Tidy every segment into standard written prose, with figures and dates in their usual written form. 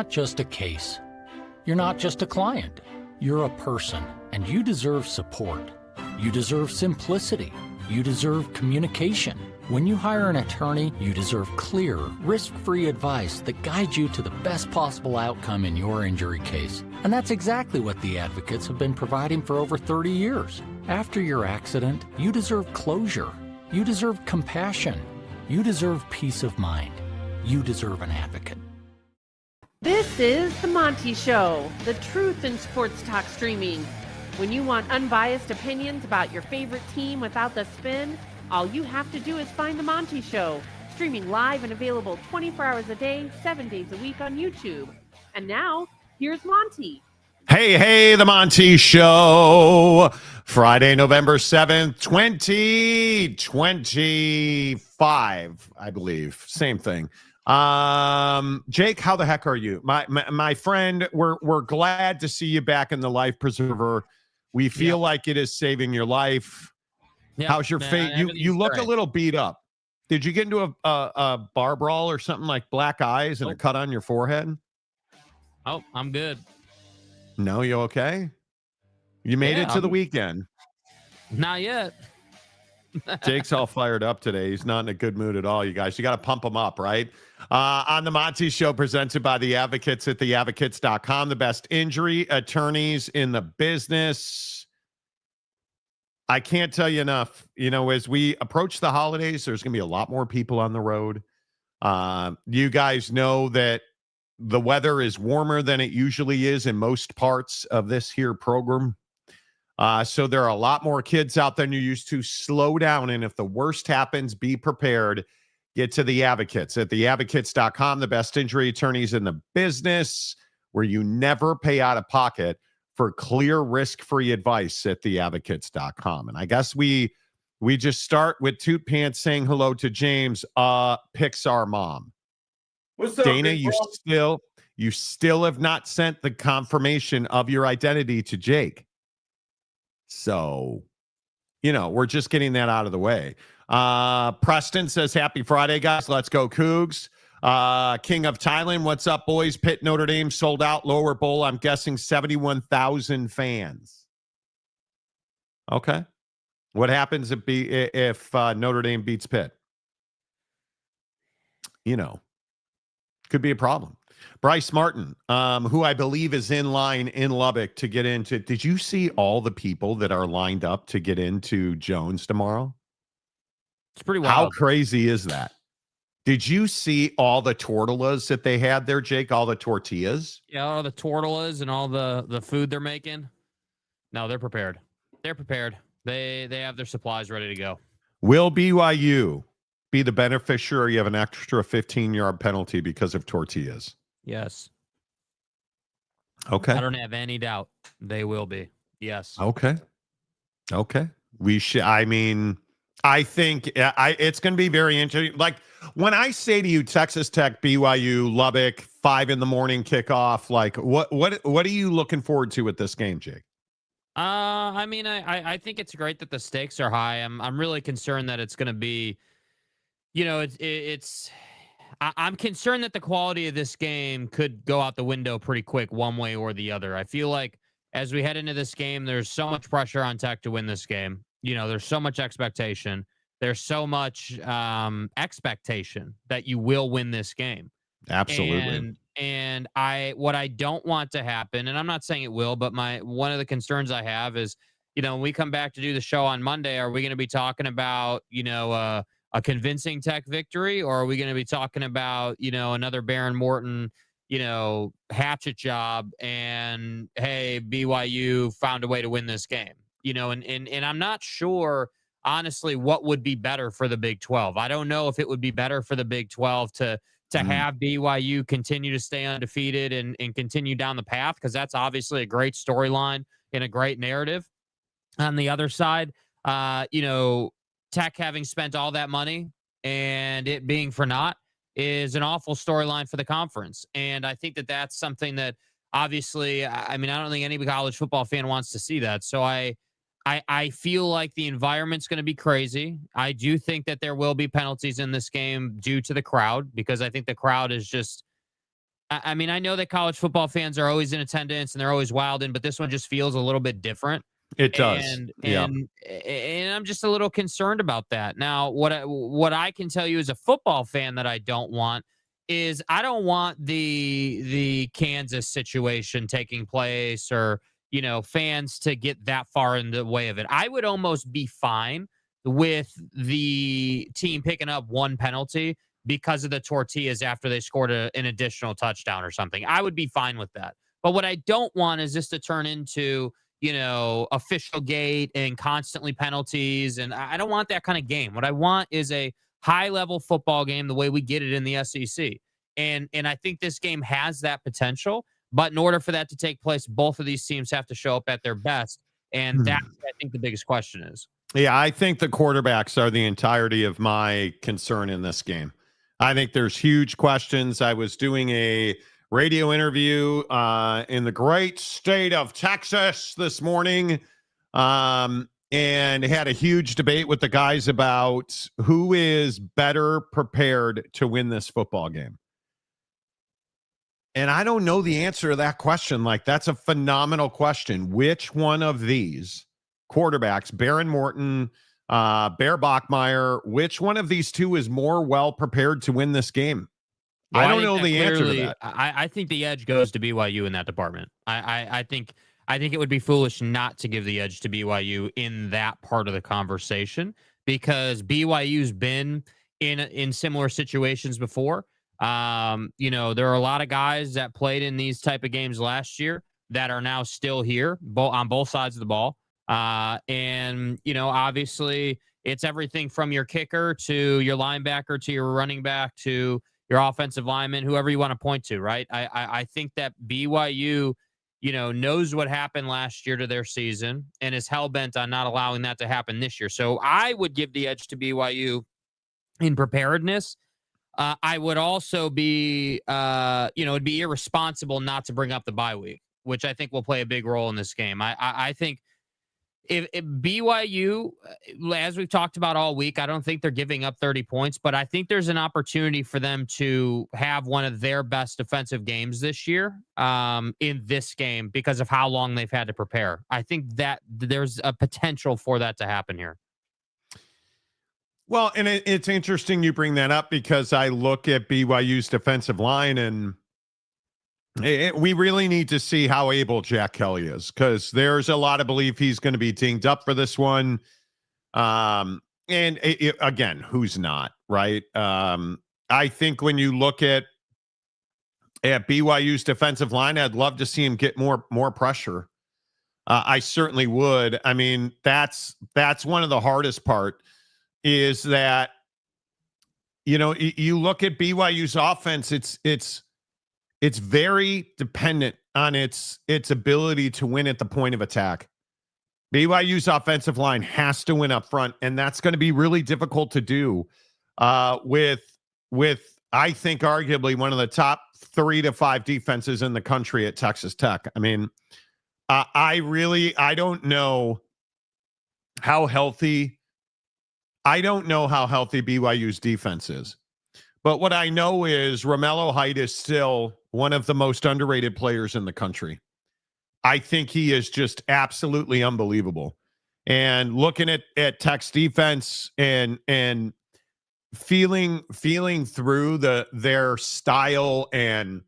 not just a case. You're not just a client. You're a person, and you deserve support. You deserve simplicity. You deserve communication. When you hire an attorney, you deserve clear, risk-free advice that guides you to the best possible outcome in your injury case. And that's exactly what the advocates have been providing for over 30 years. After your accident, you deserve closure. You deserve compassion. You deserve peace of mind. You deserve an advocate. This is The Monty Show, the truth in sports talk streaming. When you want unbiased opinions about your favorite team without the spin, all you have to do is find The Monty Show, streaming live and available 24 hours a day, 7 days a week on YouTube. And now, here's Monty. Hey, The Monty Show. Friday, November 7th, 2025, I believe. Same thing. Jake, how the heck are you? My friend, we're glad to see you back in the Life Preserver. We feel like it is saving your life. Yep. How's your fate? You look a little beat up. Did you get into a bar brawl or something, like black eyes and a cut on your forehead? Oh, I'm good. No, you okay? You made it to the weekend. Not yet. Jake's all fired up today. He's not in a good mood at all, you guys. You got to pump him up, right? On the Monty Show, presented by the Advocates at theadvocates.com, the best injury attorneys in the business. I can't tell you enough. You know, as we approach the holidays, there's going to be a lot more people on the road. You guys know that the weather is warmer than it usually is in most parts of this here program. So there are a lot more kids out there than you're used to. Slow down. And if the worst happens, be prepared. Get to the Advocates at theadvocates.com, the best injury attorneys in the business, where you never pay out of pocket for clear, risk-free advice at theadvocates.com. And I guess we just start with Toot Pants saying hello to James, Pixar mom. What's up, Dana, you still have not sent the confirmation of your identity to Jake. So, you know, we're just getting that out of the way. Preston says, happy Friday, guys. Let's go, Cougs. King of Thailand, what's up, boys? Pitt Notre Dame sold out. Lower Bowl, I'm guessing 71,000 fans. Okay. What happens if Notre Dame beats Pitt? You know, could be a problem. Bryce Martin, who I believe is in line in Lubbock to get into. Did you see all the people that are lined up to get into Jones tomorrow? It's pretty wild. How crazy is that? Did you see all the tortillas that they had there, Jake? All the tortillas? Yeah, all the tortillas and all the food they're making. No, they're prepared. They're prepared. They have their supplies ready to go. Will BYU be the beneficiary of an extra 15-yard penalty because of tortillas? Yes. Okay. I don't have any doubt they will be. Yes. Okay. We should. I mean, I think it's going to be very interesting. Like when I say to you, Texas Tech, BYU, Lubbock, 5 a.m. kickoff. Like what are you looking forward to with this game, Jake? I mean, I think it's great that the stakes are high. I'm really concerned that it's going to be, you know, I'm concerned that the quality of this game could go out the window pretty quick, one way or the other. I feel like as we head into this game, there's so much pressure on Tech to win this game. You know, there's so much expectation. There's so much expectation that you will win this game. Absolutely. And what I don't want to happen, and I'm not saying it will, but one of the concerns I have is, you know, when we come back to do the show on Monday, are we going to be talking about, you know, a convincing Tech victory, or are we going to be talking about, you know, another Behren Morton, you know, hatchet job, and hey, BYU found a way to win this game, you know, and I'm not sure, honestly, what would be better for the Big 12. I don't know if it would be better for the Big 12 to have BYU continue to stay undefeated and continue down the path, because that's obviously a great storyline and a great narrative. On the other side, you know, Tech having spent all that money and it being for naught is an awful storyline for the conference. And I think that that's something that obviously, I mean, I don't think any college football fan wants to see that. So I feel like the environment's going to be crazy. I do think that there will be penalties in this game due to the crowd, because I think the crowd is just I mean, I know that college football fans are always in attendance and they're always wild in, but this one just feels a little bit different. It does. And Yeah. and I'm just a little concerned about that. Now, what I can tell you as a football fan that I don't want is I don't want the Kansas situation taking place, or fans to get that far in the way of it. I would almost be fine with the team picking up one penalty because of the tortillas after they scored an additional touchdown or something. I would be fine with that. But what I don't want is this to turn into official gate and constantly penalties. And I don't want that kind of game. What I want is a high level football game the way we get it in the SEC. And I think this game has that potential. But in order for that to take place, both of these teams have to show up at their best. And that's, I think, the biggest question is. Yeah, I think the quarterbacks are the entirety of my concern in this game. I think there's huge questions. I was doing a radio interview in the great state of Texas this morning, and had a huge debate with the guys about who is better prepared to win this football game. And I don't know the answer to that question. Like, that's a phenomenal question. Which one of these quarterbacks, Behren Morton, Bear Bachmeier, which one of these two is more well prepared to win this game? Well, I don't know the answer to that. I think the edge goes to BYU in that department. I think it would be foolish not to give the edge to BYU in that part of the conversation, because BYU's been in similar situations before. There are a lot of guys that played in these type of games last year that are now still here, on both sides of the ball. And obviously it's everything from your kicker to your linebacker to your running back to your offensive lineman, whoever you want to point to, right? I think that BYU, knows what happened last year to their season and is hell-bent on not allowing that to happen this year. So I would give the edge to BYU in preparedness. I would also be, it'd be irresponsible not to bring up the bye week, which I think will play a big role in this game. I think if BYU, as we've talked about all week, I don't think they're giving up 30 points, but I think there's an opportunity for them to have one of their best defensive games this year in this game because of how long they've had to prepare. I think that there's a potential for that to happen here. Well, and it's interesting you bring that up, because I look at BYU's defensive line, and we really need to see how able Jack Kelly is, because there's a lot of belief he's going to be dinged up for this one. Again, who's not, right? I think when you look at BYU's defensive line, I'd love to see him get more pressure. I certainly would. I mean, that's one of the hardest part, is that, you look at BYU's offense, it's very dependent on its ability to win at the point of attack. BYU's offensive line has to win up front, and that's going to be really difficult to do with I think arguably one of the top 3 to 5 defenses in the country at Texas Tech. I mean, I don't know how healthy BYU's defense is. But what I know is Romello Height is still one of the most underrated players in the country. I think he is just absolutely unbelievable. And looking at Tech's defense and feeling through their style, and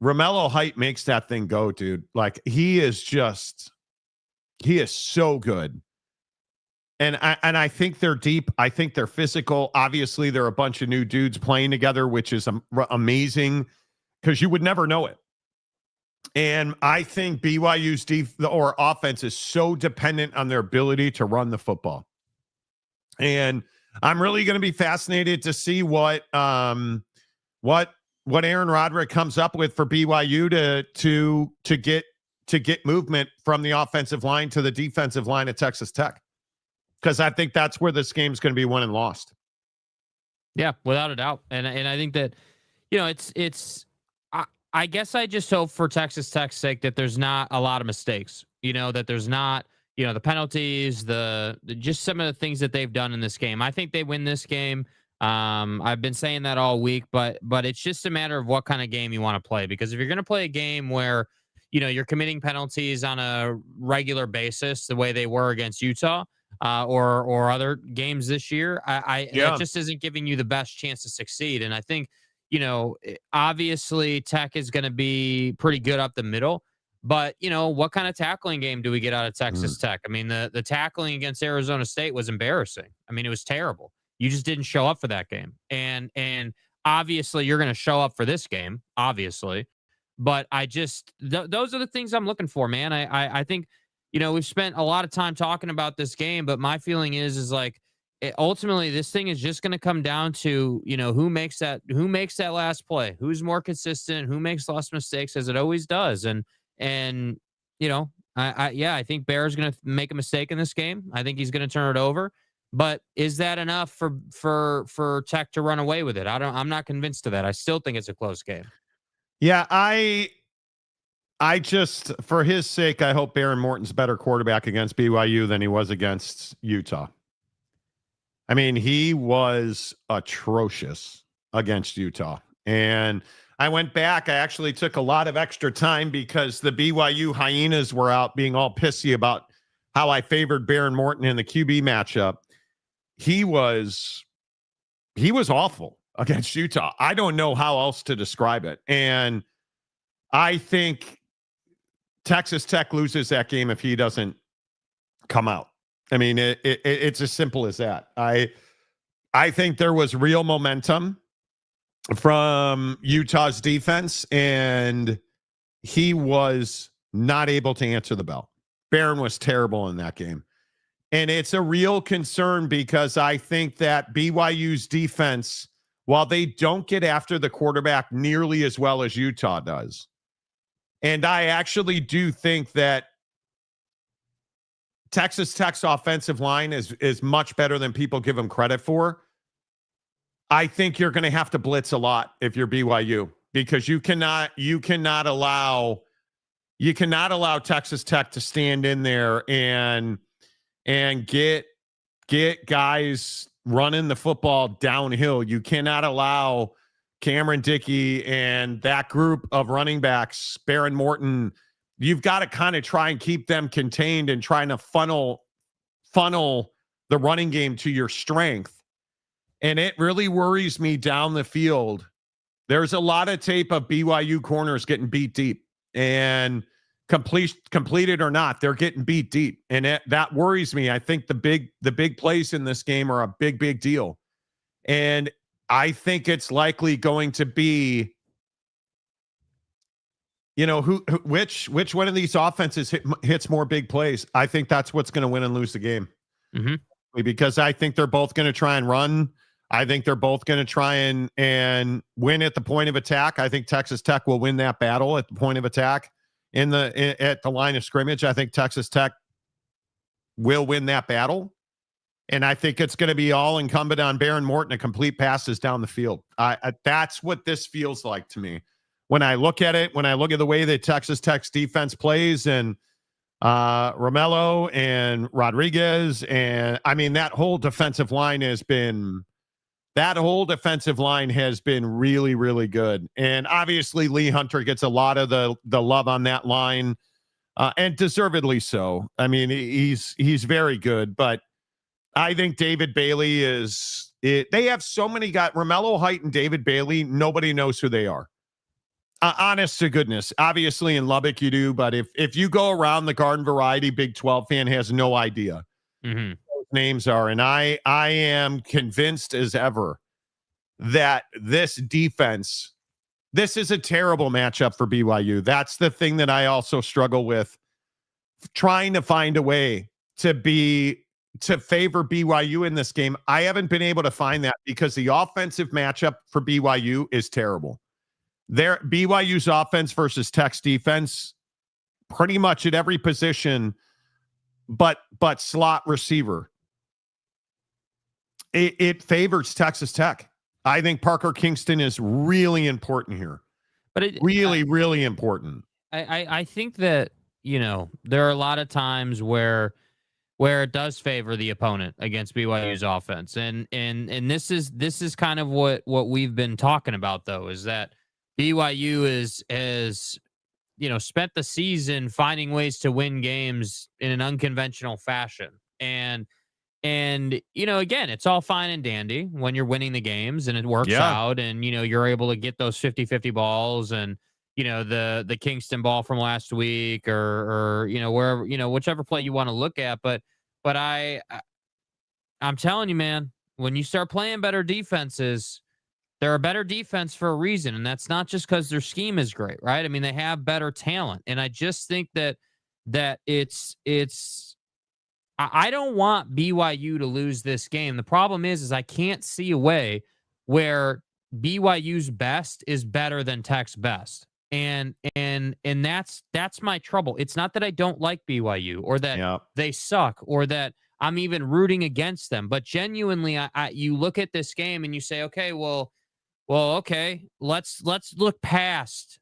Romello Height makes that thing go, dude. Like, he is so good. And I think they're deep. I think they're physical. Obviously, there are a bunch of new dudes playing together, which is amazing, because you would never know it. And I think BYU's offense is so dependent on their ability to run the football. And I'm really going to be fascinated to see what Aaron Roderick comes up with for BYU to get movement from the offensive line to the defensive line at Texas Tech. Because I think that's where this game's going to be won and lost. Yeah, without a doubt. And I think that, I guess I just hope for Texas Tech's sake that there's not a lot of mistakes, that there's not, the penalties, just some of the things that they've done in this game. I think they win this game. I've been saying that all week, but it's just a matter of what kind of game you want to play. Because if you're going to play a game where, you're committing penalties on a regular basis, the way they were against Utah, or other games this year, that just isn't giving you the best chance to succeed. And I think, obviously Tech is going to be pretty good up the middle. But, what kind of tackling game do we get out of Texas Tech? I mean, the tackling against Arizona State was embarrassing. I mean, it was terrible. You just didn't show up for that game. And obviously you're going to show up for this game, obviously. But I just, those are the things I'm looking for, man. I think, we've spent a lot of time talking about this game, but my feeling is like, ultimately this thing is just going to come down to, who makes that last play, who's more consistent, who makes less mistakes, as it always does. And I think Bear's going to make a mistake in this game. I think he's going to turn it over. But is that enough for Tech to run away with it? I'm not convinced of that. I still think it's a close game. Yeah, I just, for his sake, I hope Behren Morton's a better quarterback against BYU than he was against Utah. I mean, he was atrocious against Utah. And I went back. I actually took a lot of extra time because the BYU Hyenas were out being all pissy about how I favored Behren Morton in the QB matchup. He was awful against Utah. I don't know how else to describe it. And I think Texas Tech loses that game if he doesn't come out. I mean, it's as simple as that. I think there was real momentum from Utah's defense, and he was not able to answer the bell. Behren was terrible in that game. And it's a real concern because I think that BYU's defense, while they don't get after the quarterback nearly as well as Utah does, and I actually do think that Texas Tech's offensive line is much better than people give them credit for. I think you're going to have to blitz a lot if you're BYU because you cannot allow Texas Tech to stand in there and get guys running the football downhill. You cannot allow Cameron Dickey and that group of running backs, Behren Morton. You've got to kind of try and keep them contained and trying to funnel the running game to your strength. And it really worries me down the field. There's a lot of tape of BYU corners getting beat deep, and completed or not, they're getting beat deep. And that worries me. I think the big plays in this game are a big deal. And I think it's likely going to be, which one of these offenses hits more big plays. I think that's what's going to win and lose the game. Mm-hmm. Because I think they're both going to try and run. I think they're both going to try and win at the point of attack. I think Texas Tech will win that battle at the point of attack at the line of scrimmage. I think Texas Tech will win that battle. And I think it's going to be all incumbent on Behren Morton to complete passes down the field. That's what this feels like to me. When I look at it, when I look at the way that Texas Tech's defense plays and Romello and Rodriguez, and I mean, that whole defensive line has been really, really good. And obviously Lee Hunter gets a lot of the love on that line, and deservedly so. I mean, he's very good, but I think David Bailey they have so many guys, Romello Height and David Bailey. Nobody knows who they are. Honest to goodness. Obviously in Lubbock you do, but if you go around, the Garden Variety Big 12 fan has no idea who those names are. And I am convinced as ever that this defense, this is a terrible matchup for BYU. That's the thing that I also struggle with, trying to find a way to favor BYU in this game. I haven't been able to find that because the offensive matchup for BYU is terrible. BYU's offense versus Tech's defense, pretty much at every position, but slot receiver, it favors Texas Tech. I think Parker Kingston is really important here, but really important. I think that there are a lot of times where where it does favor the opponent against BYU's offense. And this is kind of what we've been talking about, though, is that BYU has spent the season finding ways to win games in an unconventional fashion. And again, it's all fine and dandy when you're winning the games and it works out, and you're able to get those 50-50 balls, and the Kingston ball from last week, or wherever, whichever play you want to look at. But I'm telling you, man, when you start playing better defenses, they're a better defense for a reason, and that's not just because their scheme is great, right? I mean, they have better talent, and I just think that it's. I don't want BYU to lose this game. The problem is I can't see a way where BYU's best is better than Tech's best. And that's my trouble. It's not that I don't like BYU or that they suck or that I'm even rooting against them, but genuinely, you look at this game and you say, okay, okay, let's look past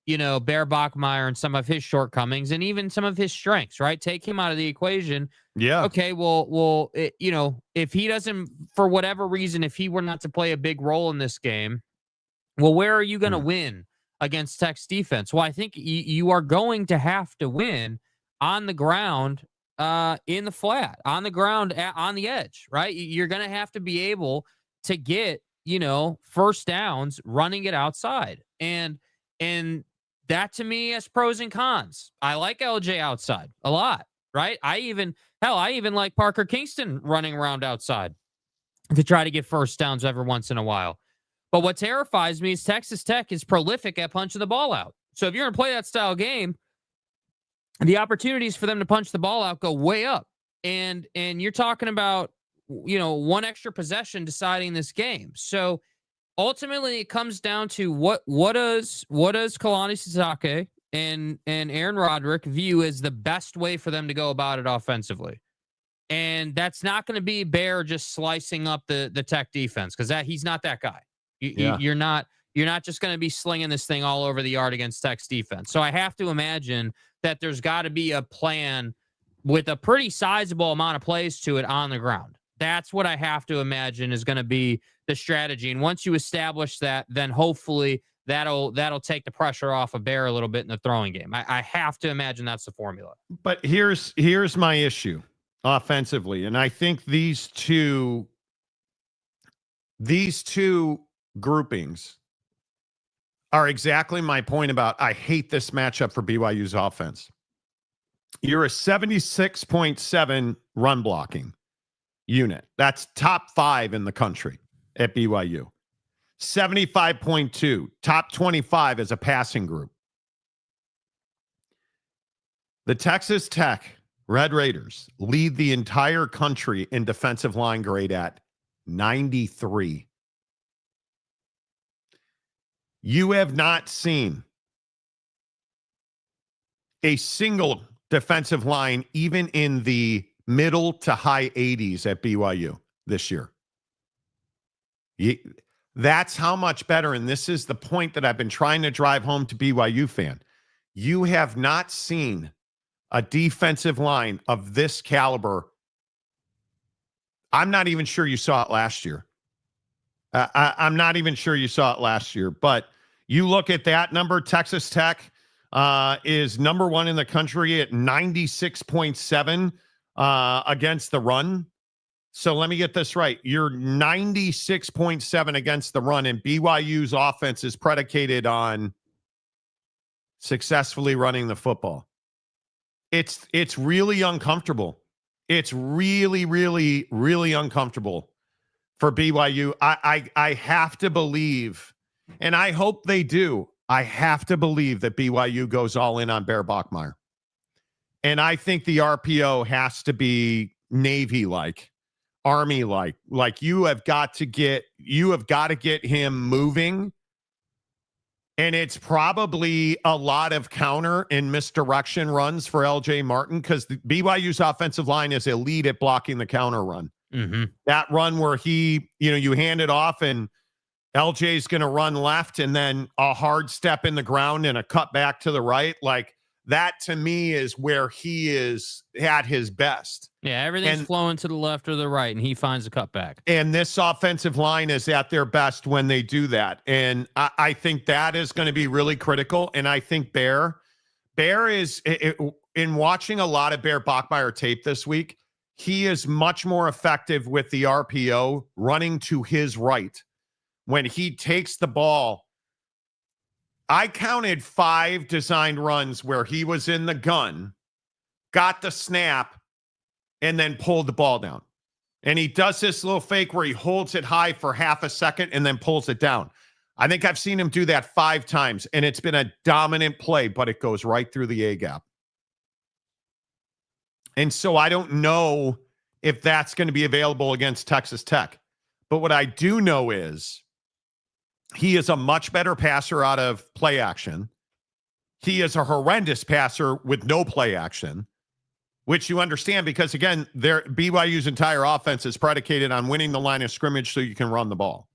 Bear Bachmeier and some of his shortcomings and even some of his strengths, right? Take him out of the equation. Yeah. Okay, well, if he doesn't, for whatever reason, if he were not to play a big role in this game, well, where are you going to win against Tech's defense? Well, I think you are going to have to win on the ground, in the flat, on the ground, on the edge, right? You're going to have to be able to get, first downs running it outside. And that to me has pros and cons. I like LJ outside a lot, right? I even like Parker Kingston running around outside to try to get first downs every once in a while. But what terrifies me is Texas Tech is prolific at punching the ball out. So if you're going to play that style game, the opportunities for them to punch the ball out go way up. And you're talking about, one extra possession deciding this game. So ultimately, it comes down to what does Kalani Sasaki and Aaron Roderick view as the best way for them to go about it offensively, and that's not going to be Bear just slicing up the Tech defense, because he's not that guy. You're not just going to be slinging this thing all over the yard against Tech's defense. So I have to imagine that there's got to be a plan with a pretty sizable amount of plays to it on the ground. That's what I have to imagine is going to be the strategy. And once you establish that, then hopefully that'll take the pressure off of Bear a little bit in the throwing game. I have to imagine that's the formula. But here's my issue offensively. And I think these two groupings are exactly my point about I hate this matchup for BYU's offense. You're a 76.7 run blocking unit. That's top 5 in the country at BYU. 75.2, top 25 as a passing group. The Texas Tech Red Raiders lead the entire country in defensive line grade at 93. You have not seen a single defensive line even in the middle to high 80s at BYU this year. That's how much better, and this is the point that I've been trying to drive home to BYU fan. You have not seen a defensive line of this caliber. I'm not even sure you saw it last year. I'm not even sure you saw it last year, but you look at that number, Texas Tech is number 1 in the country at 96.7 against the run. So let me get this right. You're 96.7 against the run, and BYU's offense is predicated on successfully running the football. It's really uncomfortable. It's really, really, really uncomfortable for BYU. I have to believe, and I hope they do, I have to believe that BYU goes all in on Bear Bachmeier. And I think the RPO has to be Navy-like, Army-like. Like you have got to get him moving. And it's probably a lot of counter and misdirection runs for LJ Martin, because the BYU's offensive line is elite at blocking the counter run. Mm-hmm. That run where you hand it off and LJ's going to run left and then a hard step in the ground and a cut back to the right. Like That to me is where he is at his best. Yeah, everything's flowing to the left or the right, and he finds a cutback. And this offensive line is at their best when they do that. And I think that is going to be really critical. And I think Bear is, in watching a lot of Bear Bachmeier tape this week, he is much more effective with the RPO running to his right. When he takes the ball, I counted 5 designed runs where he was in the gun, got the snap, and then pulled the ball down. And he does this little fake where he holds it high for half a second and then pulls it down. I think I've seen him do that 5 times, and it's been a dominant play, but it goes right through the A-gap. And so I don't know if that's going to be available against Texas Tech. But what I do know is he is a much better passer out of play action. He is a horrendous passer with no play action, which you understand because, again, BYU's entire offense is predicated on winning the line of scrimmage so you can run the ball.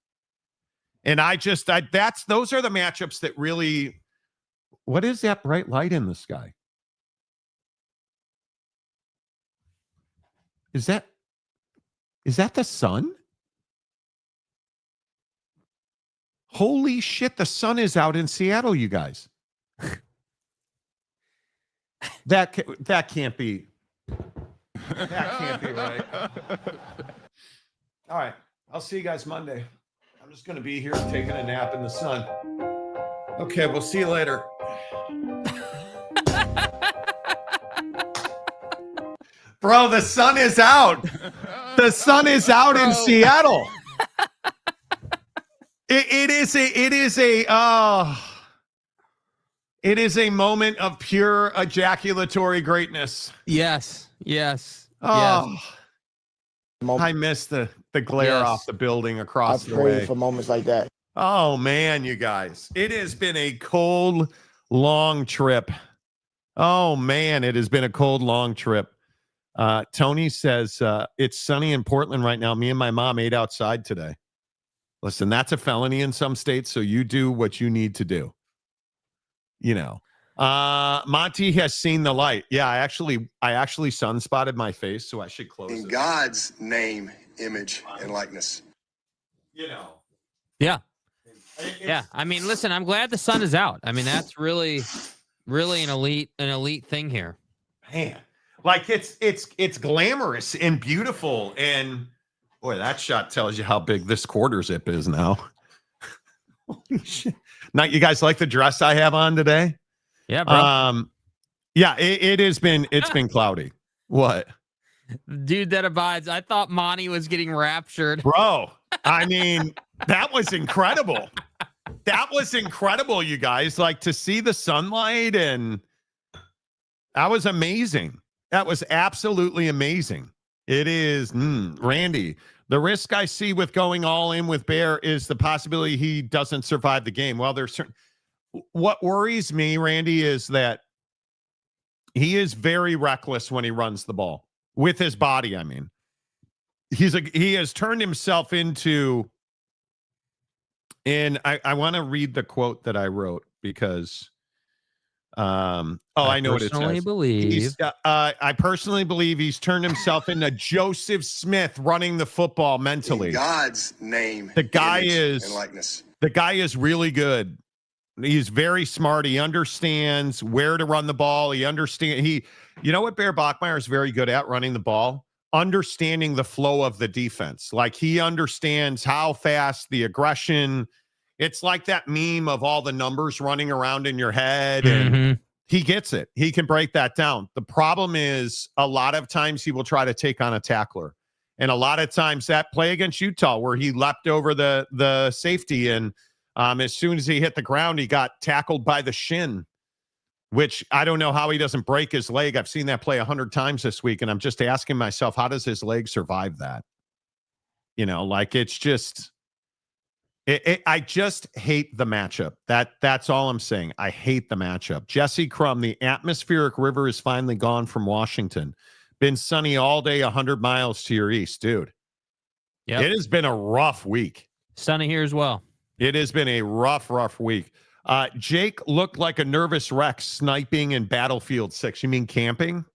And those are the matchups that really, what is that bright light in the sky? Is that the sun? Holy shit, the sun is out in Seattle, you guys. That can't be. That can't be right. All right. I'll see you guys Monday. I'm just going to be here taking a nap in the sun. Okay, we'll see you later. Bro, the sun is out. The sun is out in Seattle. It is a moment of pure ejaculatory greatness. Yes. Oh, yes. I miss the glare off the building across the way. For moments like that. Oh man, you guys, it has been a cold, long trip. Oh man, it has been a cold, long trip. Tony says it's sunny in Portland right now. Me and my mom ate outside today. Listen, that's a felony in some states, so you do what you need to do. You know, Monty has seen the light. Yeah, I actually sunspotted my face, so I should close it. In God's name, image, and likeness. You know. Yeah. Yeah. I mean, listen, I'm glad the sun is out. I mean, that's really an elite thing here. Man, like it's glamorous and beautiful, and boy, that shot tells you how big this quarter zip is now. Holy shit. Now, you guys like the dress I have on today? Yeah, bro. Yeah, it's been cloudy. What? Dude that abides. I thought Monty was getting raptured. Bro, I mean, that was incredible. That was incredible, you guys. Like, to see the sunlight, and that was amazing. That was absolutely amazing. It is, Randy. The risk I see with going all in with Bear is the possibility he doesn't survive the game. Well, there's certain. What worries me, Randy, is that he is very reckless when he runs the ball with his body. I mean, he has turned himself into. And I want to read the quote that I wrote because. I know what it says. I personally believe he's turned himself into Joseph Smith running the football mentally. In God's name, the guy image, and likeness. The guy is really good. He's very smart. He understands where to run the ball. You know what Bear Bachmeier is very good at running the ball? Understanding the flow of the defense. Like, he understands how fast the aggression. It's like that meme of all the numbers running around in your head, and he gets it. He can break that down. The problem is a lot of times he will try to take on a tackler. And a lot of times that play against Utah where he leapt over the safety, and as soon as he hit the ground, he got tackled by the shin, which I don't know how he doesn't break his leg. I've seen that play 100 times this week, and I'm just asking myself, how does his leg survive that? You know, like, it's just... I just hate the matchup. That's all I'm saying. I hate the matchup. Jesse Crum, the atmospheric river is finally gone from Washington. Been sunny all day, 100 miles to your east, dude. Yeah, it has been a rough week. Sunny here as well. It has been a rough week. Jake looked like a nervous wreck sniping in Battlefield 6. You mean camping?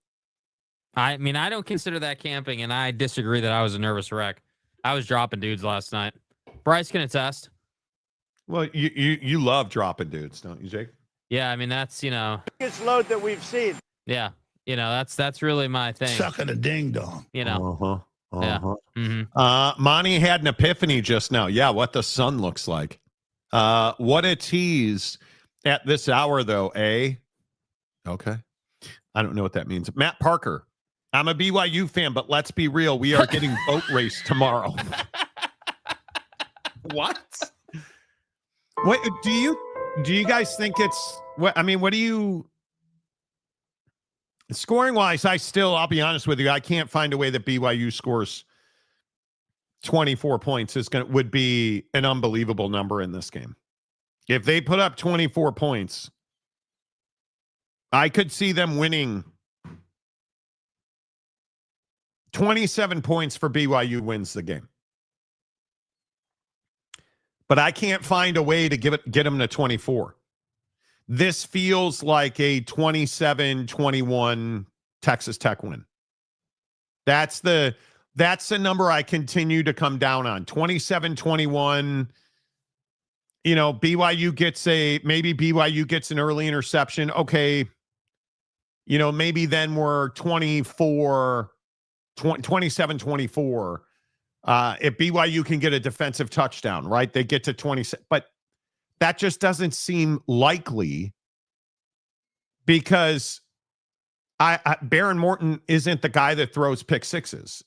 I mean, I don't consider that camping, and I disagree that I was a nervous wreck. I was dropping dudes last night. Bryce can attest. Well, you love dropping dudes, don't you, Jake? Yeah, I mean, that's, biggest load that we've seen. yeah, that's really my thing. Sucking a ding dong. Uh-huh. Yeah. Mm-hmm. Monty had an epiphany just now. Yeah, what the sun looks like. What a tease at this hour, though, eh? Okay. I don't know what that means. Matt Parker. I'm a BYU fan, but let's be real. We are getting boat race tomorrow. What? What do you guys think it's what? I mean, what do you scoring wise? I'll be honest with you. I can't find a way that BYU scores 24 points would be an unbelievable number in this game. If they put up 24 points, I could see them winning 27 points for BYU wins the game. But I can't find a way to get them to 24. This feels like a 27-21 Texas Tech win. That's the number I continue to come down on. 27-21. BYU gets an early interception. Okay. Maybe then we're 27-24. If BYU can get a defensive touchdown, right? They get to 27, but that just doesn't seem likely because Behren Morton isn't the guy that throws pick sixes.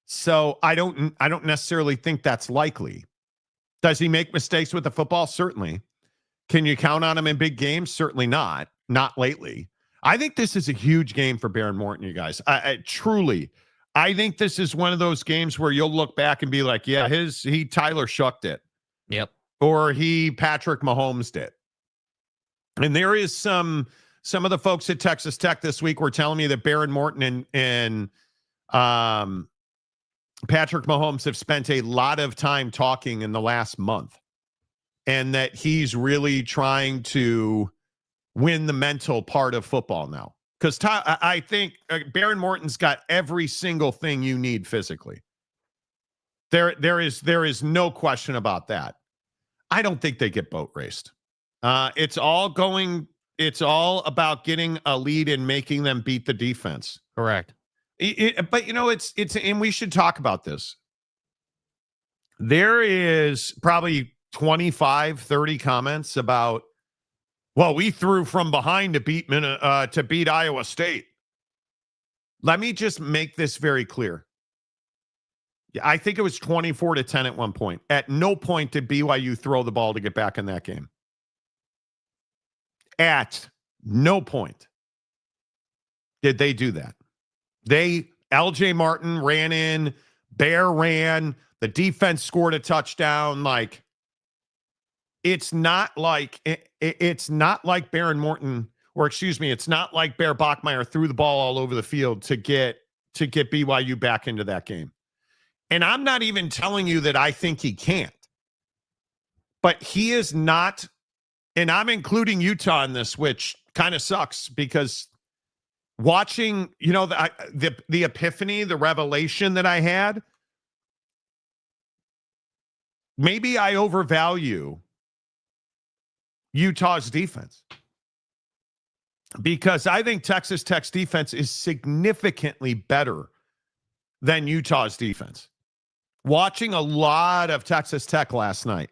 So I don't necessarily think that's likely. Does he make mistakes with the football? Certainly. Can you count on him in big games? Certainly not. Not lately. I think this is a huge game for Behren Morton, you guys. Truly. I think this is one of those games where you'll look back and be like, yeah, he Tyler Shucked it. Yep. Or he Patrick Mahomes did. And there is some of the folks at Texas Tech this week were telling me that Behren Morton and Patrick Mahomes have spent a lot of time talking in the last month, and that he's really trying to win the mental part of football now. Because I think Behren Morton's got every single thing you need physically. There is no question about that. I don't think they get boat raced. It's all about getting a lead and making them beat the defense. Correct. But it's and we should talk about this. There is probably 25, 30 comments about, well, we threw from behind to beat Iowa State. Let me just make this very clear. I think it was 24-10 at one point. At no point did BYU throw the ball to get back in that game. At no point did they do that. LJ Martin ran in, Bear ran, the defense scored a touchdown. It's not like Behren Morton, or excuse me, it's not like Bear Bachmeier threw the ball all over the field to get BYU back into that game. And I'm not even telling you that I think he can't. But he is not, and I'm including Utah in this, which kind of sucks because watching, the epiphany, the revelation that I had, maybe I overvalue Utah's defense because I think Texas Tech's defense is significantly better than Utah's defense. Watching a lot of Texas Tech last night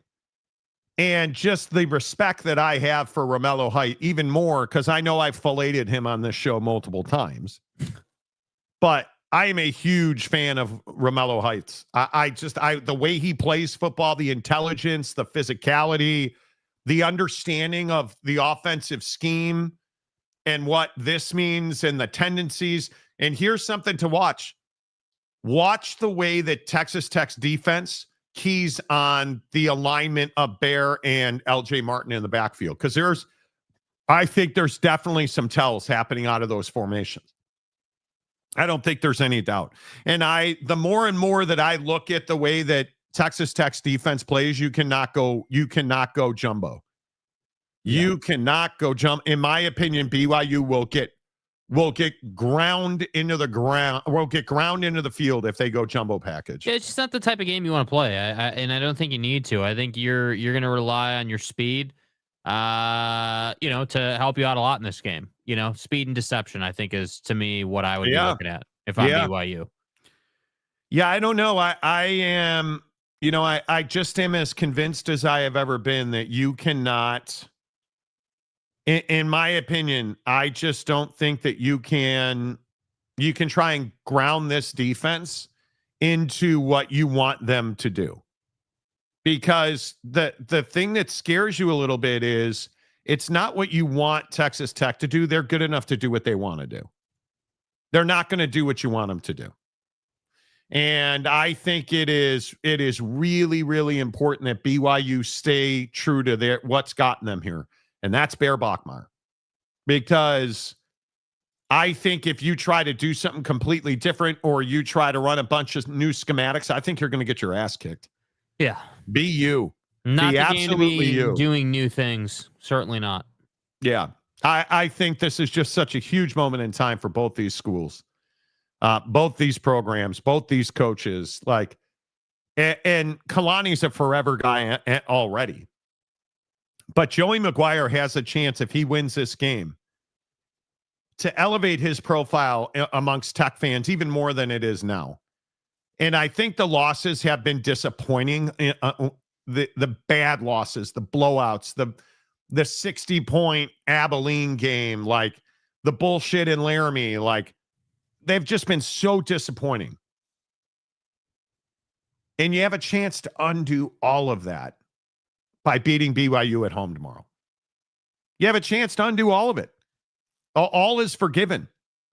and just the respect that I have for Romello Height, even more because I know I've filleted him on this show multiple times, but I am a huge fan of Romello Heights. The way he plays football, the intelligence, the physicality, the understanding of the offensive scheme and what this means and the tendencies. And here's something to watch. Watch the way that Texas Tech's defense keys on the alignment of Bear and LJ Martin in the backfield. Because I think there's definitely some tells happening out of those formations. I don't think there's any doubt. And the more and more that I look at the way that Texas Tech's defense plays, you cannot go jumbo. You cannot go jump. In my opinion, BYU will get ground into the ground. Will get ground into the field if they go jumbo package. Yeah, it's just not the type of game you want to play. And I don't think you need to. I think you're going to rely on your speed, to help you out a lot in this game. Speed and deception, I think, is to me what I would be looking at if I'm BYU. Yeah, I don't know. I am, I just am as convinced as I have ever been that you cannot. In my opinion, I just don't think that you can try and ground this defense into what you want them to do. Because the thing that scares you a little bit is it's not what you want Texas Tech to do. They're good enough to do what they want to do. They're not going to do what you want them to do. And I think it is really, really important that BYU stay true to what's gotten them here. And that's Bear Bachmeier. Because I think if you try to do something completely different or you try to run a bunch of new schematics, I think you're going to get your ass kicked. Yeah. Be you. Not be the game to be you. Doing new things. Certainly not. Yeah. I think this is just such a huge moment in time for both these schools, both these programs, both these coaches. And Kalani's a forever guy already. But Joey McGuire has a chance, if he wins this game, to elevate his profile amongst Tech fans even more than it is now. And I think the losses have been disappointing. The bad losses, the blowouts, the 60-point Abilene game, the bullshit in Laramie, they've just been so disappointing. And you have a chance to undo all of that by beating BYU at home tomorrow. You have a chance to undo all of it. All is forgiven.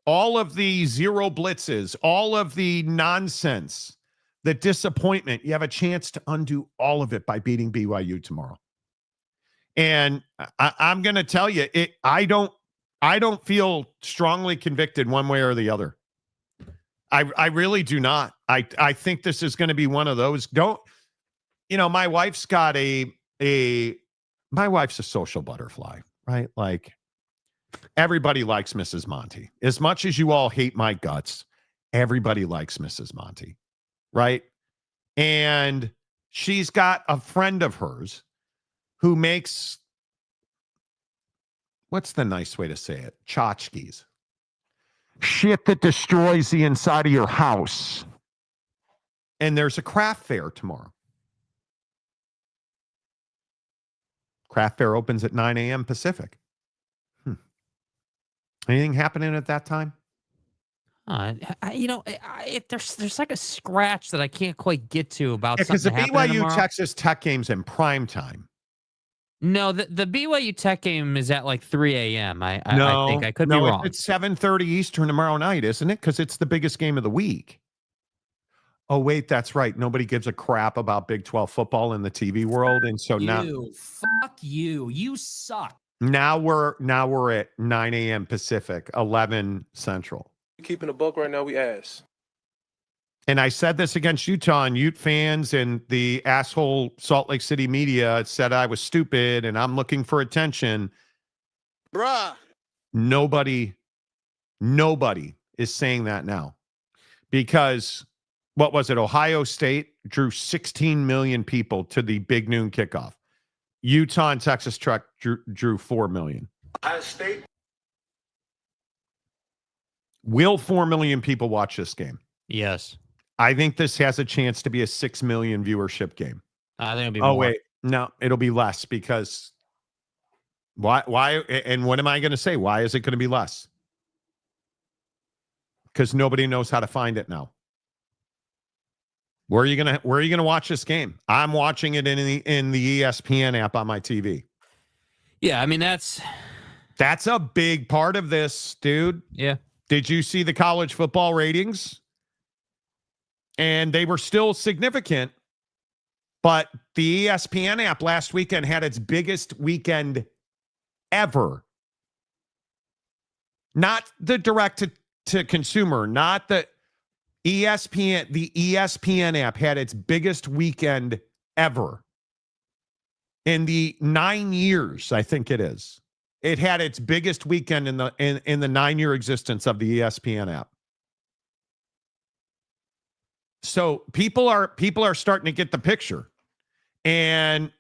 All of the zero blitzes, all of the nonsense, the disappointment, you have a chance to undo all of it by beating BYU tomorrow. And I'm going to tell you, I don't feel strongly convicted one way or the other. I really do not. I think this is going to be one of those. My wife's got my wife's a social butterfly, right? Everybody likes Mrs. Monty. As much as you all hate my guts, everybody likes Mrs. Monty, right? And she's got a friend of hers who makes, what's the nice way to say it? Tchotchkes. Shit that destroys the inside of your house. And there's a craft fair tomorrow. Craft fair opens at 9 a.m. Pacific. Anything happening at that time? There's like a scratch that I can't quite get to about because the something BYU tomorrow. Texas Tech game's in prime time. No, the BYU Tech game is at 3 a.m. I think I could be wrong. It's 7:30 Eastern tomorrow night, isn't it? Because it's the biggest game of the week. Oh, wait, that's right. Nobody gives a crap about Big 12 football in the TV world. And so Fuck you. You suck. Now we're at 9 a.m. Pacific, 11 Central. Keeping a buck right now, we ass. And I said this against Utah, and Ute fans and the asshole Salt Lake City media said I was stupid and I'm looking for attention. Bruh. Nobody is saying that now. Because, what was it? Ohio State drew 16 million people to the big noon kickoff. Utah and Texas Tech drew 4 million. Ohio State. Will 4 million people watch this game? Yes. I think this has a chance to be a 6 million viewership game. I think it'll be more. Oh, wait. No, it'll be less because why? And what am I going to say? Why is it going to be less? Because nobody knows how to find it now. Where are you gonna watch this game? I'm watching it in the ESPN app on my TV. Yeah, I mean that's a big part of this, dude. Yeah. Did you see the college football ratings? And they were still significant, but the ESPN app last weekend had its biggest weekend ever. Not the direct to consumer, not the ESPN. The ESPN app had its biggest weekend ever in the 9 years, I think it is. It had its biggest weekend in the 9-year existence of the ESPN app. So people are starting to get the picture. And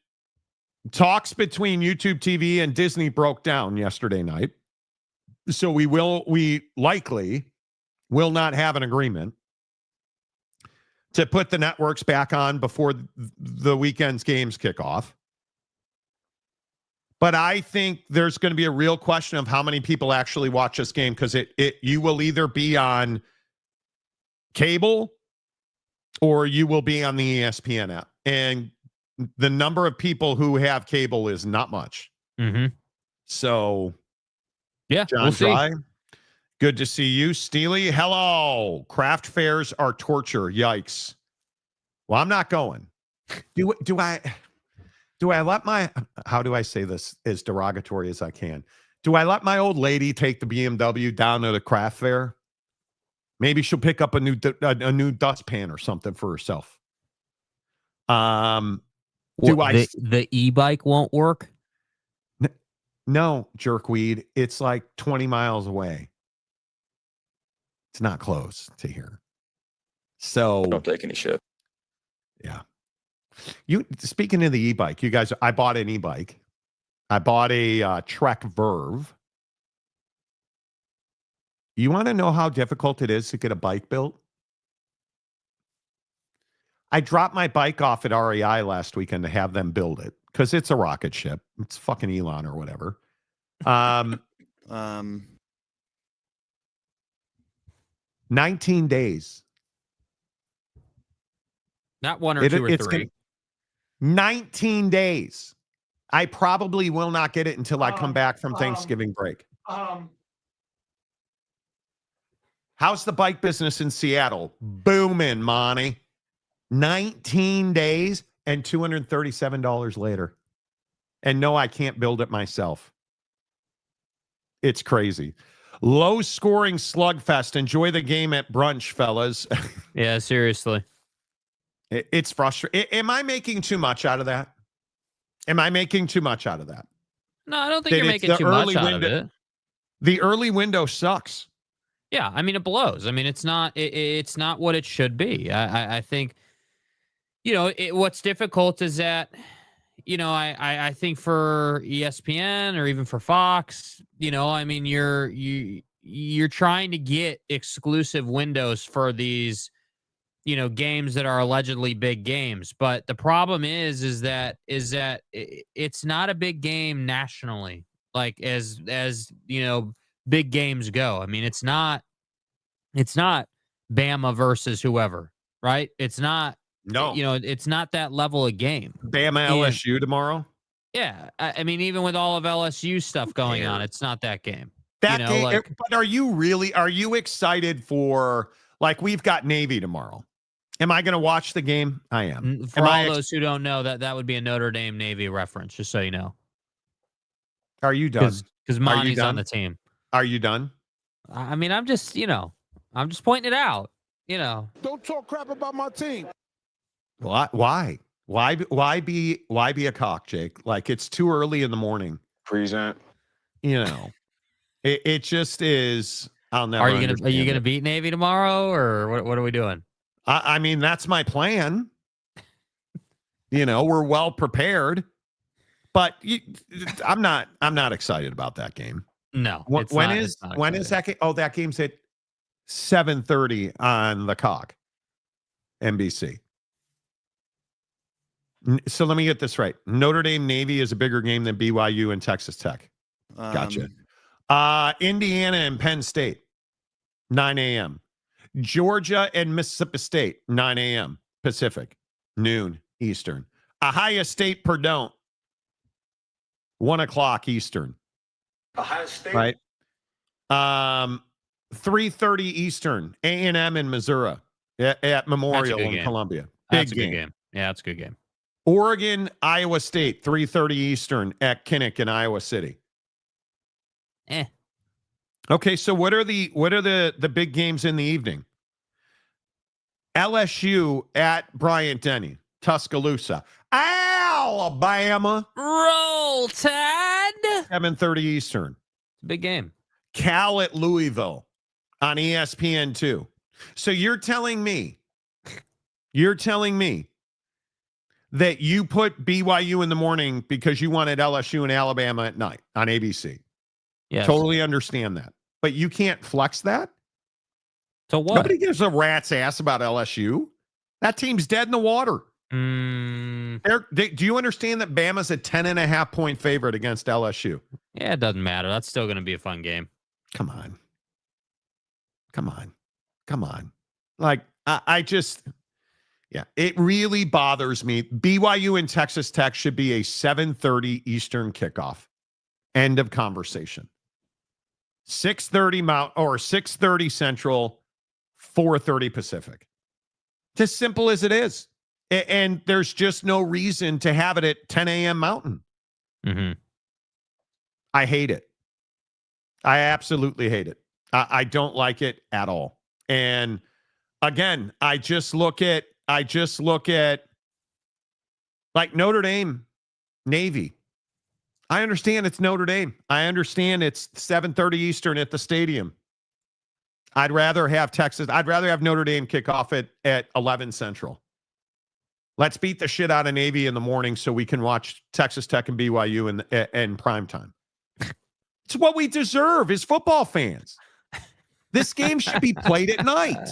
talks between YouTube TV and Disney broke down yesterday night. So we likely will not have an agreement to put the networks back on before the weekend's games kick off. But I think there's going to be a real question of how many people actually watch this game, because you will either be on cable or you will be on the ESPN app. And the number of people who have cable is not much. Mm-hmm. So, yeah, John we'll Dry, good to see you. Steely, hello. Craft fairs are torture. Yikes. Well, I'm not going. Do I let my, how do I say this as derogatory as I can? Do I let my old lady take the BMW down to the craft fair? Maybe she'll pick up a new dustpan or something for herself. The e-bike won't work? No, jerkweed. It's like 20 miles away. It's not close to here. So Don't take any shit. Yeah. Speaking of the e-bike, you guys, I bought an e-bike. I bought a Trek Verve. You want to know how difficult it is to get a bike built? I dropped my bike off at REI last weekend to have them build it because it's a rocket ship. It's fucking Elon or whatever. 19 days. Not one or two or three. 19 days. I probably will not get it until I come back from Thanksgiving break. How's the bike business in Seattle? Booming, Monty. 19 days and $237 later. And no, I can't build it myself. It's crazy. Low scoring slugfest. Enjoy the game at brunch, fellas. Yeah, seriously. It's frustrating. Am I making too much out of that? No, I don't think you're making too much out of it. The early window sucks. Yeah, I mean, it blows. I mean, it's not what it should be. I think, what's difficult is that, I think for ESPN or even for Fox, I mean, you're trying to get exclusive windows for these, games that are allegedly big games. But the problem is that it's not a big game nationally, like as big games go. I mean, it's not Bama versus whoever, right? It's not, it's not that level of game. Bama LSU tomorrow. Yeah. I mean, even with all of LSU stuff going on, it's not that game. But are you excited for, like, we've got Navy tomorrow. Am I going to watch the game? I am. For all those who don't know, that would be a Notre Dame Navy reference, just so you know. Are you done? Because Monty's on the team. Are you done? I mean, I'm just pointing it out, Don't talk crap about my team. Why? Why be a cock, Jake? Like, it's too early in the morning. Present. It just is. I'll never. Are you gonna beat Navy tomorrow, or what are we doing? I mean, that's my plan. We're well prepared, but I'm not excited about that game. No. When is that game? Oh, that game's at 7:30 on the cock, NBC. So let me get this right. Notre Dame Navy is a bigger game than BYU and Texas Tech. Gotcha. Indiana and Penn State, 9 a.m. Georgia and Mississippi State, 9 a.m. Pacific, noon Eastern. Ohio State, Purdue, 1 o'clock Eastern. Ohio State. Right. 3:30 Eastern. A&M in Missouri at Memorial in Columbia. That's a good game. Yeah, that's a good game. Oregon, Iowa State, 3:30 Eastern at Kinnick in Iowa City. Okay, so what are the big games in the evening? LSU at Bryant Denny, Tuscaloosa. Ow! Alabama. Roll Tide. 7:30 Eastern. Big game. Cal at Louisville on ESPN2. So you're telling me that you put BYU in the morning because you wanted LSU and Alabama at night on ABC. Yes. Totally understand that. But you can't flex that? So what? Nobody gives a rat's ass about LSU. That team's dead in the water. Do you understand that Bama's a 10.5 point favorite against LSU? Yeah, it doesn't matter. That's still going to be a fun game. Come on. Like, I just, yeah, it really bothers me. BYU and Texas Tech should be a 7:30 Eastern kickoff. End of conversation. 6:30 or 6:30 Central, 4:30 Pacific. It's as simple as it is. And there's just no reason to have it at 10 a.m. Mountain. Mm-hmm. I hate it. I absolutely hate it. I don't like it at all. And again, I just look at like Notre Dame, Navy. I understand it's Notre Dame. I understand it's 7:30 Eastern at the stadium. I'd rather have Notre Dame kick off at 11 Central. Let's beat the shit out of Navy in the morning so we can watch Texas Tech and BYU in prime time. It's what we deserve as football fans. This game should be played at night.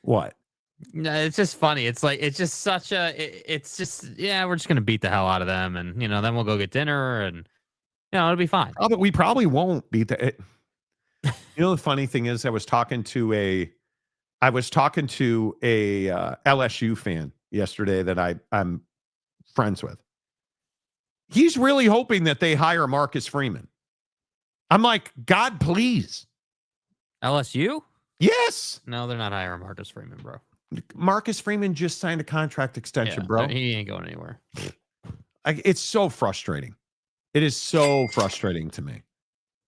What? No, it's just funny. It's like, it's just such a, it's just, yeah, we're just going to beat the hell out of them. And, then we'll go get dinner and, it'll be fine. Oh, but we probably won't beat the, the funny thing is I was talking to a LSU fan yesterday that I'm friends with. He's really hoping that they hire Marcus Freeman. I'm like, God, please. LSU? Yes. No, they're not hiring Marcus Freeman, bro. Marcus Freeman just signed a contract extension, bro. He ain't going anywhere. It's so frustrating. It is so frustrating to me.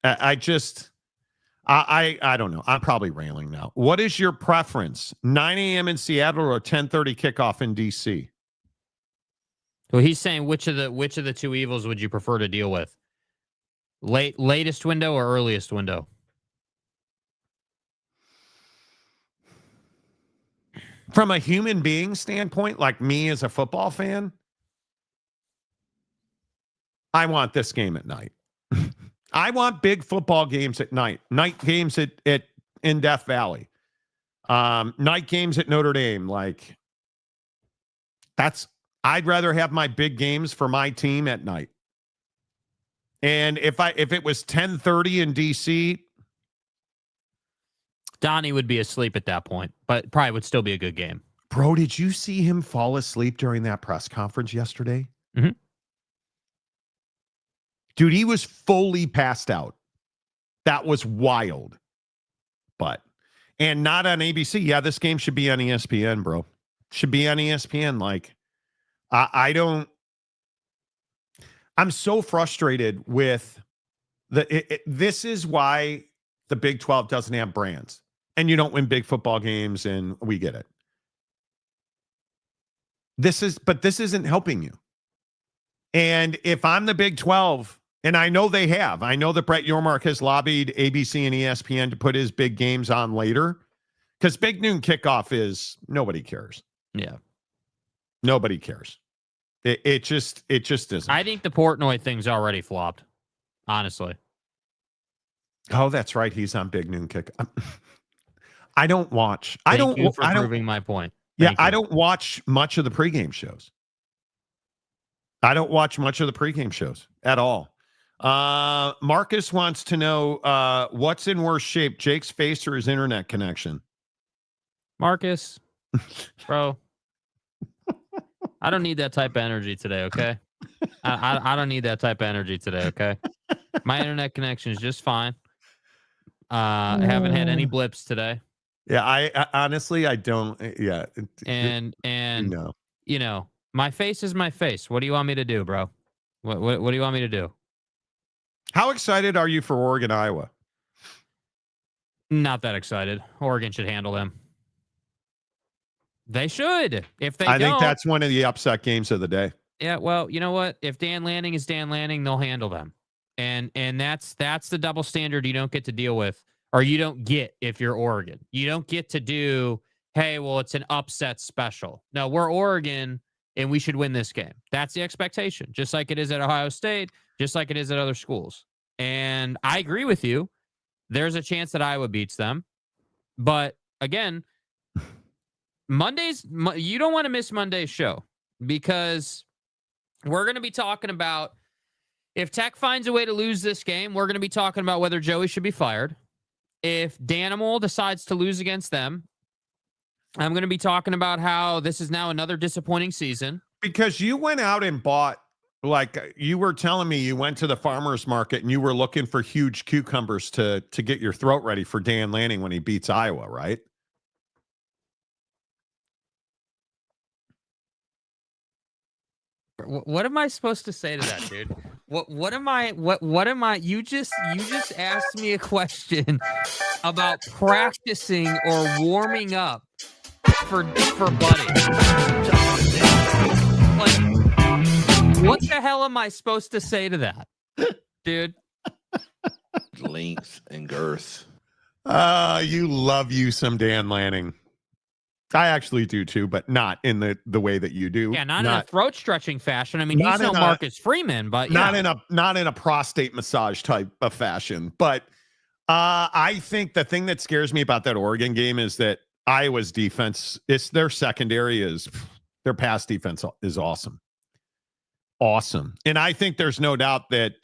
I don't know. I'm probably railing now. What is your preference? 9 a.m. in Seattle or 10:30 kickoff in DC? Well, he's saying which of the two evils would you prefer to deal with? Latest window or earliest window? From a human being standpoint, like me as a football fan, I want this game at night. I want big football games at night. Night games in Death Valley. Night games at Notre Dame. Like, I'd rather have my big games for my team at night. And if it was 10:30 in DC, Donnie would be asleep at that point, but probably would still be a good game. Bro, did you see him fall asleep during that press conference yesterday? Mm-hmm. Dude, he was fully passed out. That was wild. And not on ABC. Yeah, this game should be on ESPN, bro. Should be on ESPN. Like, I'm so frustrated with this is why the Big 12 doesn't have brands. And you don't win big football games, and we get it. This isn't helping you. And if I'm the Big 12, and I know they have, I know that Brett Yormark has lobbied ABC and ESPN to put his big games on later, because big noon kickoff is nobody cares. Yeah, nobody cares. It just isn't. I think the Portnoy thing's already flopped, honestly. Oh, that's right. He's on big noon kick. I don't watch. Thank you for proving my point. I don't watch much of the pregame shows. I don't watch much of the pregame shows at all. Marcus wants to know what's in worse shape, Jake's face or his internet connection? Marcus, bro, I don't need that type of energy today, okay? I don't need that type of energy today, okay? My internet connection is just fine. I haven't had any blips today. Yeah, I honestly, I don't. Yeah. And my face is my face. What do you want me to do, bro? What do you want me to do? How excited are you for Oregon, Iowa? Not that excited. Oregon should handle them. They should. If they I think that's one of the upset games of the day. Yeah, well, you know what? If Dan Lanning is Dan Lanning, they'll handle them. And that's the double standard you don't get to deal with, or you don't get if you're Oregon. You don't get to do, hey, well, it's an upset special. No, we're Oregon and we should win this game. That's the expectation, just like it is at Ohio State, just like it is at other schools. And I agree with you. There's a chance that Iowa beats them. But again, you don't want to miss Monday's show, because we're going to be talking about, if Tech finds a way to lose this game, we're going to be talking about whether Joey should be fired. If Danimal decides to lose against them, I'm going to be talking about how this is now another disappointing season. Because you went out and bought, like you were telling me, you went to the farmer's market and you were looking for huge cucumbers to get your throat ready for Dan Lanning when he beats Iowa, right? What am I supposed to say to that, dude? What am I? You just asked me a question about practicing or warming up for Buddy. Like, what the hell am I supposed to say to that, dude? Length and girth. You love you some Dan Lanning. I actually do too, but not in the way that you do. Yeah, not in a throat stretching fashion. I mean, he's no Marcus Freeman, but not in a prostate massage type of fashion. But I think the thing that scares me about that Oregon game is that Iowa's defense, their secondary their pass defense is awesome. Awesome. And I think there's no doubt that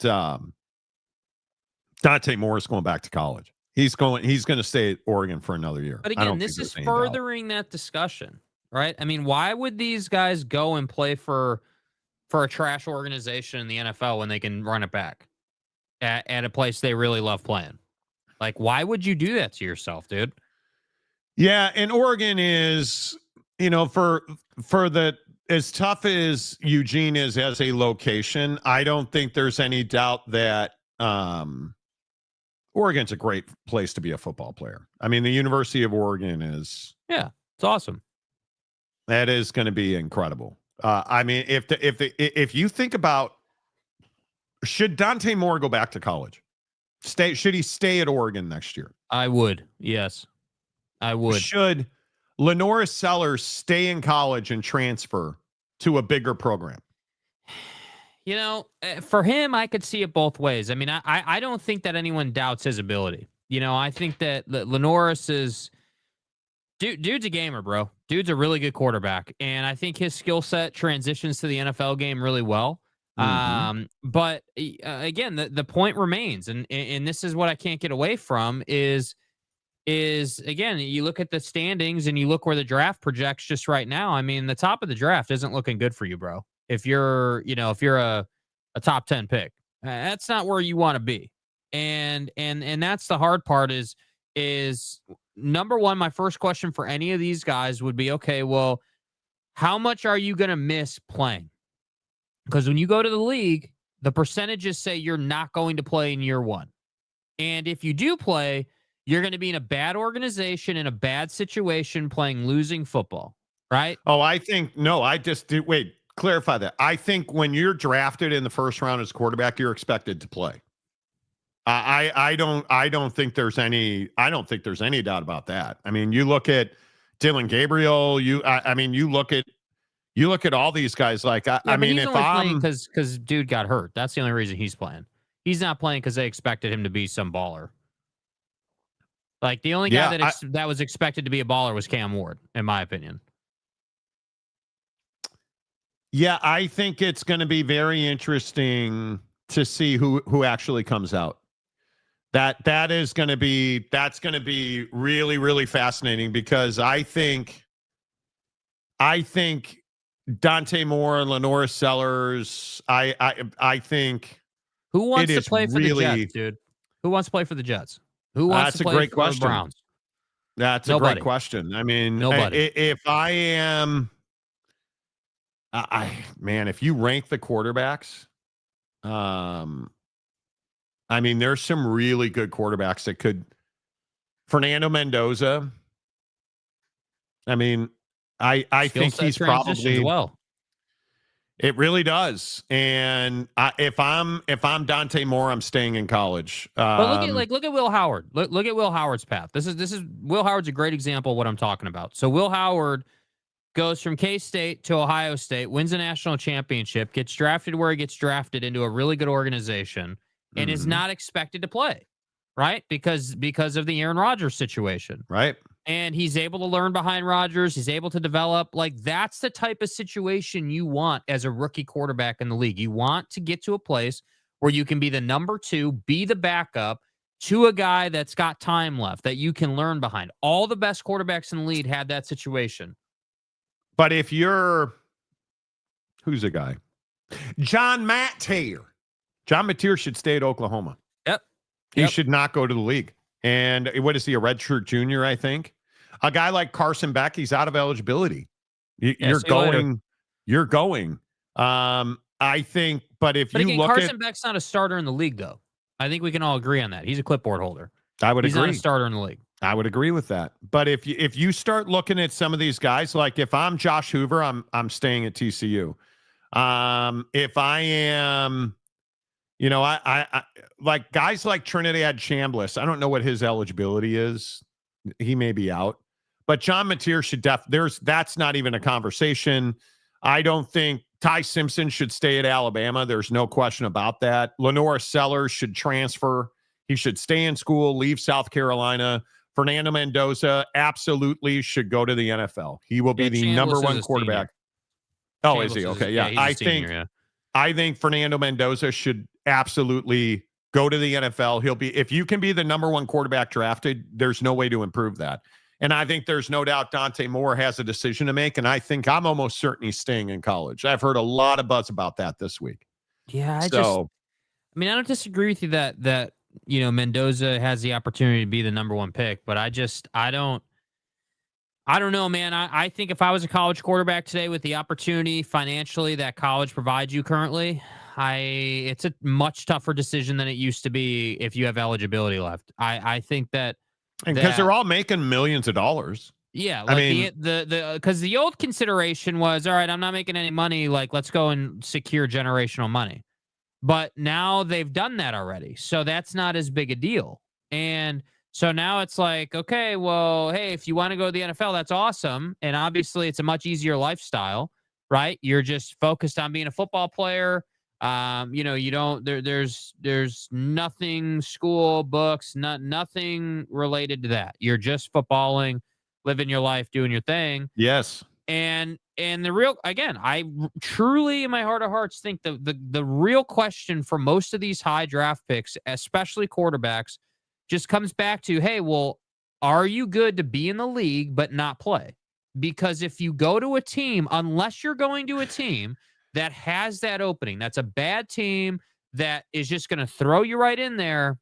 Dante Moore is going back to college. He's going to stay at Oregon for another year. But again, this is furthering that discussion, right? I mean, why would these guys go and play for a trash organization in the NFL when they can run it back at a place they really love playing? Like, why would you do that to yourself, dude? Yeah, and Oregon is, for the, as tough as Eugene is as a location, I don't think there's any doubt that Oregon's a great place to be a football player. I mean, the University of Oregon is... Yeah, it's awesome. That is going to be incredible. I mean, if you think about, should Dante Moore go back to college? Should he stay at Oregon next year? I would. Yes, I would. Should Lenora Sellers stay in college and transfer to a bigger program? For him, I could see it both ways. I mean, I don't think that anyone doubts his ability. I think that Lenoris is... Dude's a gamer, bro. Dude's a really good quarterback. And I think his skill set transitions to the NFL game really well. Mm-hmm. But again, the point remains, and this is what I can't get away from is again, you look at the standings and you look where the draft projects just right now. I mean, the top of the draft isn't looking good for you, bro. If you're a top 10 pick, that's not where you want to be. And that's the hard part is number one, my first question for any of these guys would be, okay, well, how much are you going to miss playing? Because when you go to the league, the percentages say you're not going to play in year one. And if you do play, you're going to be in a bad organization, in a bad situation, playing losing football, right? Oh, wait, clarify that. I think when you're drafted in the first round as quarterback, you're expected to play. I don't think there's any doubt about that. I mean, you look at Dylan Gabriel, you look at all these guys. Like, I mean, if I'm because dude got hurt, that's the only reason he's playing. He's not playing because they expected him to be some baller. Like, the only guy that was expected to be a baller was Cam Ward, in my opinion. Yeah, I think it's going to be very interesting to see who actually comes out. That's going to be really, really fascinating, because I think Dante Moore and Lenora Sellers, I think who wants to play for the Jets, dude? Who wants to play for the Jets? Who wants to play for the Browns? That's a great question. I mean, if I am, if you rank the quarterbacks, I mean, there's some really good quarterbacks that could. Fernando Mendoza. I mean, I think he's probably well. It really does. And if I'm Dante Moore, I'm staying in college. But look at Will Howard. Look at Will Howard's path. This is Will Howard's a great example of what I'm talking about. So Will Howard goes from K-State to Ohio State, wins a national championship, gets drafted where he gets drafted into a really good organization, and is not expected to play, right? Because of the Aaron Rodgers situation. Right. And he's able to learn behind Rodgers. He's able to develop. Like, that's the type of situation you want as a rookie quarterback in the league. You want to get to a place where you can be the number 2, be the backup to a guy that's got time left that you can learn behind. All the best quarterbacks in the league had that situation. But if you're, who's the guy? John Mateer. John Mateer should stay at Oklahoma. Yep. He should not go to the league. And what is he, a redshirt junior, I think? A guy like Carson Beck, he's out of eligibility. You're going. I think, but if you look Carson Beck's not a starter in the league, though. I think we can all agree on that. He's a clipboard holder. I would agree. He's not a starter in the league. I would agree with that. But if you start looking at some of these guys, like if I'm Josh Hoover, I'm staying at TCU. If I am, I like guys like Trinidad Chambliss. I don't know what his eligibility is. He may be out. But John Mateer should that's not even a conversation. I don't think Ty Simpson should stay at Alabama. There's no question about that. Lenore Sellers should transfer. He should stay in school, leave South Carolina. Fernando Mendoza absolutely should go to the NFL. He will be the number 1 quarterback. Oh, is he? Okay. Yeah. I think Fernando Mendoza should absolutely go to the NFL. If you can be the number 1 quarterback drafted, there's no way to improve that. And I think there's no doubt Dante Moore has a decision to make. And I think I'm almost certain he's staying in college. I've heard a lot of buzz about that this week. Yeah. I don't disagree with you that Mendoza has the opportunity to be the number 1 pick, but I don't know, man. I think if I was a college quarterback today with the opportunity financially that college provides you currently, it's a much tougher decision than it used to be if you have eligibility left. I think that. And because they're all making millions of dollars. Yeah. Like because the old consideration was, all right, I'm not making any money. Like, let's go and secure generational money. But now they've done that already. So that's not as big a deal. And so now it's like, okay, well, hey, if you want to go to the NFL, that's awesome. And obviously it's a much easier lifestyle, right? You're just focused on being a football player. You don't, there's nothing, school, books, nothing related to that. You're just footballing, living your life, doing your thing. Yes. And the real, again, I truly in my heart of hearts think the real question for most of these high draft picks, especially quarterbacks, just comes back to, hey, well, are you good to be in the league but not play? Because if you go to a team, unless you're going to a team that has that opening, that's a bad team that is just going to throw you right in there,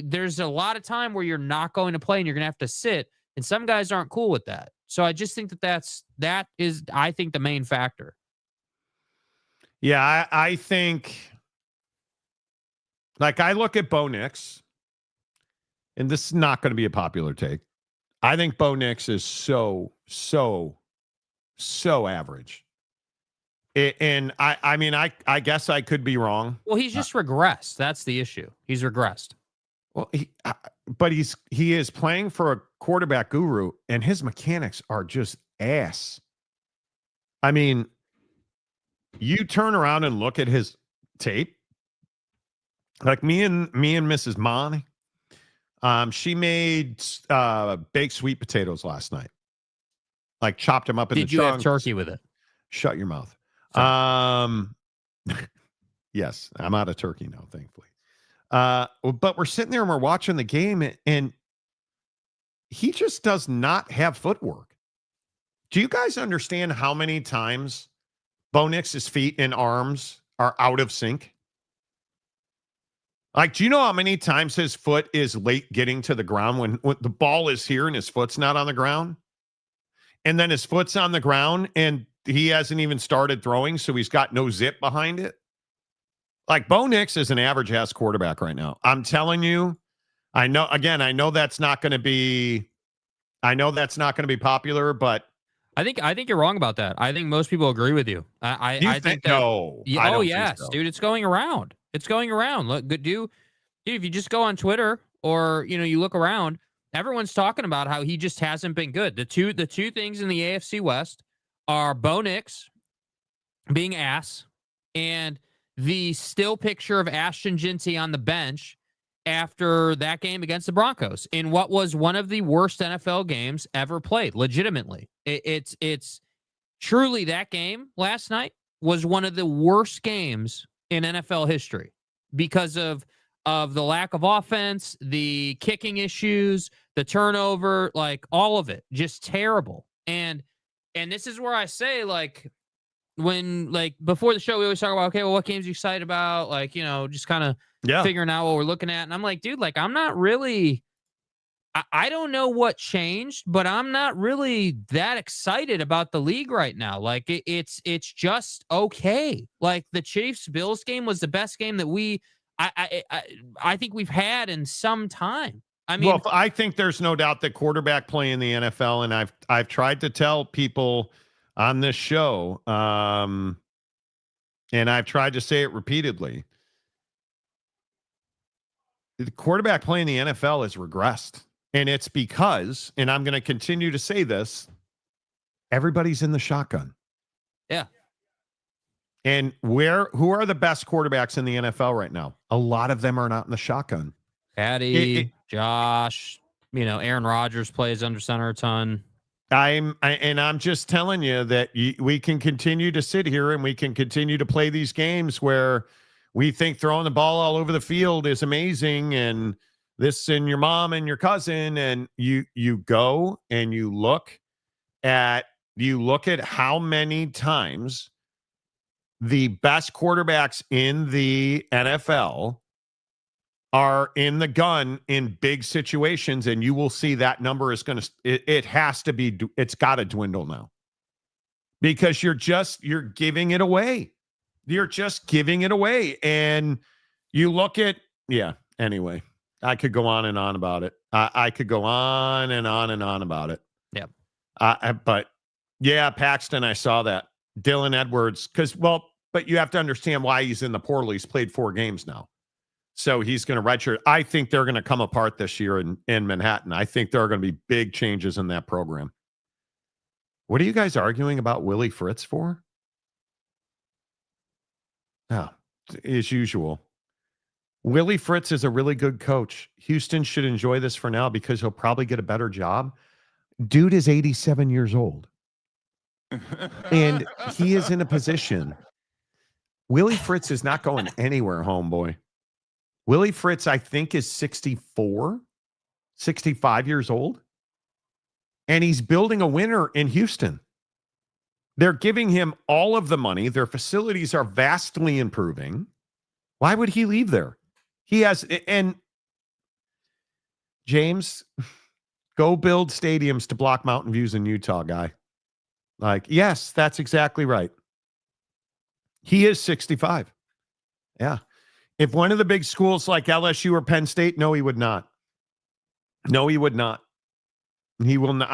there's a lot of time where you're not going to play and you're going to have to sit, and some guys aren't cool with that. So I just think that is, I think, the main factor. Yeah, I think, like, I look at Bo Nix, and this is not going to be a popular take. I think Bo Nix is so average. I guess I could be wrong. Well, he's just regressed. That's the issue. He's regressed. Well, but he is playing for a quarterback guru, and his mechanics are just ass. I mean, you turn around and look at his tape. Like me and Mrs. Monty, she made baked sweet potatoes last night. Like chopped them up in the chunks. Did you have turkey with it? Shut your mouth. Yes, I'm out of turkey now, thankfully. But we're sitting there and we're watching the game, and he just does not have footwork. Do you guys understand how many times Bo Nix's feet and arms are out of sync? Like, do you know how many times his foot is late getting to the ground when the ball is here and his foot's not on the ground? And then his foot's on the ground and he hasn't even started throwing, so he's got no zip behind it. Like, Bo Nix is an average-ass quarterback right now. I'm telling you, I know that's not going to be popular, but I think you're wrong about that. I think most people agree with you. I think that. No. Yeah, I oh don't yes, think so. dude, it's going around. It's going around. Look, dude, if you just go on Twitter or you look around, everyone's talking about how he just hasn't been good. The two things in the AFC West are Bo Nix being ass and the still picture of Ashton Jinty on the bench after that game against the Broncos in what was one of the worst NFL games ever played. Legitimately, it's truly that game last night was one of the worst games in NFL history because of the lack of offense, the kicking issues, the turnover, like all of it, just terrible. And this is where I say, like, when, like, before the show, we always talk about, okay, well, what games are you excited about? Like, just kind of figuring out what we're looking at. And I'm like, dude, like, I'm not really, I don't know what changed, but I'm not really that excited about the league right now. Like, it's just okay. Like, the Chiefs-Bills game was the best game that I think we've had in some time. I mean, well, I think there's no doubt that quarterback play in the NFL, and I've tried to tell people on this show, and I've tried to say it repeatedly. The quarterback play in the NFL has regressed, and it's because, and I'm going to continue to say this, everybody's in the shotgun. Yeah. And who are the best quarterbacks in the NFL right now? A lot of them are not in the shotgun. Patty, Josh, Aaron Rodgers plays under center a ton. I'm just telling you that we can continue to sit here and we can continue to play these games where we think throwing the ball all over the field is amazing, and this and your mom and your cousin, and you go and you look at how many times the best quarterbacks in the NFL are in the gun in big situations, and you will see that number is going to, it's got to dwindle now, because you're giving it away. You're just giving it away. And you look at, anyway, I could go on and on about it. I could go on and on and on about it. Yep. But yeah, Paxton, I saw that. Dylan Edwards, but you have to understand why he's in the portal. He's played 4 games now. So he's going to redshirt. I think they're going to come apart this year in Manhattan. I think there are going to be big changes in that program. What are you guys arguing about Willie Fritz for? No, as usual. Willie Fritz is a really good coach. Houston should enjoy this for now because he'll probably get a better job. Dude is 87 years old. And he is in a position. Willie Fritz is not going anywhere, homeboy. Willie Fritz, I think, is 65 years old. And he's building a winner in Houston. They're giving him all of the money. Their facilities are vastly improving. Why would he leave there? He has, and James, go build stadiums to block mountain views in Utah, guy. Like, yes, that's exactly right. He is 65. Yeah. If one of the big schools like LSU or Penn State, no, he would not. No, he would not. He will not.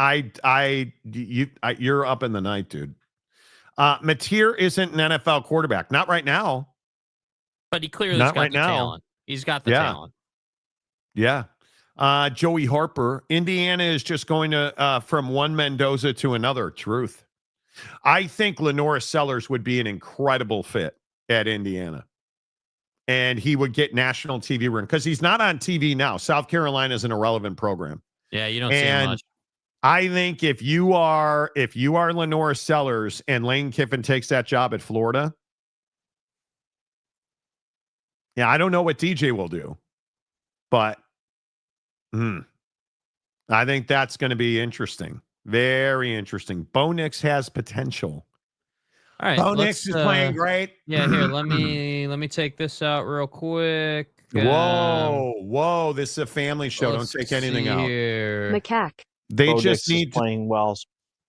You're up in the night, dude. Mateer isn't an NFL quarterback. Not right now. But he clearly got the talent. He's got the talent. Yeah. Joey Harper. Indiana is just going to from one Mendoza to another. Truth. I think Lenora Sellers would be an incredible fit at Indiana. And he would get national TV run because he's not on TV now. South Carolina is an irrelevant program. Yeah, you don't see him much. I think if you are Lenora Sellers and Lane Kiffin takes that job at Florida, I don't know what DJ will do, but I think that's going to be interesting. Very interesting. Bo Nix has potential. All right, Bo Nix is playing great. Yeah, here, let me take this out real quick. Whoa! This is a family show. Don't take anything out. Macaque. They just need playing well.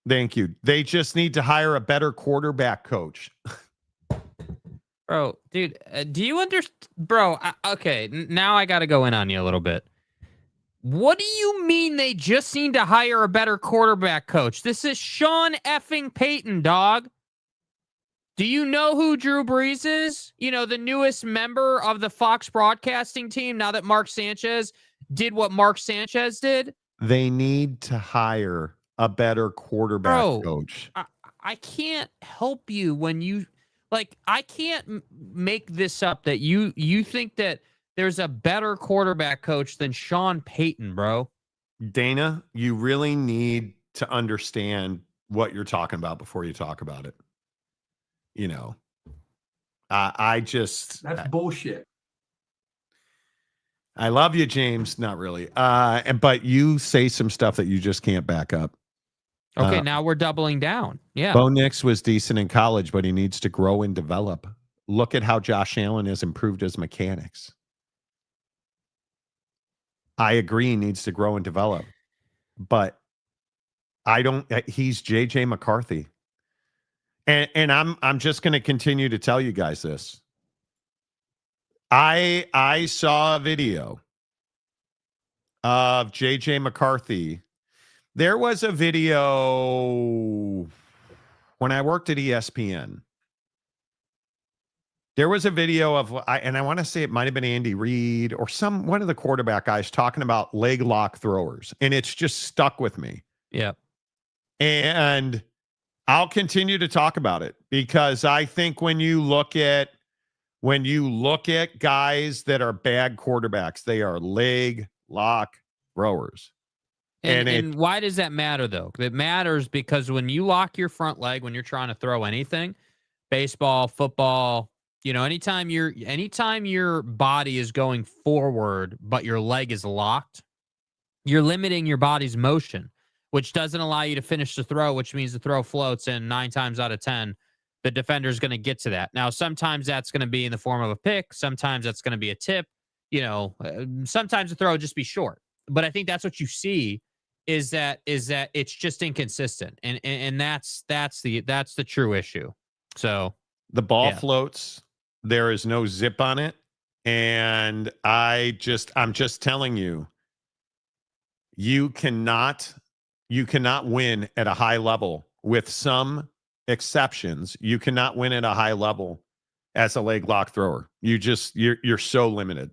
Thank you. They just need to hire a better quarterback coach. Bro, dude, do you understand? Bro, okay, now I got to go in on you a little bit. What do you mean they just need to hire a better quarterback coach? This is Sean effing Payton, dog. Do you know who Drew Brees is? You know, the newest member of the Fox broadcasting team now that Mark Sanchez did what Mark Sanchez did? They need to hire a better quarterback coach. I can't help you when you like. I can't make this up that you think that there's a better quarterback coach than Sean Payton, bro. Dana, you really need to understand what you're talking about before you talk about it. You know, that's bullshit. I love you, James. Not really. But you say some stuff that you just can't back up. Okay, now we're doubling down. Yeah. Bo Nix was decent in college, but he needs to grow and develop. Look at how Josh Allen has improved his mechanics. I agree he needs to grow and develop. But he's JJ McCarthy. And I'm just going to continue to tell you guys this. I saw a video of JJ McCarthy. There was a video when I worked at ESPN. There was a video of, and I want to say it might have been Andy Reid or one of the quarterback guys talking about leg lock throwers, and it's just stuck with me. Yeah. And I'll continue to talk about it because I think when you look at guys that are bad quarterbacks, they are leg lock throwers. And why does that matter, though? It matters because when you lock your front leg, when you're trying to throw anything, baseball, football, anytime your body is going forward, but your leg is locked, you're limiting your body's motion, which doesn't allow you to finish the throw, which means the throw floats, and 9 times out of 10, the defender is going to get to that. Now, sometimes that's going to be in the form of a pick. Sometimes that's going to be a tip. Sometimes the throw will just be short. But I think that's what you see is that it's just inconsistent, and that's the true issue. So the ball floats. There is no zip on it, and I'm just telling you, you cannot win at a high level. With some exceptions, you cannot win at a high level as a leg lock thrower. You're so limited.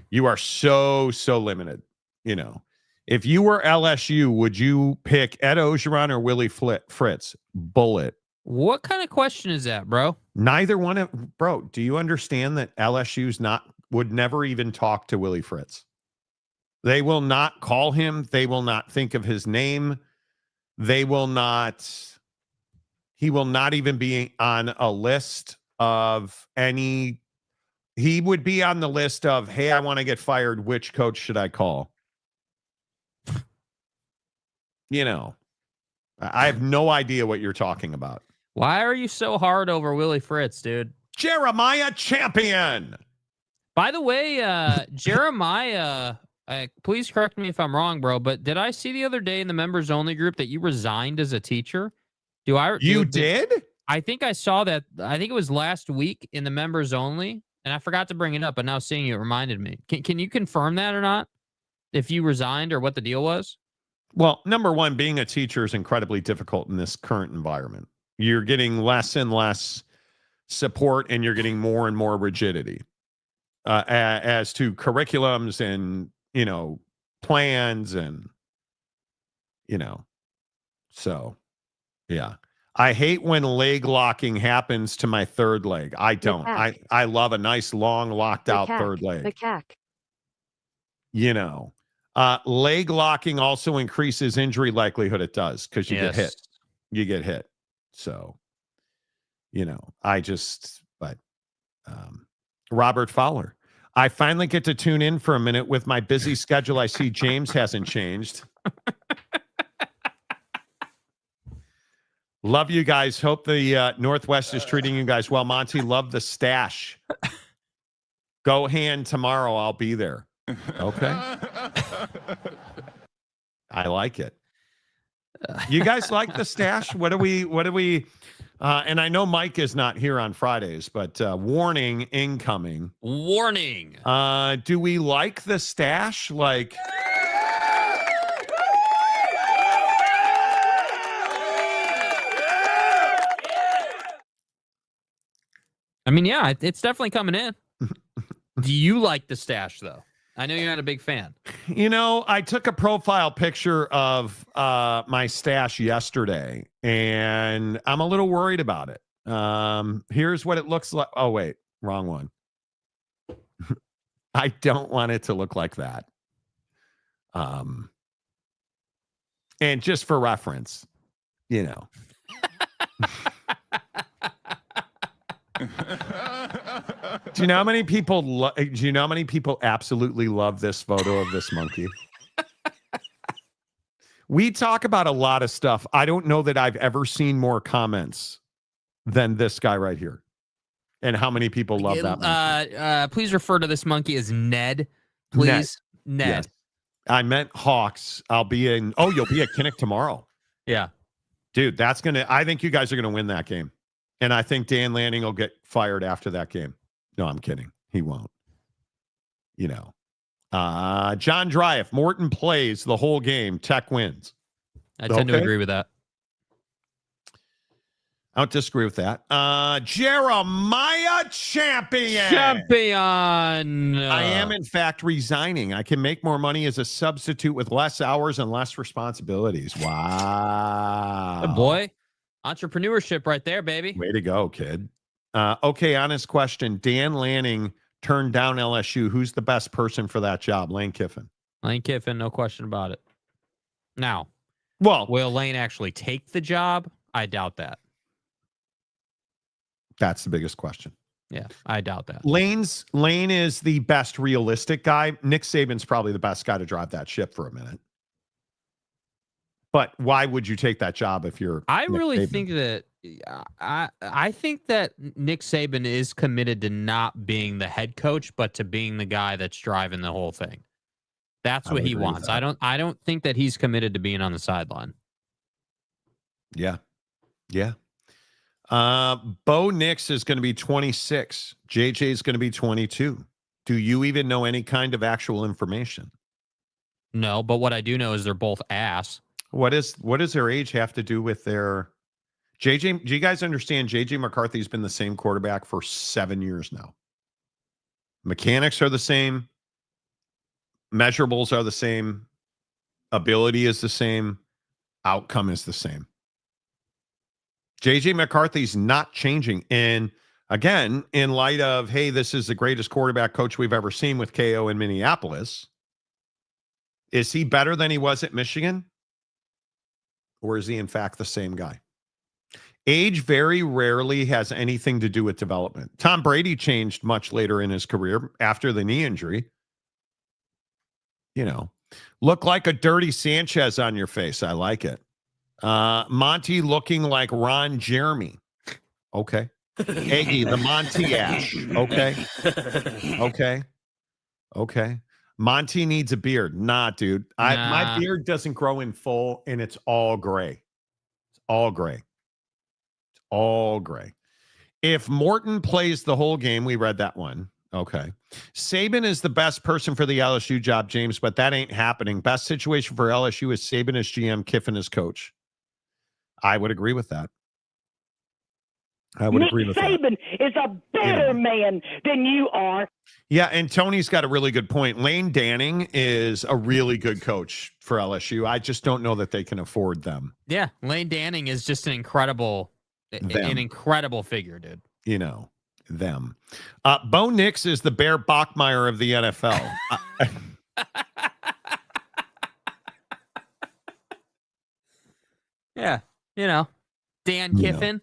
You are so limited. If you were LSU, would you pick Ed Ogeron or Willie Fritz? Bullet. What kind of question is that, bro? Neither one of, bro. Do you understand that LSU's would never even talk to Willie Fritz? They will not call him. They will not think of his name. He will not even be on a list of any. He would be on the list of, hey, I want to get fired. Which coach should I call? I have no idea what you're talking about. Why are you so hard over Willie Fritz, dude? Jeremiah Champion. By the way, Jeremiah, please correct me if I'm wrong, bro, but did I see the other day in the members only group that you resigned as a teacher? You did? I think I saw that. I think it was last week in the members only, and I forgot to bring it up, but now seeing it reminded me. Can you confirm that or not? If you resigned or what the deal was? Well, number one, being a teacher is incredibly difficult in this current environment. You're getting less and less support, and you're getting more and more rigidity as to curriculums and, plans and, so, yeah. I hate when leg locking happens to my third leg. I don't. I love a nice, long, locked out third leg. The cack. Leg locking also increases injury likelihood. It does, because you get hit. You get hit. So, Robert Fowler. I finally get to tune in for a minute with my busy schedule. I see James hasn't changed. Love you guys. Hope the Northwest is treating you guys well. Monty, love the stash. Go hand tomorrow. I'll be there. Okay. I like it. You guys like the stash? What do we and I know Mike is not here on Fridays, but warning incoming. Warning. Do we like the stash? Like, I mean, yeah, it's definitely coming in. Do you like the stash, though? I know you're not a big fan. You know, I took a profile picture of my stash yesterday, and I'm a little worried about it. Here's what it looks like. Oh, wait, wrong one. I don't want it to look like that. And just for reference, you know. Do you know how many people do you know how many people absolutely love this photo of this monkey? We talk about a lot of stuff. I don't know that I've ever seen more comments than this guy right here. And how many people love that monkey? Please refer to this monkey as Ned. Please. Ned. Yes. I meant Hawks. You'll be at Kinnick tomorrow. Yeah. Dude, I think you guys are gonna win that game. And I think Dan Lanning will get fired after that game. No, I'm kidding. He won't. You know. John Dry, if Morton plays the whole game, Tech wins. I tend to agree with that. I don't disagree with that. Jeremiah Champion. I am, in fact, resigning. I can make more money as a substitute with less hours and less responsibilities. Wow. Good boy. Entrepreneurship right there, baby. Way to go, kid. Okay, honest question. Dan Lanning turned down LSU. Who's the best person for that job? Lane Kiffin. Lane Kiffin, no question about it. Now, well, will Lane actually take the job? I doubt that. That's the biggest question. Yeah, I doubt that. Lane is the best realistic guy. Nick Saban's probably the best guy to drive that ship for a minute. But why would you take that job if you're I Nick really Saban? think that I think that Nick Saban is committed to not being the head coach, but to being the guy that's driving the whole thing. That's what he wants. I don't think that he's committed to being on the sideline. Yeah. Yeah. Bo Nix is going to be 26. JJ is going to be 22. Do you even know any kind of actual information? No, but what I do know is they're both ass. What does their age have to do with their JJ? Do you guys understand JJ McCarthy's been the same quarterback for 7 years now? Mechanics are the same. Measurables are the same. Ability is the same. Outcome is the same. JJ McCarthy's not changing. And again, in light of, hey, this is the greatest quarterback coach we've ever seen with KO in Minneapolis. Is he better than he was at Michigan? Or is he, in fact, the same guy? Age very rarely has anything to do with development. Tom Brady changed much later in his career after the knee injury. You know, look like a dirty Sanchez on your face. I like it. Monty looking like Ron Jeremy. Okay. Eggy, the Monty Ash. Okay. Okay. Okay. Monty needs a beard. Nah, dude. My beard doesn't grow in full, and it's all gray. It's all gray. It's all gray. If Morton plays the whole game, we read that one. Okay. Saban is the best person for the LSU job, James, but that ain't happening. Best situation for LSU is Saban as GM, Kiffin as coach. I would agree with that. Nick Saban is a better man than you are. Yeah, and Tony's got a really good point. Lane Danning is a really good coach for LSU. I just don't know that they can afford them. Yeah, Lane Danning is just an incredible figure, dude. You know, them. Bo Nix is the Bear Bachmeier of the NFL. Yeah, you know, Dan Kiffin. Know.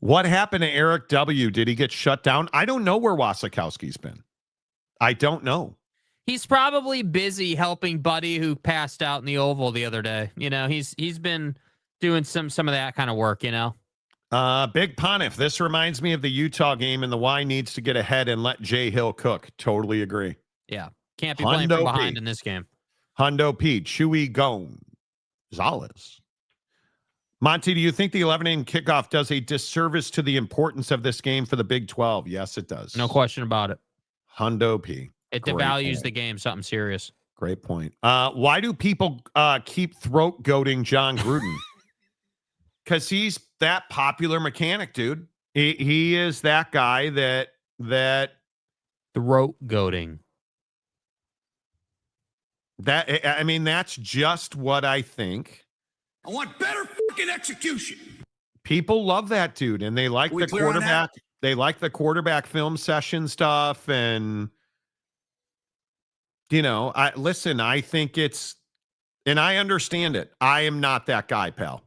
What happened to Eric W? Did he get shut down? I don't know where Wasikowski's been. I don't know. He's probably busy helping Buddy who passed out in the Oval the other day. You know, he's been doing some of that kind of work, you know. Big Pontiff, this reminds me of the Utah game, and the Y needs to get ahead and let Jay Hill cook. Totally agree. Yeah. Can't be playing from behind in this game. Hundo P. Chewy Gonzalez. Monty, do you think the 11 a.m. kickoff does a disservice to the importance of this game for the Big 12? Yes, it does. No question about it. Hundo P. It devalues the game, something serious. Great point. Why do people keep throat goating John Gruden? Because he's that popular mechanic, dude. He is that guy that Throat goading. I mean, that's just what I think. I want better fucking execution. People love that dude, and they like the quarterback. They like the quarterback film session stuff, and I think it's, and I understand it. I am not that guy, pal.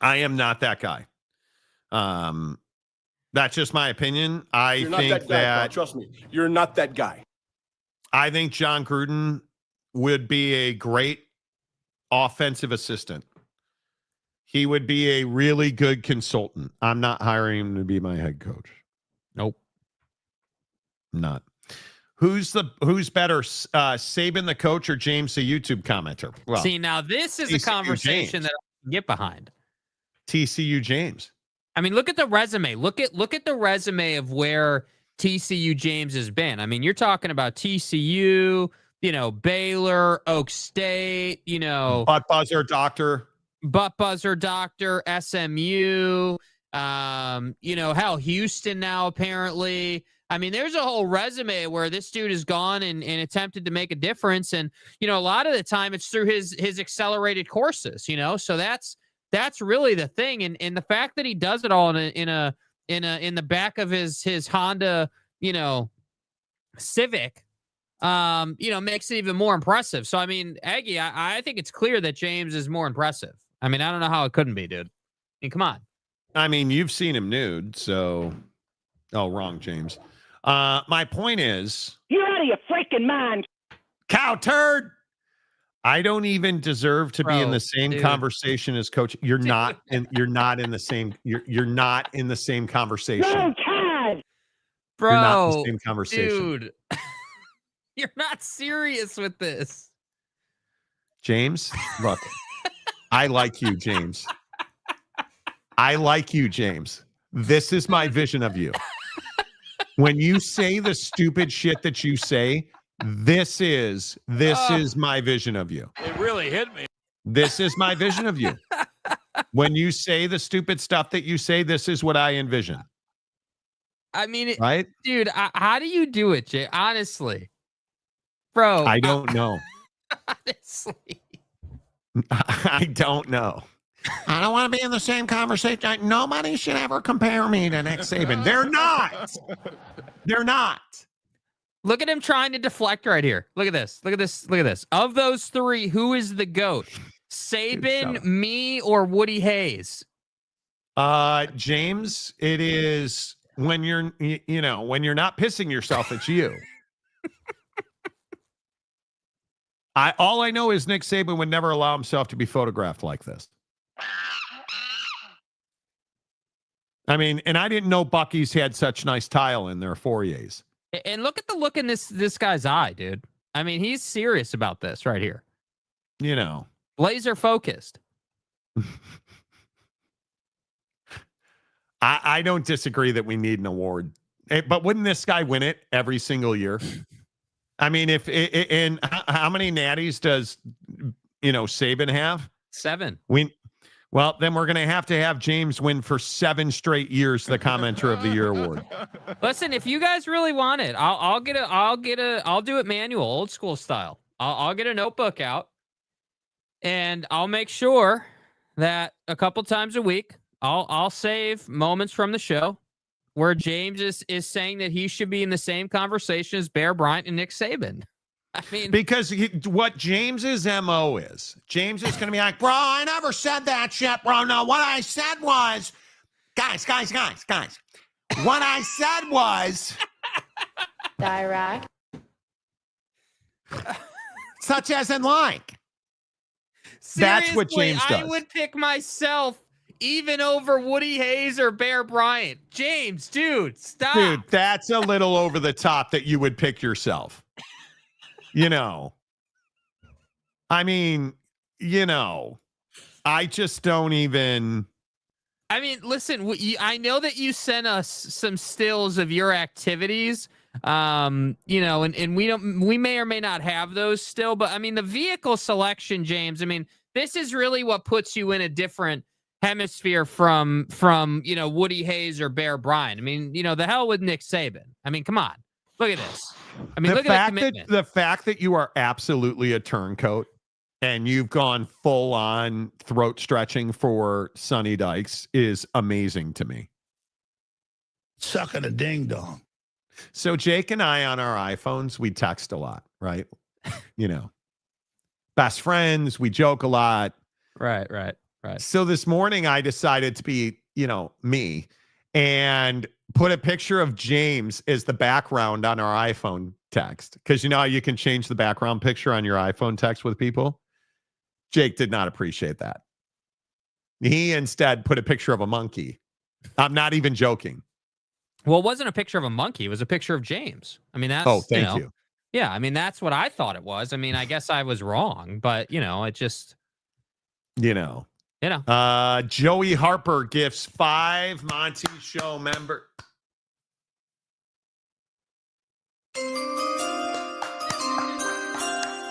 I am not that guy. That's just my opinion. You're not that guy, pal. Trust me, you're not that guy. I think John Gruden would be a great offensive assistant. He would be a really good consultant. I'm not hiring him to be my head coach. Nope. Not. Who's better, Saban the coach or James the YouTube commenter? Well, see, now this is a conversation that I can get behind. TCU James. I mean, look at the resume. Look at the resume of where TCU James has been. I mean, you're talking about TCU, Baylor, Oak State, Butt buzzer doctor, SMU, hell, Houston now apparently. I mean, there's a whole resume where this dude has gone and attempted to make a difference. And, a lot of the time it's through his accelerated courses, so that's really the thing. And the fact that he does it all in the back of his Honda, Civic, makes it even more impressive. So, I mean, Aggie, I think it's clear that James is more impressive. I mean, I don't know how it couldn't be, dude. I mean, come on. I mean, you've seen him nude, so. Oh, wrong, James. My point is, You're out of your freaking mind. Cow turd. I don't even deserve to be in the same conversation as Coach. You're not in the same. You're not in the same conversation. No, Todd. Bro, you're not in the same conversation, dude. You're not serious with this, James. Look, I like you, James. I like you, James. This is my vision of you. When you say the stupid shit that you say, this is my vision of you. It really hit me. This is my vision of you. When you say the stupid stuff that you say, this is what I envision. I mean, right, dude? How do you do it, Jay? Honestly, bro, I don't know. Honestly, I don't know. I don't want to be in the same conversation. Nobody should ever compare me to Nick Saban. They're not. They're not. Look at him trying to deflect right here. Look at this. Look at this. Look at this. Of those three, who is the GOAT? Saban, me, or Woody Hayes? James, it is when you're, when you're not pissing yourself, it's you. All I know is Nick Saban would never allow himself to be photographed like this. I mean, and I didn't know Buc-ee's had such nice tile in their foyers. And look at the look in this guy's eye, dude. I mean, he's serious about this right here. Laser focused. I don't disagree that we need an award, but wouldn't this guy win it every single year? I mean, and how many natties does Saban have? 7. Well, then we're going to have James win for 7 straight years the Commenter of the Year award. Listen, if you guys really want it, I'll do it manual, old school style. I'll get a notebook out, and I'll make sure that a couple times a week I'll save moments from the show where James is saying that he should be in the same conversation as Bear Bryant and Nick Saban. I mean, because what James's MO is, James is going to be like, bro, I never said that shit, bro. No, what I said was, guys. What I said was, Dirac. such as in like. Seriously, that's what James does. I would pick myself even over Woody Hayes or Bear Bryant. James, dude, stop. Dude, that's a little over the top that you would pick yourself. I mean, I just don't even. I mean, listen, I know that you sent us some stills of your activities, and we may or may not have those still, but I mean, the vehicle selection, James, I mean, this is really what puts you in a different hemisphere from Woody Hayes or Bear Bryant. I mean, the hell with Nick Saban. I mean, come on. Look at this. I mean, look at the commitment. The fact that you are absolutely a turncoat and you've gone full on throat stretching for Sonny Dykes is amazing to me. Sucking a ding dong. So Jake and I on our iPhones, we text a lot, right? Best friends, we joke a lot. Right. So this morning I decided to be, me and put a picture of James as the background on our iPhone text. Because how you can change the background picture on your iPhone text with people. Jake did not appreciate that. He instead put a picture of a monkey. I'm not even joking. Well, it wasn't a picture of a monkey. It was a picture of James. I mean, that's... Oh, thank you. Yeah, I mean, that's what I thought it was. I mean, I guess I was wrong, but, it just... Joey Harper gifts 5 Monty Show member.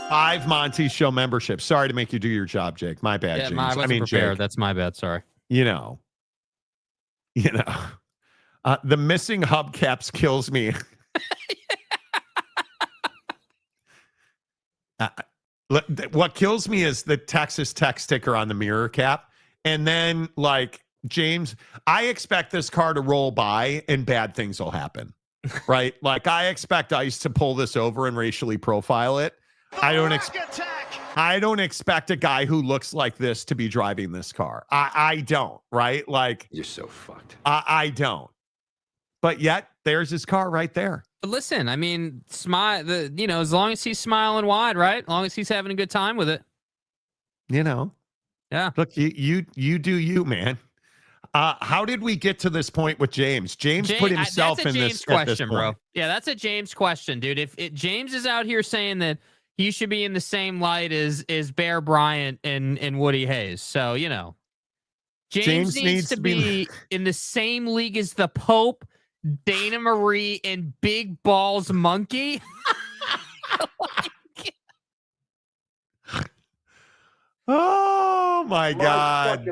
5 Monty Show memberships. Sorry to make you do your job, Jake. My bad, James. I wasn't prepared. Jake, that's my bad. Sorry. The missing hubcaps kills me. What kills me is the Texas Tech sticker on the mirror cap. And then, James, I expect this car to roll by and bad things will happen, right? I expect ICE to pull this over and racially profile it. I don't expect a guy who looks like this to be driving this car. I don't, right? You're so fucked. I don't. But yet, there's his car right there. But listen, I mean, smile. As long as he's smiling wide, right? As long as he's having a good time with it. Yeah. Look, you do you, man. How did we get to this point with James? James put himself in this question, bro. Yeah, that's a James question, dude. If James is out here saying that he should be in the same light as Bear Bryant and Woody Hayes, so James needs to be in the same league as the Pope, Dana Marie, and Big Balls Monkey. Oh my God.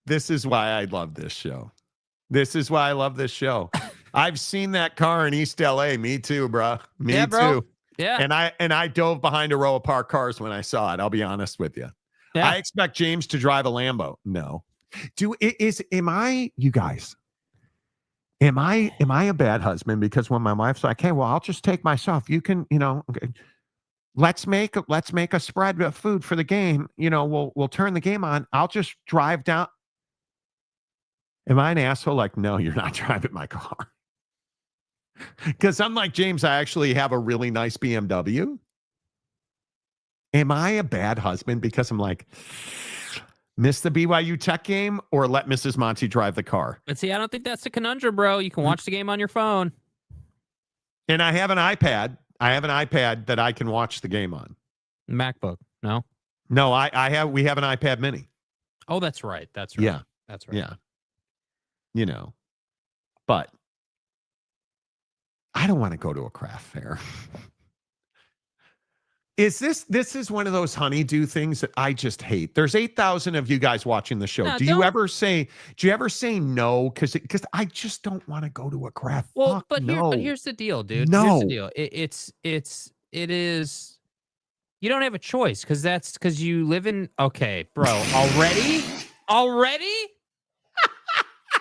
This is why I love this show. I've seen that car in East LA. Me too, bro. Me too. Yeah. And I dove behind a row of parked cars when I saw it. I'll be honest with you. Yeah. I expect James to drive a Lambo. No. Am I a bad husband? Because when my wife's like, hey, well, I'll just take myself. You can, let's make a spread of food for the game. We'll turn the game on. I'll just drive down. Am I an asshole? No, you're not driving my car. Because unlike James, I actually have a really nice BMW. Am I a bad husband because I'm miss the BYU Tech game or let Mrs. Monty drive the car? But see, I don't think that's the conundrum, bro. You can watch the game on your phone. And I have an iPad. That I can watch the game on. MacBook, no? No, we have an iPad mini. Oh, that's right. Yeah. That's right. Yeah. But I don't want to go to a craft fair. This is one of those honeydew things that I just hate. There's 8,000 of you guys watching the show. No, do you ever say no? Because I just don't want to go to a craft. Well, but here's the deal, dude. No. Here's the deal. It is. You don't have a choice because you live in. Okay, bro. Already.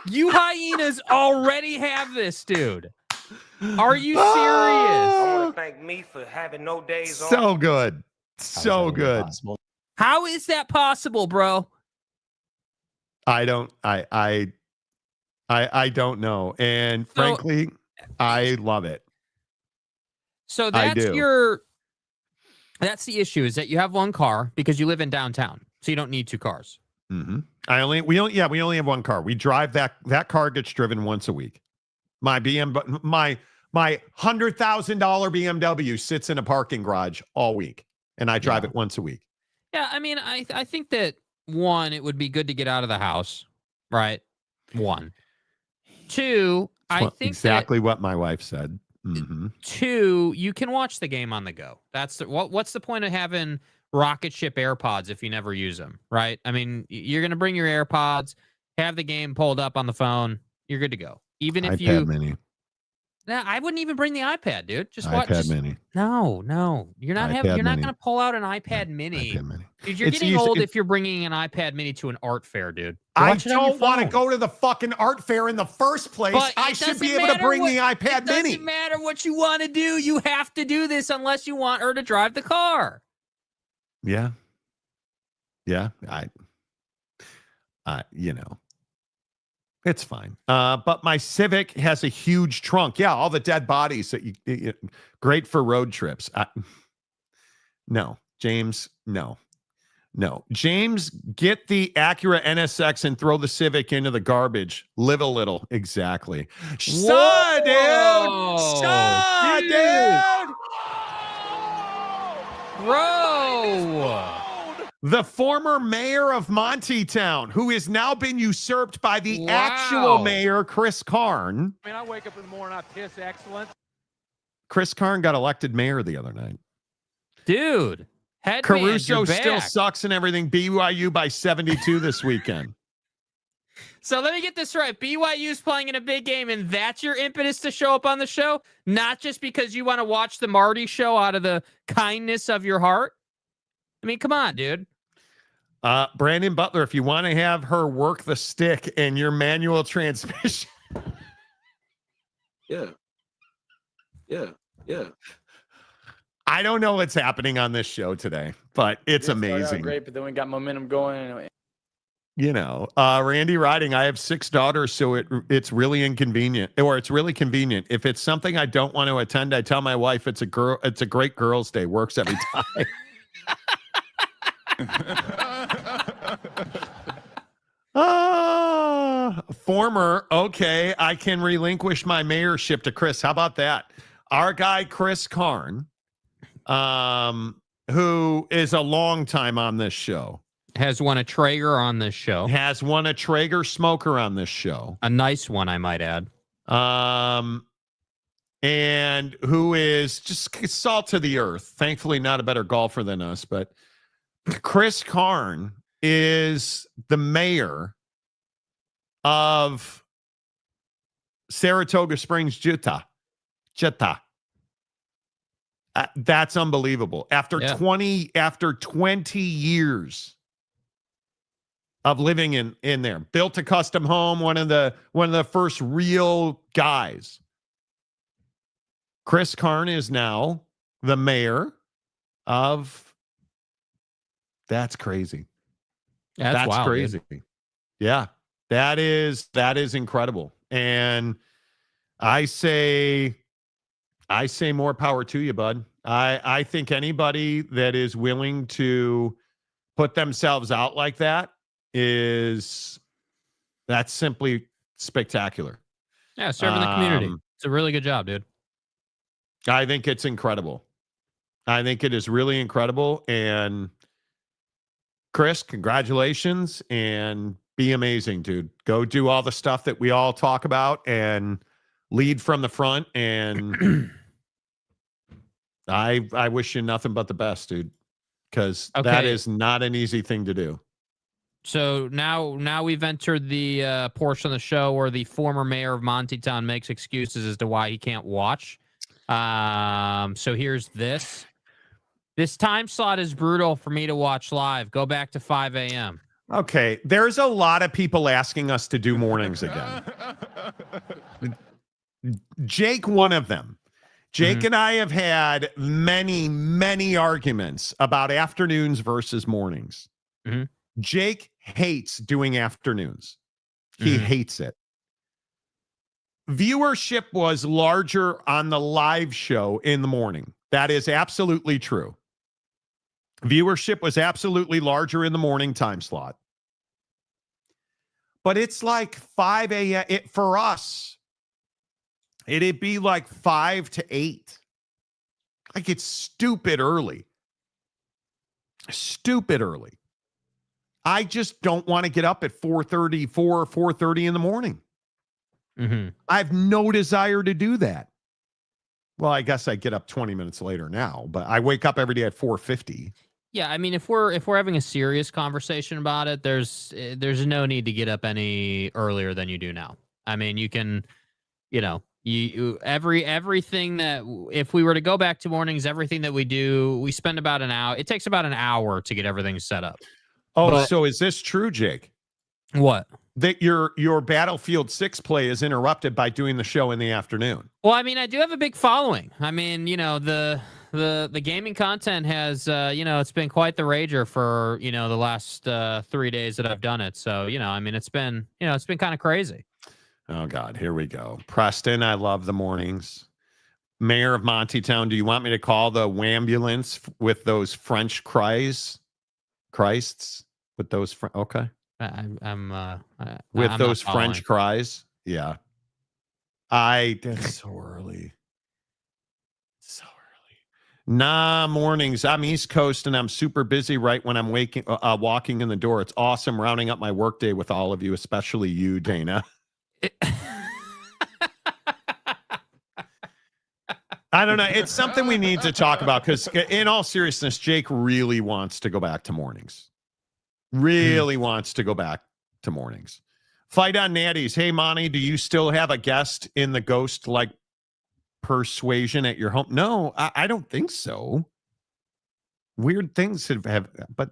You hyenas already have this, dude. Are you serious? I want to thank me for having no days off. So good. So good. How is that possible, bro? I don't know. And frankly, I love it. So that's the issue, is that you have one car because you live in downtown. So you don't need 2 cars. Mm-hmm. We only have one car. We drive that car gets driven once a week. My my $100,000 BMW sits in a parking garage all week, and I drive it once a week. Yeah, I mean, I think that, one, it would be good to get out of the house, right? 1. 2, I think exactly what my wife said. Mm-hmm. 2, you can watch the game on the go. What's the point of having rocket ship AirPods if you never use them, right? I mean, you're going to bring your AirPods, have the game pulled up on the phone. You're good to go. Even if iPad Mini. Nah, I wouldn't even bring the iPad, dude. Just watch. iPad Mini. No. You're not iPad not Mini. going to pull out an iPad Mini. iPad Mini. Dude, you're getting old if you're bringing an iPad Mini to an art fair, dude. I don't want to go to the fucking art fair in the first place. But I should be able to bring the iPad Mini. It doesn't matter what you want to do. You have to do this unless you want her to drive the car. Yeah. It's fine. But my Civic has a huge trunk. Yeah, all the dead bodies that you great for road trips. No, James, no. James, get the Acura NSX and throw the Civic into the garbage. Live a little. Exactly. Dude. Bro. The former mayor of Monty Town, who has now been usurped by the actual mayor, Chris Karn. I mean, I wake up in the morning, I piss excellent. Chris Karn got elected mayor the other night. Dude. Caruso still sucks and everything. BYU by 72 this weekend. So let me get this right. BYU's playing in a big game, and that's your impetus to show up on the show? Not just because you want to watch the Marty show out of the kindness of your heart? I mean, come on, dude. Brandon Butler, if you want to have her work the stick in your manual transmission. Yeah. I don't know what's happening on this show today, but it's amazing. Great, but then we got momentum going. Randy Riding, I have 6 daughters, so it's really inconvenient, or it's really convenient. If it's something I don't want to attend, I tell my wife it's a great girls' day. Works every time. Okay, I can relinquish my mayorship to Chris. How about that? Our guy Chris Karn, who is a long time on this show, has won a Traeger on this show. Has won a Traeger smoker on this show. A nice one, I might add. And who is just salt of the earth. Thankfully, not a better golfer than us, but Chris Karn is the mayor of Saratoga Springs, Utah. That's unbelievable. After 20 years of living in there, built a custom home, one of the first real guys. Chris Karn is now the mayor of. That's crazy. That's wild, crazy. Dude. Yeah, that is incredible. And I say more power to you, bud. I think anybody that is willing to put themselves out like that's simply spectacular. Yeah, serving the community. It's a really good job, dude. I think it's incredible. I think it is really incredible. And Chris, congratulations, and be amazing, dude. Go do all the stuff that we all talk about and lead from the front. And I wish you nothing but the best, dude, because that is not an easy thing to do. So now we've entered the portion of the show where the former mayor of Monty Town makes excuses as to why he can't watch. So here's this. This time slot is brutal for me to watch live. Go back to 5 a.m. Okay. There's a lot of people asking us to do mornings again. Jake, one of them. Jake and I have had many, many arguments about afternoons versus mornings. Jake hates doing afternoons. He hates it. Viewership was larger on the live show in the morning. That is absolutely true. Viewership was absolutely larger in the morning time slot. But it's like 5 a.m. For us, it'd be like 5 to 8. Like, it's stupid early. Stupid early. I just don't want to get up at 4:30 in the morning. I have no desire to do that. Well, I guess I get up 20 minutes later now, but I wake up every day at 4:50. Yeah, I mean, if we're having a serious conversation about it, there's no need to get up any earlier than you do now. I mean, you can, everything that if we were to go back to mornings, everything that we do, we spend about an hour. It takes about an hour to get everything set up. Oh, But- so is this true, Jake? What? That your Battlefield 6 play is interrupted by doing the show in the afternoon. Well, I mean, I do have a big following. I mean, the gaming content has, it's been quite the rager for, the last 3 days that I've done it. So, I mean, it's been kind of crazy. Oh, God, here we go. Preston, I love the mornings. Mayor of Montytown, do you want me to call the wambulance with those French Christs? With those, okay. With those French cries? Yeah. That's so early. So early. Nah, mornings. I'm East Coast and I'm super busy right when I'm walking in the door. It's awesome rounding up my workday with all of you, especially you, Dana. I don't know. It's something we need to talk about because, in all seriousness, Jake really wants to go back to mornings. Really wants to go back to mornings. Fight on Natties. Hey, Monty, do you still have a guest in the ghost like persuasion at your home? No, I don't think so. Weird things have but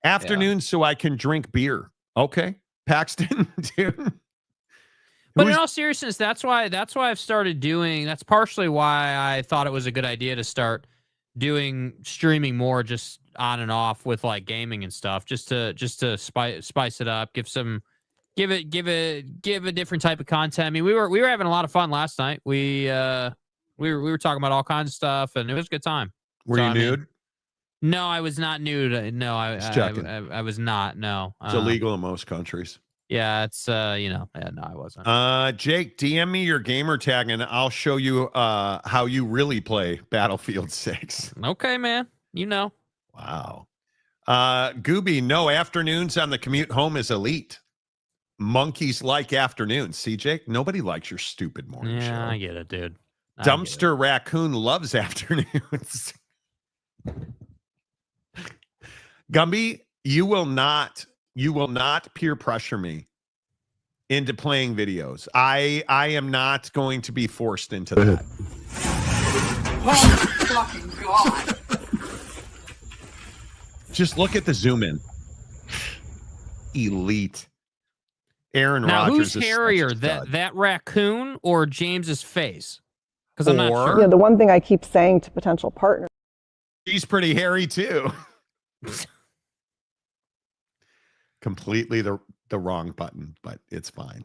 afternoons so I can drink beer. Okay, Paxton, dude. But in all seriousness, that's why I've started doing. That's partially why I thought it was a good idea to start doing streaming more, just on and off with like gaming and stuff, just to spice it up, give a different type of content. I mean, we were having a lot of fun last night. We were talking about all kinds of stuff, and it was a good time. Were you nude? No, I was not nude. No, I was not. No, it's illegal in most countries. Yeah, it's no, I wasn't. Jake, DM me your gamer tag and I'll show you how you really play Battlefield 6. Okay, man. Wow. Gooby, no, afternoons on the commute home is elite. Monkeys like afternoons. See, Jake, nobody likes your stupid morning show. Yeah, I get it, dude. Dumpster Raccoon loves afternoons. Gumby, you will not peer pressure me into playing videos. I am not going to be forced into that. Oh, fucking God. Just look at the zoom in. Elite. Aaron now, Rodgers. Who's hairier, that raccoon or James's face? Because I'm not sure. Yeah, the one thing I keep saying to potential partners. He's pretty hairy too. Completely the wrong button, but it's fine.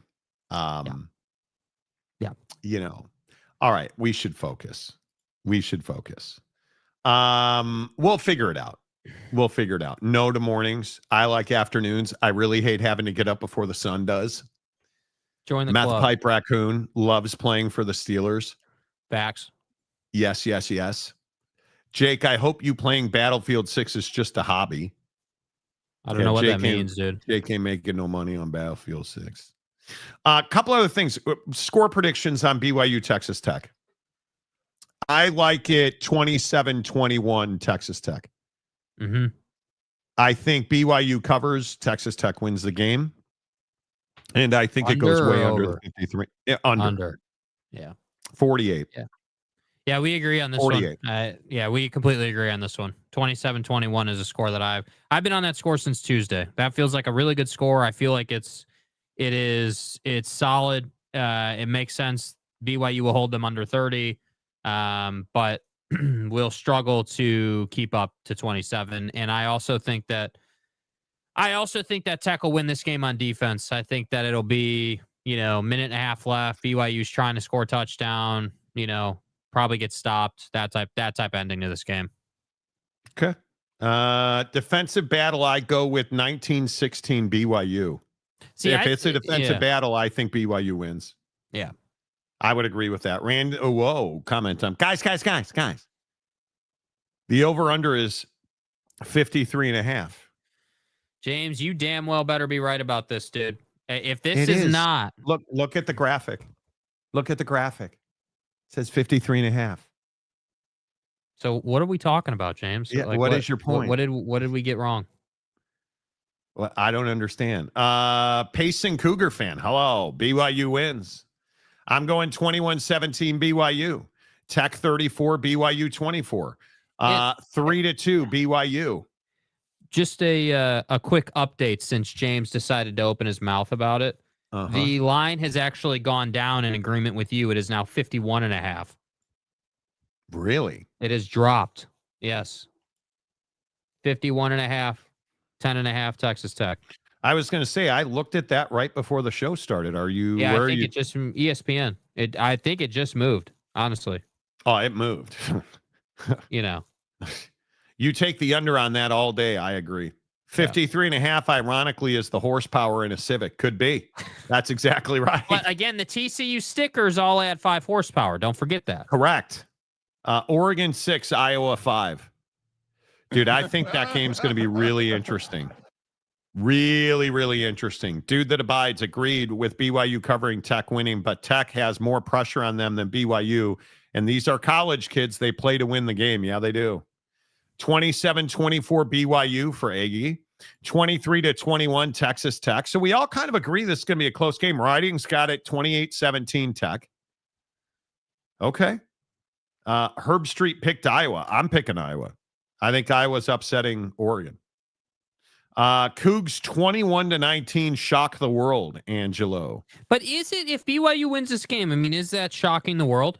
Yeah. All right, we should focus. We'll figure it out. No to mornings. I like afternoons. I really hate having to get up before the sun does. Join the Meth club. Pipe Raccoon loves playing for the Steelers. Facts. Yes. Jake, I hope you playing Battlefield 6 is just a hobby. I don't know what that means, dude. Jake ain't making no money on Battlefield 6. A couple other things. Score predictions on BYU Texas Tech. I like it 27-21 Texas Tech. Mm-hmm. I think BYU covers. Texas Tech wins the game. And I think it goes way under the 53. Yeah, under. Yeah. 48. Yeah, we agree on this 48. one. We completely agree on this one. 27-21 is a score that I've been on that score since Tuesday. That feels like a really good score. I feel like it's solid. It makes sense. BYU will hold them under 30, but will struggle to keep up to 27. And I also think that Tech will win this game on defense. I think that it'll be, minute and a half left. BYU's trying to score a touchdown, probably get stopped. That type ending to this game. Okay. Defensive battle, I go with 19-16 BYU. See, if it's a defensive battle, I think BYU wins. Yeah. I would agree with that. Comment on guys. The over-under is 53.5. James, you damn well better be right about this, dude. If this is not... Look at the graphic. It says 53.5. So what are we talking about, James? Yeah, what is your point? What did we get wrong? Well, I don't understand. Pacing Cougar fan. Hello. BYU wins. I'm going 21-17 BYU. Tech 34, BYU 24. 3-2 BYU. Just a quick update since James decided to open his mouth about it. The line has actually gone down in agreement with you. It is now 51.5. Really? It has dropped. Yes. 51.5, 10.5 Texas Tech. I was going to say, I looked at that right before the show started. Are you? Yeah, where I think are you? it just from ESPN. I think it just moved, honestly. Oh, it moved. You know. You take the under on that all day. I agree. 53.5, ironically, is the horsepower in a Civic. Could be. That's exactly right. But again, the TCU stickers all add 5 horsepower. Don't forget that. Correct. Oregon 6, Iowa 5. Dude, I think that game's going to be really interesting. Really, really interesting. Dude that abides agreed with BYU covering Tech winning, but Tech has more pressure on them than BYU. And these are college kids. They play to win the game. Yeah, they do. 27-24 BYU for Aggie. 23-21 Texas Tech. So we all kind of agree this is going to be a close game. Writing's got it 28-17 Tech. Okay. Herb Street picked Iowa. I'm picking Iowa. I think Iowa's upsetting Oregon. Cougs 21-19 shock the world, Angelo. But is it, if BYU wins this game, I mean, is that shocking the world?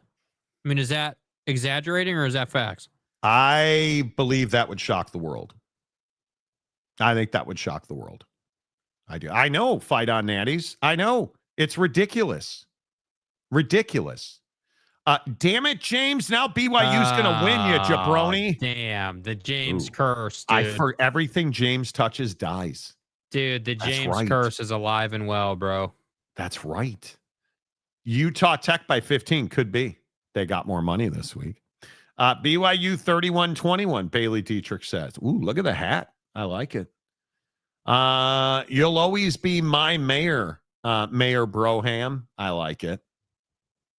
I mean, is that exaggerating or is that facts? I believe that would shock the world. I think that would shock the world. I do. I know, fight on natties. I know. It's ridiculous. Ridiculous. Damn it, James. Now BYU's going to win, you jabroni. Damn, the James curse, dude. For everything James touches dies. Dude, the James curse is alive and well, bro. That's right. Utah Tech by 15 could be. They got more money this week. BYU 31-21, Bailey Dietrich says. Ooh, look at the hat. I like it. You'll always be my mayor, Mayor Broham. I like it.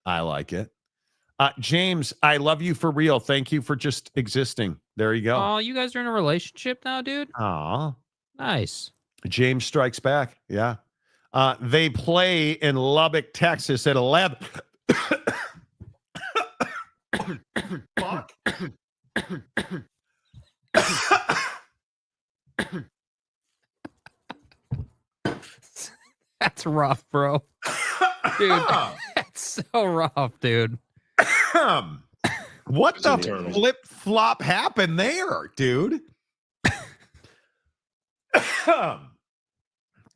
I like it. James, I love you for real. Thank you for just existing. There you go. Oh, you guys are in a relationship now, dude? Aw. Nice. James strikes back. Yeah. They play in Lubbock, Texas at 11. Fuck. That's rough, bro. Dude, that's so rough, dude. What the flip-flop happened there, dude?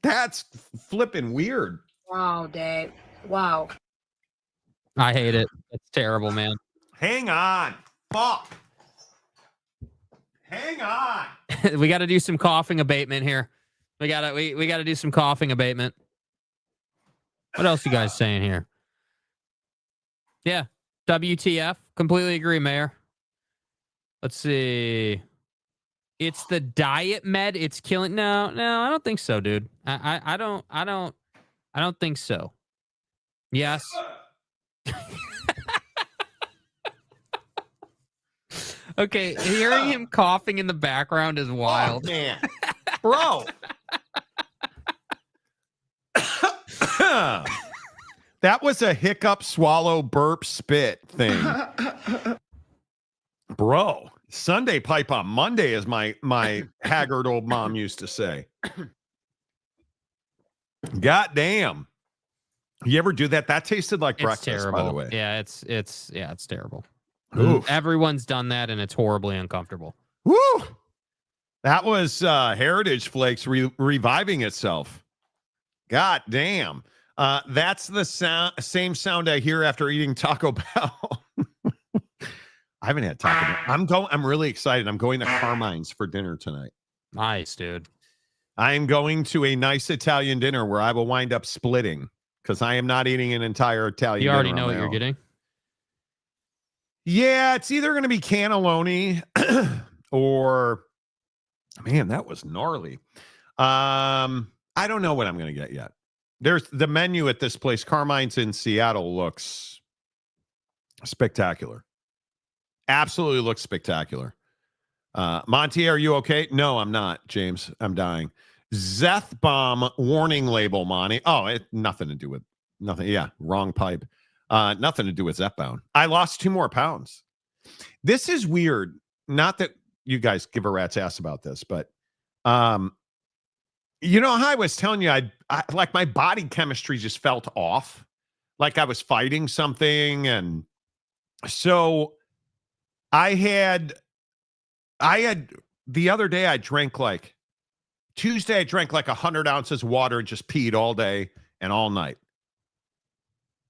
That's flipping weird. Wow, Dad. Wow. I hate it. It's terrible, man. Hang on. Fuck. Hang on. We got to do some coughing abatement here. We got to do some coughing abatement. What else you guys saying here? Yeah. WTF. Completely agree, Mayor. Let's see. It's the diet med. It's killing. No, I don't think so, dude. I don't think so. Yes. Okay, hearing him coughing in the background is wild. Oh, man. Bro. That was a hiccup, swallow, burp, spit thing. Bro, Sunday pipe on Monday, as my haggard old mom used to say. God damn. You ever do that? That tasted like breakfast, terrible. by the way. Yeah, it's terrible. Oof. Everyone's done that, and it's horribly uncomfortable. Woo! That was Heritage Flakes reviving itself. God damn. That's the same sound I hear after eating Taco Bell. I haven't had Taco Bell. I'm really excited. I'm going to Carmine's for dinner tonight. Nice, dude. I am going to a nice Italian dinner where I will wind up splitting because I am not eating an entire Italian dinner. You already know what you're getting? Yeah, it's either going to be cannelloni or, man, that was gnarly. I don't know what I'm going to get yet. There's the menu at this place, Carmine's in Seattle, looks spectacular. Absolutely looks spectacular. Monty, are you okay? No, I'm not, James. I'm dying. Zeth bomb warning label, Monty. Oh, nothing to do with nothing. Yeah, wrong pipe. Nothing to do with Zeth-bound. I lost 2 more pounds. This is weird. Not that you guys give a rat's ass about this, but you know how I was telling you, I like my body chemistry just felt off, like I was fighting something, and so I had the other day I drank like Tuesday, I drank like 100 ounces of water and just peed all day and all night.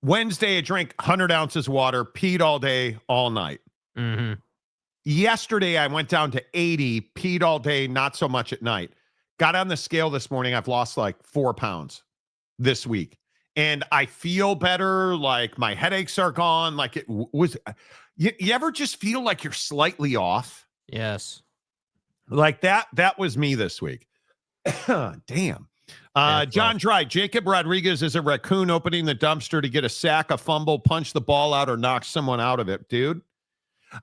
Wednesday, I drank 100 ounces of water, peed all day, all night. Mm-hmm. Yesterday, I went down to 80, peed all day, not so much at night. Got on the scale this morning. I've lost like 4 pounds this week. And I feel better. Like my headaches are gone. Like it was. You ever just feel like you're slightly off? Yes. Like that was me this week. Damn. John Dry, Jacob Rodriguez is a raccoon opening the dumpster to get a sack, a fumble, punch the ball out, or knock someone out of it, dude.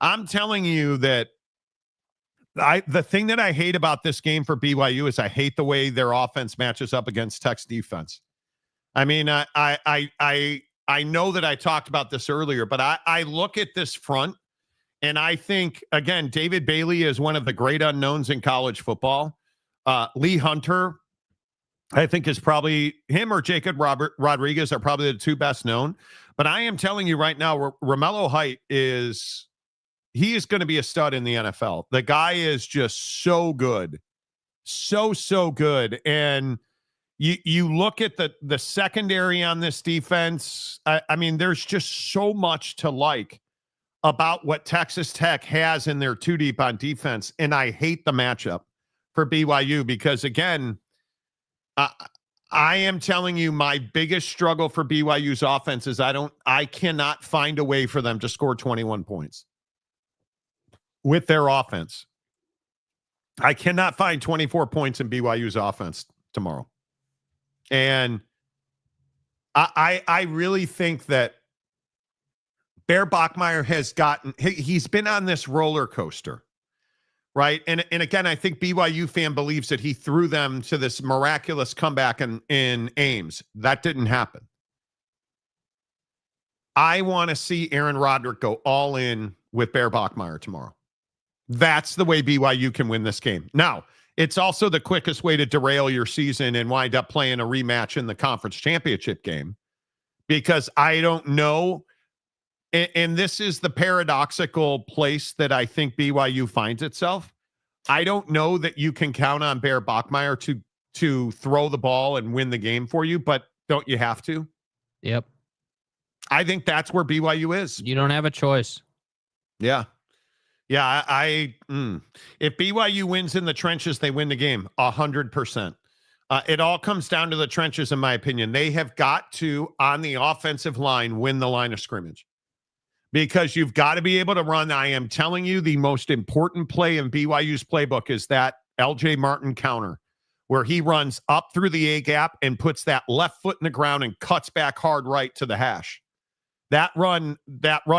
I'm telling you that the thing that I hate about this game for BYU is I hate the way their offense matches up against Tech's defense. I mean, I know that I talked about this earlier, but I look at this front and I think, again, David Bailey is one of the great unknowns in college football. Lee Hunter, I think, is probably him or Jacob Rodriguez are probably the 2 best known. But I am telling you right now, Romello Height is going to be a stud in the NFL. The guy is just so good. So good. And you look at the secondary on this defense. I mean, there's just so much to like about what Texas Tech has in their 2 deep on defense. And I hate the matchup for BYU because, again, I am telling you my biggest struggle for BYU's offense is I cannot find a way for them to score 21 points with their offense. I cannot find 24 points in BYU's offense tomorrow. And I really think that Bear Bachmeier has he's been on this roller coaster, right? And again, I think BYU fan believes that he threw them to this miraculous comeback in Ames. That didn't happen. I want to see Aaron Roderick go all in with Bear Bachmeier tomorrow. That's the way BYU can win this game. Now, it's also the quickest way to derail your season and wind up playing a rematch in the conference championship game, because I don't know. And this is the paradoxical place that I think BYU finds itself. I don't know that you can count on Bear Bachmeier to throw the ball and win the game for you, but don't you have to? Yep. I think that's where BYU is. You don't have a choice. Yeah. Yeah, if BYU wins in the trenches, they win the game 100%. It all comes down to the trenches, in my opinion. They have got to, on the offensive line, win the line of scrimmage, because you've got to be able to run. I am telling you, the most important play in BYU's playbook is that LJ Martin counter, where he runs up through the A gap and puts that left foot in the ground and cuts back hard right to the hash. That run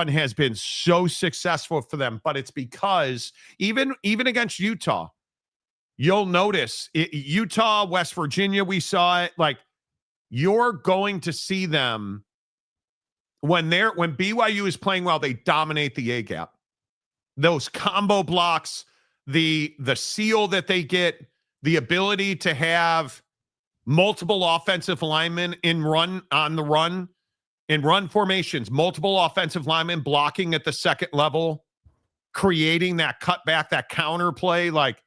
has been so successful for them, but it's because even against Utah, you'll notice Utah, West Virginia, we saw it. Like, you're going to see them when BYU is playing well, they dominate the A gap. Those combo blocks, the seal that they get, the ability to have multiple offensive linemen in run formations, multiple offensive linemen blocking at the second level, creating that cutback, that counter play. Like,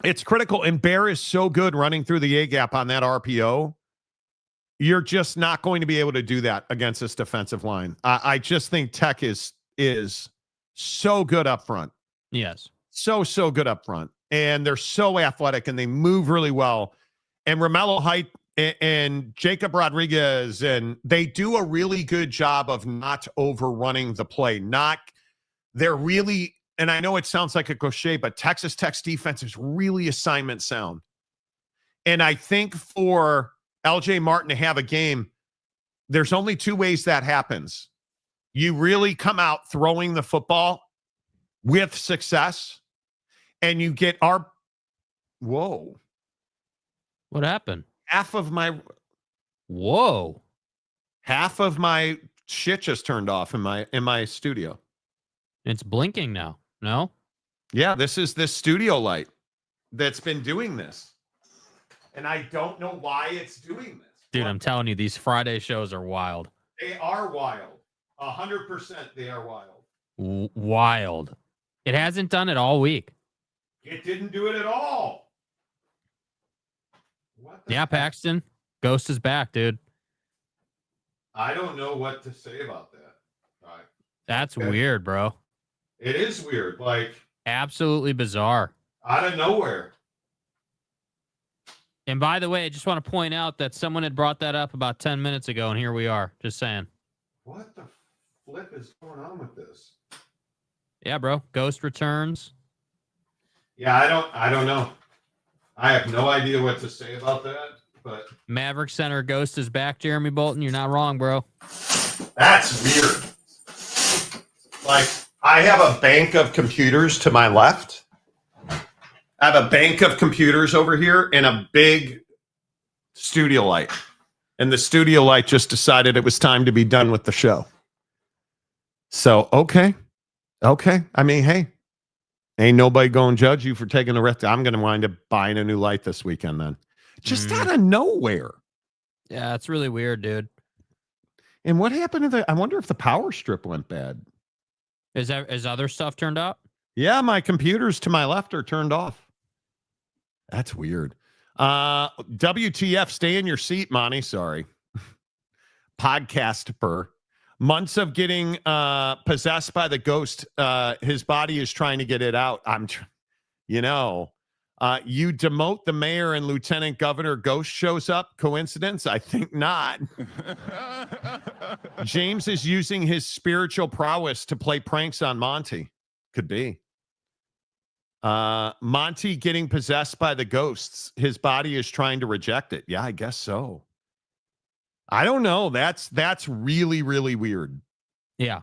it's critical. And Bear is so good running through the A gap on that RPO. You're just not going to be able to do that against this defensive line. I just think Tech is so good up front. Yes. So good up front. And they're so athletic and they move really well. And Romello Height and Jacob Rodriguez, and they do a really good job of not overrunning the play. They're really, and I know it sounds like a cliche, but Texas Tech's defense is really assignment sound. And I think for LJ Martin to have a game, there's only 2 ways that happens. You really come out throwing the football with success, and you get whoa. What happened? Half of my shit just turned off in my studio. It's blinking now. No? Yeah, this is this studio light that's been doing this. And I don't know why it's doing this. Dude, I'm telling you, these Friday shows are wild. They are wild. 100% they are wild. Wild. It hasn't done it all week. It didn't do it at all. Yeah, Paxton. Ghost is back, dude. I don't know what to say about that. All right. That's weird, bro. It is weird. Like, absolutely bizarre. Out of nowhere. And by the way, I just want to point out that someone had brought that up about 10 minutes ago, and here we are. Just saying. What the flip is going on with this? Yeah, bro. Ghost returns. Yeah, I don't know. I have no idea what to say about that, but Maverick Center Ghost is back, Jeremy Bolton. You're not wrong, bro. That's weird. Like, I have a bank of computers to my left. I have a bank of computers over here and a big studio light. And the studio light just decided it was time to be done with the show. So, okay. I mean, hey, ain't nobody going to judge you for taking the risk. I'm going to wind up buying a new light this weekend then. Just out of nowhere. Yeah, it's really weird, dude. And what happened to I wonder if the power strip went bad. Is other stuff turned up? Yeah, my computers to my left are turned off. That's weird. WTF, stay in your seat, Monty. Sorry. Podcast per. Months of getting possessed by the ghost. His body is trying to get it out. You demote the mayor and lieutenant governor, ghost shows up. Coincidence? I think not. James is using his spiritual prowess to play pranks on Monty. Could be. Monty getting possessed by the ghosts. His body is trying to reject it. Yeah, I guess so. I don't know. That's really, really weird. Yeah.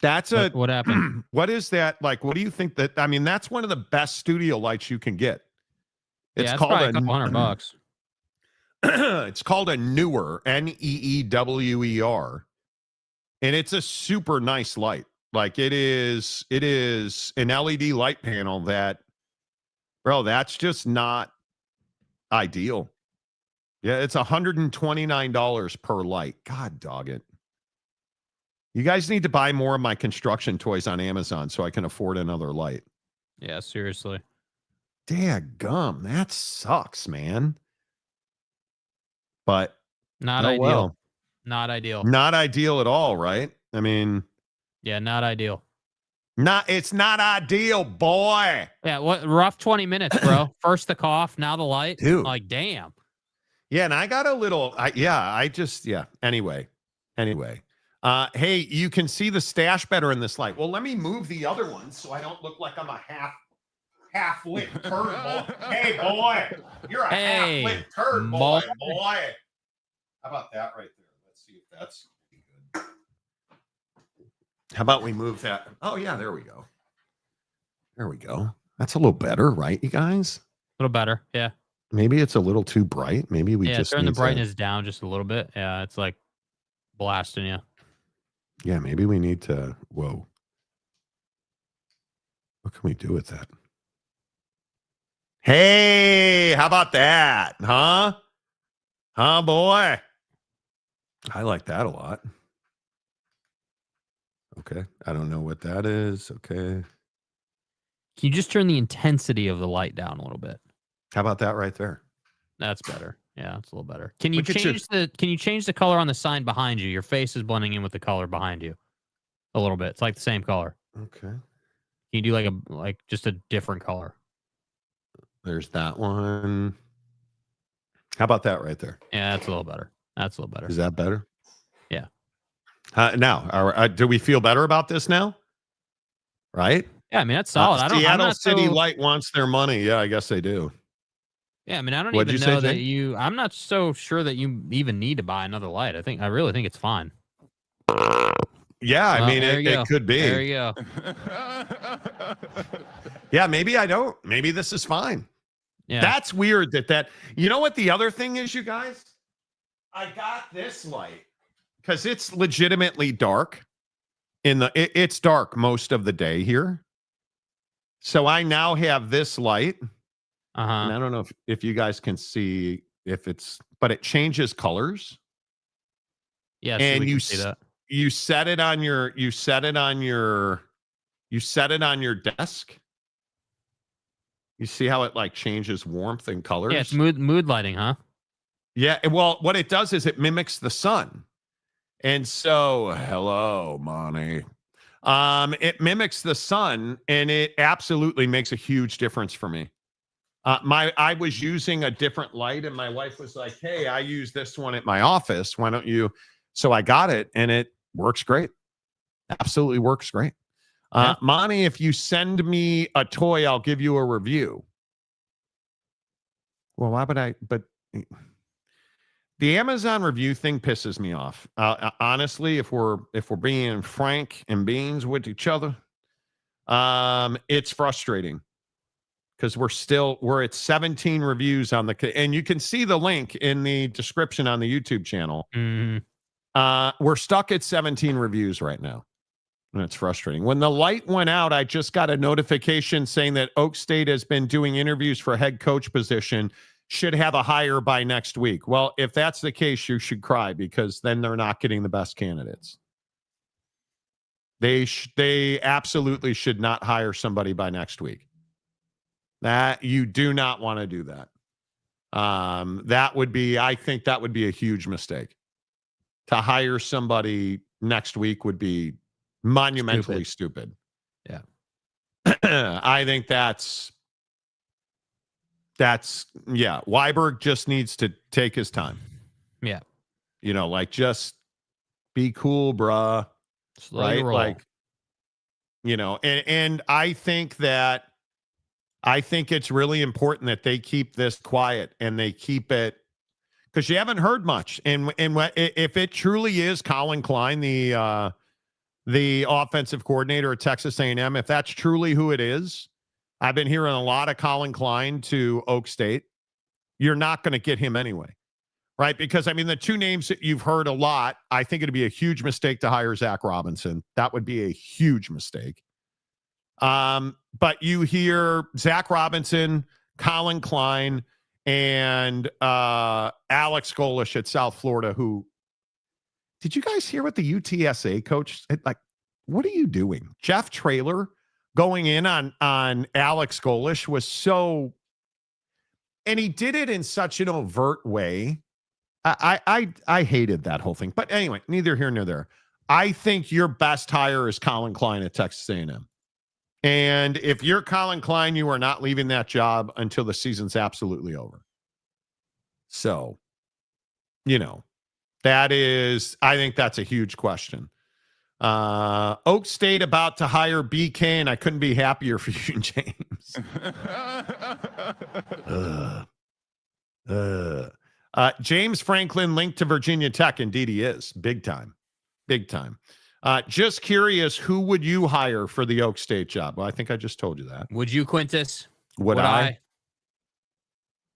That's what happened? What is that? Like, what do you think that, I mean, that's one of the best studio lights you can get. It's yeah, called probably a couple $100. It's called a Neewer, Neewer. And it's a super nice light. Like it is an LED light panel that, bro, that's just not ideal. Yeah, it's $129 per light. God dog it. You guys need to buy more of my construction toys on Amazon so I can afford another light. Yeah, seriously. Daggum, that sucks, man. But not ideal. Well. Not ideal. Not ideal at all, right? I mean, yeah, not ideal. It's not ideal, boy. Yeah, what rough 20 minutes, bro. First the cough, now the light. Dude. Like, damn. Yeah, and I got a little Anyway. Hey, you can see the stash better in this light. Well, let me move the other one so I don't look like I'm a half-lit turd, boy. Hey, boy, you're a half-lit turd, boy. How about that right there? Let's see if that's good. How about we move that? Oh, yeah, there we go. There we go. That's a little better, right, you guys? A little better, yeah. Maybe it's a little too bright. Maybe we just turn the brightness down just a little bit. Yeah, it's like blasting you. Yeah, maybe we need to. Whoa. What can we do with that? Hey, how about that? Huh, boy? I like that a lot. Okay. I don't know what that is. Okay. Can you just turn the intensity of the light down a little bit? How about that right there? That's better. Yeah, it's a little better. Can you change the color on the sign behind you? Your face is blending in with the color behind you a little bit. It's like the same color. Okay. Can you do like just a different color? There's that one. How about that right there? Yeah, that's a little better. That's a little better. Is that better? Yeah. Now, do we feel better about this now? Right? Yeah, I mean, that's solid. Seattle City Light wants their money. Yeah, I guess they do. Yeah, I mean, I don't even know that I'm not so sure that you even need to buy another light. I really think it's fine. Yeah, I mean, it could be. There you go. Yeah, maybe I don't. Maybe this is fine. Yeah. That's weird that. You know what the other thing is, you guys? I got this light because it's legitimately dark. It's dark most of the day here. So I now have this light. And I don't know if you guys can see but it changes colors. Yeah, and we can see that. You set it on your desk. You see how it like changes warmth and colors? Yeah, it's mood lighting, huh? Yeah, well, what it does is it mimics the sun. And so, hello, Monty. It mimics the sun, and it absolutely makes a huge difference for me. I was using a different light, and my wife was like, "Hey, I use this one at my office. Why don't you?" So I got it, and it works great. Absolutely works great. Monty, if you send me a toy, I'll give you a review. Well, why would I? But the Amazon review thing pisses me off. Honestly, if we're being frank and beans with each other, it's frustrating because we're at 17 reviews on and you can see the link in the description on the YouTube channel. We're stuck at 17 reviews right now. And it's frustrating. When the light went out, I just got a notification saying that Oak State has been doing interviews for head coach position, should have a hire by next week. Well, if that's the case, you should cry because then they're not getting the best candidates. They absolutely should not hire somebody by next week. That you do not want to do that. I think that would be a huge mistake. To hire somebody next week would be monumentally stupid. Yeah. I think that's Weiberg just needs to take his time. Yeah. Just be cool, bruh. Slow roll. And I think it's really important that they keep this quiet and they keep it, because you haven't heard much. And if it truly is Colin Klein, the offensive coordinator at Texas A&M, if that's truly who it is, I've been hearing a lot of Colin Klein to Oak State. You're not going to get him anyway, right? Because, I mean, the two names that you've heard a lot, I think it'd be a huge mistake to hire Zach Robinson. That would be a huge mistake. But you hear Zach Robinson, Colin Klein, and Alex Golish at South Florida, who, did you guys hear what the UTSA coach, like, what are you doing? Jeff Traylor going in on Alex Golish was so, and he did it in such an overt way. I hated that whole thing. But anyway, neither here nor there. I think your best hire is Colin Klein at Texas A&M. And if you're Colin Klein, you are not leaving that job until the season's absolutely over. So, I think that's a huge question. Oak State about to hire BK, and I couldn't be happier for you, James. James Franklin linked to Virginia Tech. Indeed he is. Big time. Just curious, who would you hire for the Oak State job? Well, I think I just told you that. Would you, Quintus? Would I?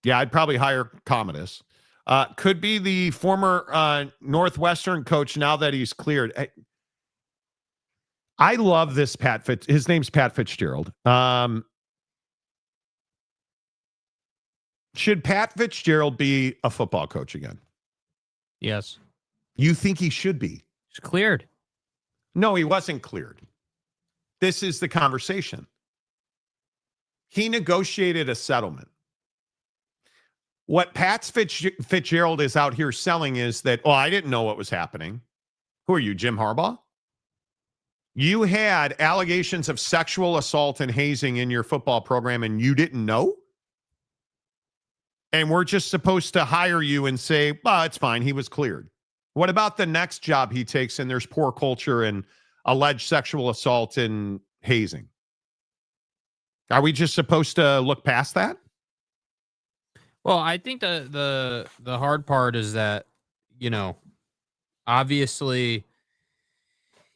Yeah, I'd probably hire Commodus. Could be the former Northwestern coach now that he's cleared. I love this his name's Pat Fitzgerald. Should Pat Fitzgerald be a football coach again? Yes. You think he should be? He's cleared. No, he wasn't cleared. This is the conversation. He negotiated a settlement. What Pat Fitzgerald is out here selling is that, I didn't know what was happening. Who are you, Jim Harbaugh? You had allegations of sexual assault and hazing in your football program and you didn't know? And we're just supposed to hire you and say, it's fine, he was cleared. What about the next job he takes and there's poor culture and alleged sexual assault and hazing? Are we just supposed to look past that? Well, I think the hard part is that, obviously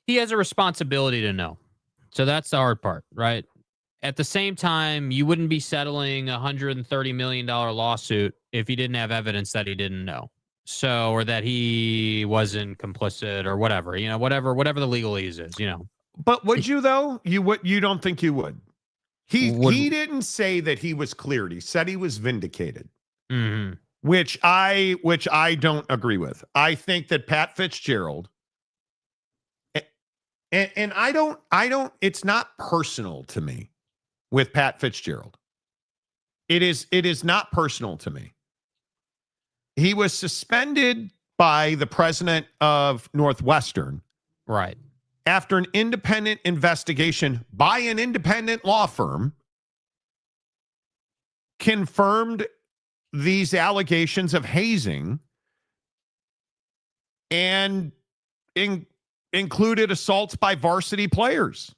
he has a responsibility to know. So that's the hard part, right? At the same time, you wouldn't be settling a $130 million lawsuit if you didn't have evidence that he didn't know. So, or that he wasn't complicit or whatever, whatever the legalese is, But would you though? You don't think you would? He didn't say that he was cleared. He said he was vindicated. Mm-hmm. Which I don't agree with. I think that Pat Fitzgerald, and I don't, it's not personal to me with Pat Fitzgerald. It is not personal to me. He was suspended by the president of Northwestern. Right. After an independent investigation by an independent law firm confirmed these allegations of hazing and included assaults by varsity players.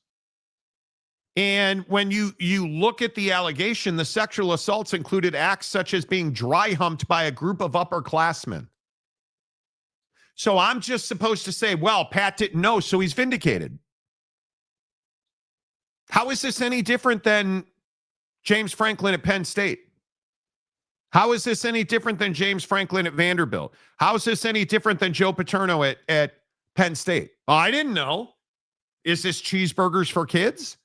And when you look at the allegation, the sexual assaults included acts such as being dry humped by a group of upperclassmen. So I'm just supposed to say, well, Pat didn't know, so he's vindicated. How is this any different than James Franklin at Penn State? How is this any different than James Franklin at Vanderbilt? How is this any different than Joe Paterno at Penn State? Oh, I didn't know. Is this cheeseburgers for kids?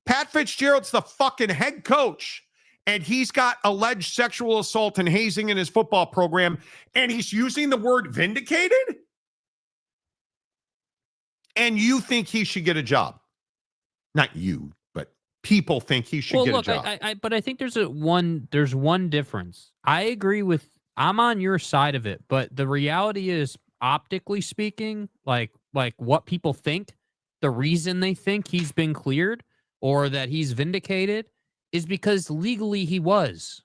Pat Fitzgerald's the fucking head coach, and he's got alleged sexual assault and hazing in his football program, and he's using the word vindicated? And you think he should get a job? Not you, but people think he should get a job. But I think there's one difference. I agree with, I'm on your side of it, but the reality is, optically speaking, like what people think, the reason they think he's been cleared or that he's vindicated is because legally he was.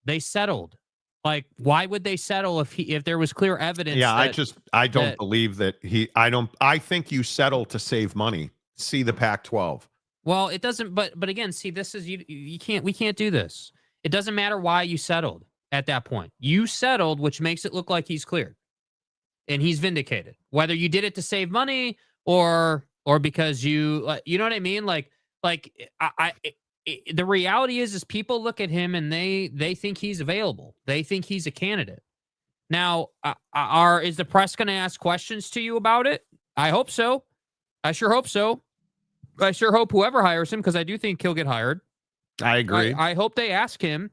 They settled. Like, why would they settle if there was clear evidence? Yeah, I don't believe that I think you settle to save money. See the Pac-12. Well, it doesn't, but again, see, this is, we can't do this. It doesn't matter why you settled at that point. You settled, which makes it look like he's cleared and he's vindicated. Whether you did it to save money or because you know what I mean? The reality is people look at him and they think he's available. They think he's a candidate. Now, is the press going to ask questions to you about it? I hope so. I sure hope so. I sure hope whoever hires him, because I do think he'll get hired. I agree. I hope they ask him,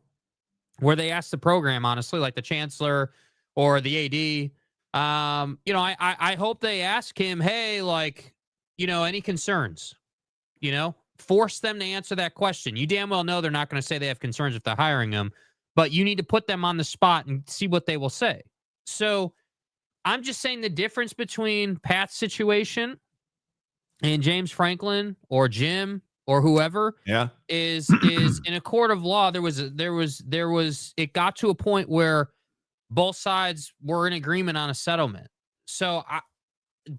where they ask the program, honestly, like the chancellor or the AD. I hope they ask him, hey, any concerns? Force them to answer that question. You damn well know they're not going to say they have concerns if they're hiring him, but you need to put them on the spot and see what they will say. So I'm just saying the difference between Pat's situation and James Franklin or Jim or whoever is in a court of law, it got to a point where both sides were in agreement on a settlement. So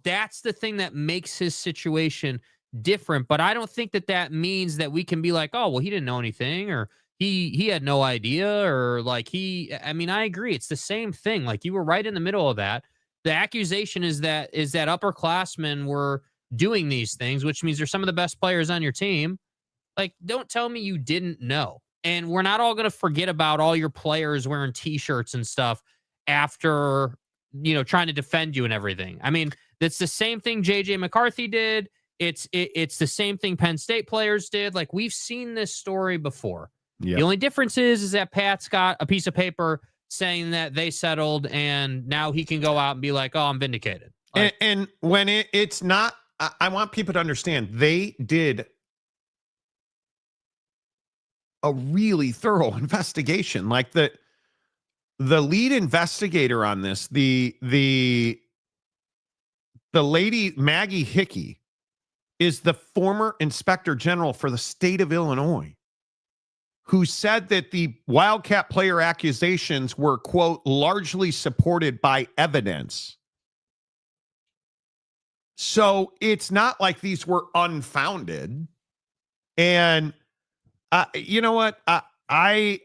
that's the thing that makes his situation different. But I don't think that means that we can be like, oh, well, he didn't know anything, or he had no idea, or I agree. It's the same thing. Like, you were right in the middle of that. The accusation is that upperclassmen were doing these things, which means they're some of the best players on your team. Like, don't tell me you didn't know. And we're not all going to forget about all your players wearing T-shirts and stuff after, trying to defend you and everything. I mean, that's the same thing J.J. McCarthy did. It's the same thing Penn State players did. Like, we've seen this story before. Yep. The only difference is that Pat's got a piece of paper saying that they settled, and now he can go out and be like, oh, I'm vindicated. Like, and when it's not, I want people to understand, they did a really thorough investigation. Like, the lead investigator on this, the lady Maggie Hickey, is the former inspector general for the state of Illinois, who said that the Wildcat player accusations were, quote, largely supported by evidence. So it's not like these were unfounded. And you know what? I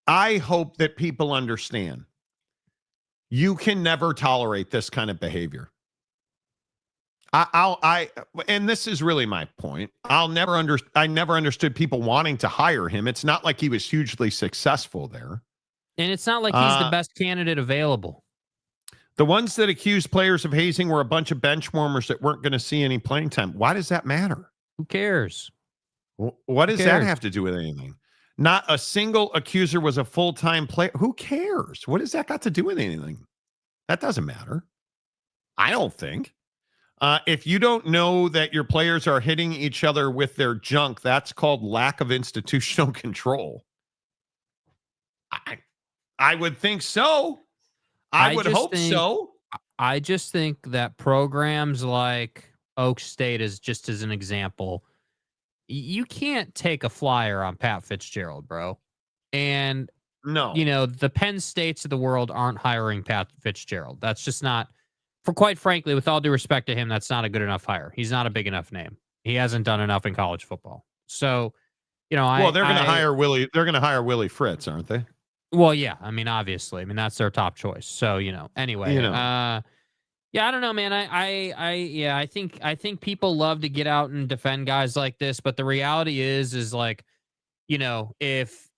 hope that people understand you can never tolerate this kind of behavior. And this is really my point. I never understood people wanting to hire him. It's not like he was hugely successful there. And it's not like he's the best candidate available. The ones that accused players of hazing were a bunch of bench warmers that weren't going to see any playing time. Why does that matter? Who cares? What does that have to do with anything? Not a single accuser was a full-time player. Who cares? What does that got to do with anything? That doesn't matter. I don't think. If you don't know that your players are hitting each other with their junk, that's called lack of institutional control. I would think so. I would hope so. I just think that programs like Oak State, is just as an example, you can't take a flyer on Pat Fitzgerald, bro. And no, the Penn States of the world aren't hiring Pat Fitzgerald. That's just not, for quite frankly, with all due respect to him, that's not a good enough hire. He's not a big enough name. He hasn't done enough in college football. So, they're going to hire Willie. They're going to hire Willie Fritz, aren't they? Well, yeah. I mean, obviously. I mean, that's their top choice. So, anyway. Yeah, I don't know, man. I think people love to get out and defend guys like this, but the reality is like, if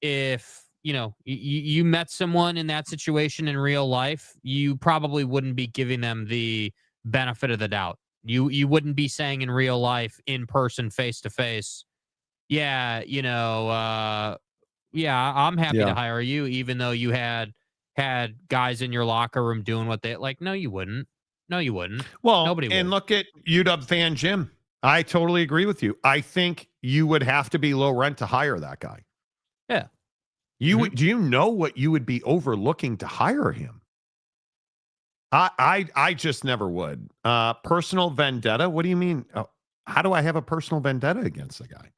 you met someone in that situation in real life, you probably wouldn't be giving them the benefit of the doubt. You wouldn't be saying in real life, in person, face to face, I'm happy to hire you, even though you had guys in your locker room doing what they like. No, you wouldn't. Well, nobody would. And look at UW fan Jim. I totally agree with you. I think you would have to be low rent to hire that guy. Yeah. Do you know what you would be overlooking to hire him? I just never would. Personal vendetta? What do you mean? How do I have a personal vendetta against the guy?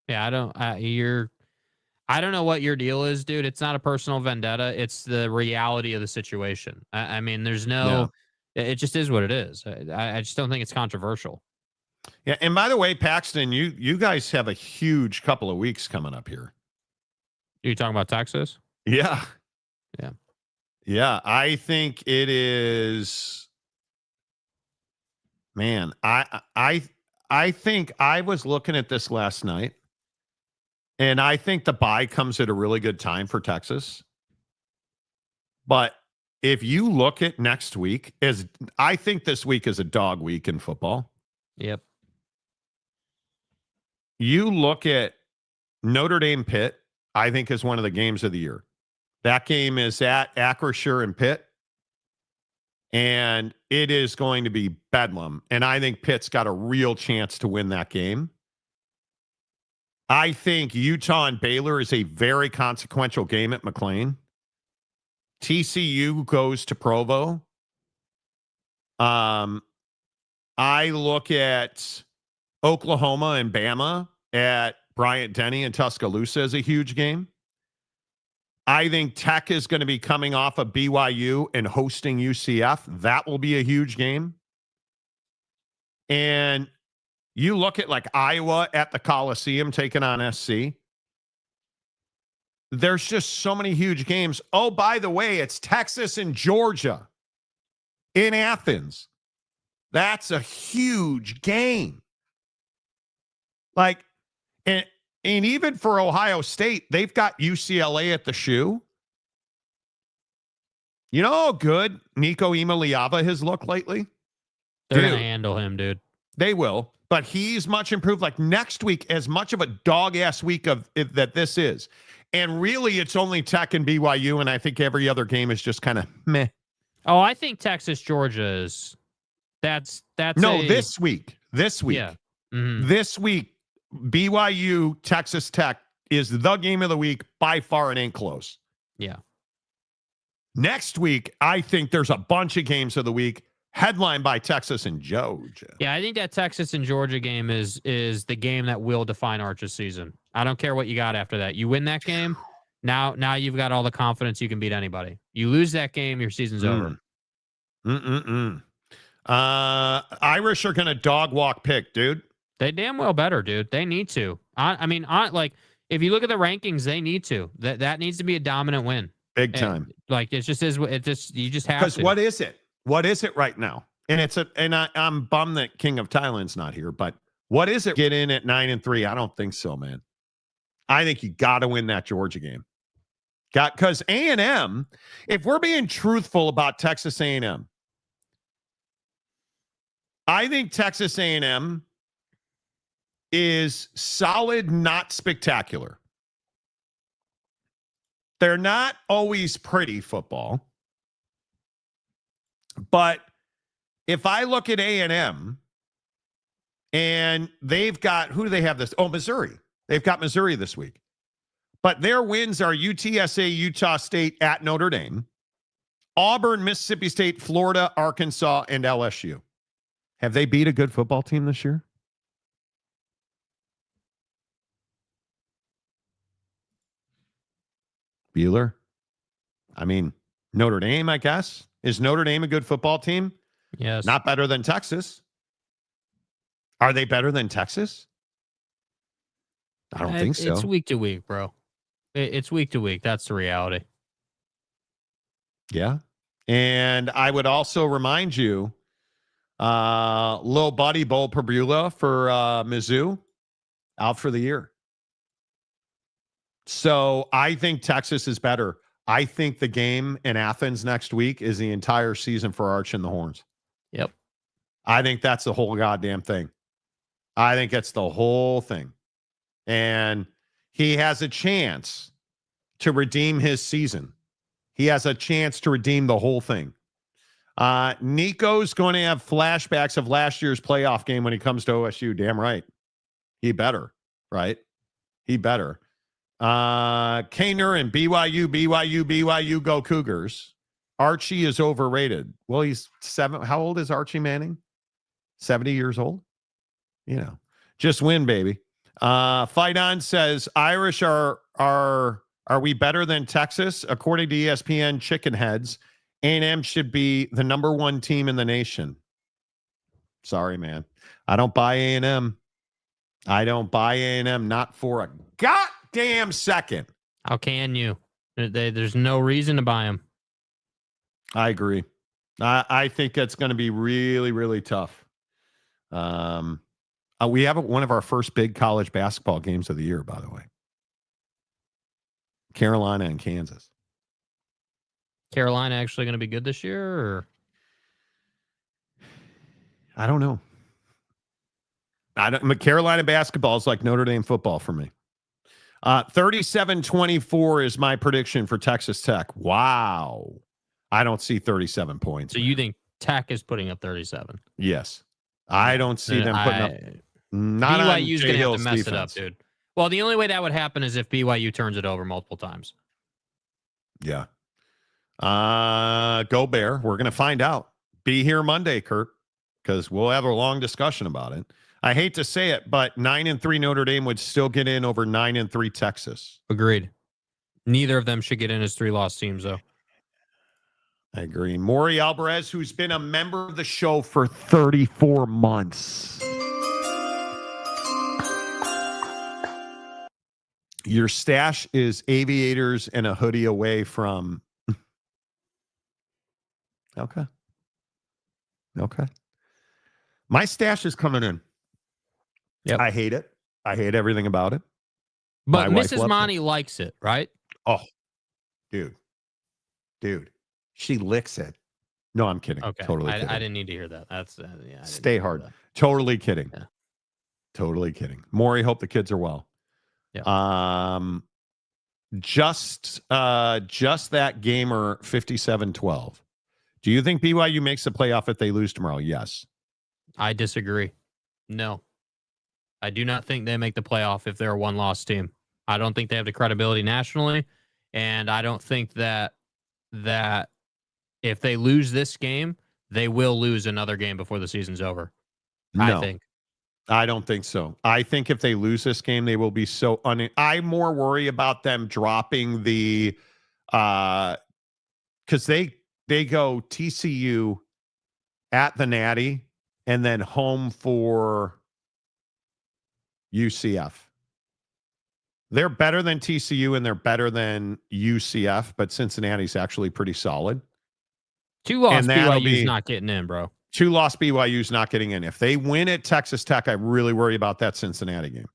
Yeah, I don't. I don't know what your deal is, dude. It's not a personal vendetta. It's the reality of the situation. I mean, there's no. Yeah. It just is what it is. I just don't think it's controversial. Yeah, and by the way, Paxton, you guys have a huge couple of weeks coming up here. You talking about Texas? Yeah. Yeah. Yeah, I think it is. Man, I think I was looking at this last night, and I think the bye comes at a really good time for Texas. But if you look at next week, I think this week is a dog week in football. Yep. You look at Notre Dame Pitt, I think is one of the games of the year. That game is at Acrisure and Pitt, and it is going to be bedlam. And I think Pitt's got a real chance to win that game. I think Utah and Baylor is a very consequential game at McLean. TCU goes to Provo. I look at Oklahoma and Bama at Bryant-Denny and Tuscaloosa as a huge game. I think Tech is going to be coming off of BYU and hosting UCF. That will be a huge game. And you look at like Iowa at the Coliseum taking on SC. There's just so many huge games. Oh, by the way, it's Texas and Georgia in Athens. That's a huge game. Like, and even for Ohio State, they've got UCLA at the shoe. You know how good Nico Imaliava has looked lately? They're going to handle him, dude. They will. But he's much improved. Like next week, as much of a dog-ass week that this is. And really, it's only Tech and BYU, and I think every other game is just kind of meh. Oh, I think Texas, Georgia is. That's this week. Yeah. Mm-hmm. This week, BYU, Texas Tech is the game of the week by far, and ain't close. Yeah. Next week, I think there's a bunch of games of the week headlined by Texas and Georgia. Yeah, I think that Texas and Georgia game is the game that will define Arch's season. I don't care what you got after that. You win that game, now you've got all the confidence you can beat anybody. You lose that game, your season's over. Irish are going to dog walk Pitt, dude. They damn well better, dude. They need to. I mean, like, if you look at the rankings, they need to. That needs to be a dominant win. Big time. Like, it just is. You just have to. Because what is it? What is it right now? And I'm bummed that King of Thailand's not here, but what is it? Get in at 9-3? I don't think so, man. I think you got to win that Georgia game. Because A&M, if we're being truthful about Texas A&M, I think Texas A&M is solid, not spectacular. They're not always pretty football. But if I look at A&M and they've got, who do they have this? Oh, Missouri. They've got Missouri this week. But their wins are UTSA, Utah State, at Notre Dame, Auburn, Mississippi State, Florida, Arkansas, and LSU. Have they beat a good football team this year? Bueller? I mean, Notre Dame, I guess. Is Notre Dame a good football team? Yes. Not better than Texas. Are they better than Texas? I don't think so. It's week to week, bro. It's week to week. That's the reality. Yeah. And I would also remind you, little buddy Bo Perbula for Mizzou, out for the year. So I think Texas is better. I think the game in Athens next week is the entire season for Arch and the Horns. Yep. I think that's the whole goddamn thing. I think it's the whole thing. And he has a chance to redeem his season. He has a chance to redeem the whole thing. Nico's going to have flashbacks of last year's playoff game when he comes to OSU. Damn right. He better, right? He better. Kaner and BYU, go Cougars. Archie is overrated. Well, he's 7. How old is Archie Manning? 70 years old? You know, just win, baby. Fight On says, Irish are we better than Texas? According to ESPN Chicken Heads, A&M should be the number 1 team in the nation. Sorry, man. I don't buy A&M. I don't buy A&M, not for a goddamn second. How can you? There's no reason to buy them. I agree. I think it's going to be really, really tough. We have one of our first big college basketball games of the year, by the way. Carolina and Kansas. Carolina actually going to be good this year? Or? I don't know. Carolina basketball is like Notre Dame football for me. 37-24 is my prediction for Texas Tech. Wow. I don't see 37 points. So you think Tech is putting up 37? Yes. I don't see them putting up. Not BYU's going to have to mess it up, dude. Well, the only way that would happen is if BYU turns it over multiple times. Yeah. Go Bear. We're going to find out. Be here Monday, Kurt, because we'll have a long discussion about it. I hate to say it, but 9-3 Notre Dame would still get in over 9-3 Texas. Agreed. Neither of them should get in as 3-loss teams, though. I agree. Maury Alvarez, who's been a member of the show for 34 months. Your stash is aviators and a hoodie away from. Okay. My stash is coming in. Yep. I hate it. I hate everything about it. But Mrs. Monty likes it, right? Oh, dude. She licks it. No, I'm kidding. Okay. Totally kidding. I didn't need to hear that. That's Stay hard. Totally kidding. Yeah. Totally kidding. Maury, hope the kids are well. Yeah. Just that gamer 57-12. Do you think BYU makes the playoff if they lose tomorrow? Yes. I disagree. No. I do not think they make the playoff if they're a 1-loss team. I don't think they have the credibility nationally, and I don't think that if they lose this game, they will lose another game before the season's over. No. I don't think so. I think if they lose this game, they will be so I more worry about them dropping the because they go TCU at the Natty and then home for UCF. They're better than TCU and they're better than UCF, but Cincinnati's actually pretty solid. 2-loss BYU's not getting in, bro. 2-loss BYU's not getting in. If they win at Texas Tech, I really worry about that Cincinnati game.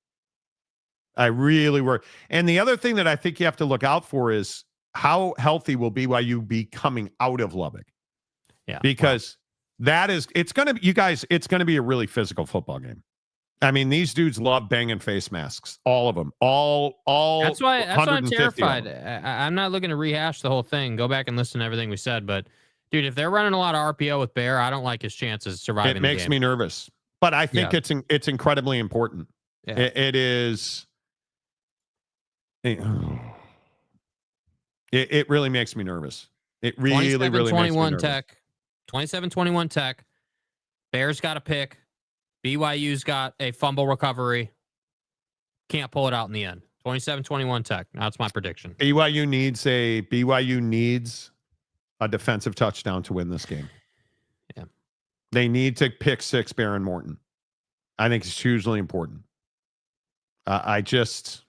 I really worry. And the other thing that I think you have to look out for is how healthy will BYU be coming out of Lubbock? Yeah. Because it's going to be a really physical football game. I mean, these dudes love banging face masks. All of them. All. That's why I'm terrified. I'm not looking to rehash the whole thing. Go back and listen to everything we said. But, dude, if they're running a lot of RPO with Bear, I don't like his chances of surviving the game. It makes me nervous. But I think it's incredibly important. Yeah. It is. It really makes me nervous. It really makes me nervous. 27-21 Tech. Bears got a pick. BYU's got a fumble recovery. Can't pull it out in the end. 27-21 Tech. That's my prediction. BYU needs a defensive touchdown to win this game. Yeah. They need to pick 6 Behren Morton. I think it's hugely important. Tech's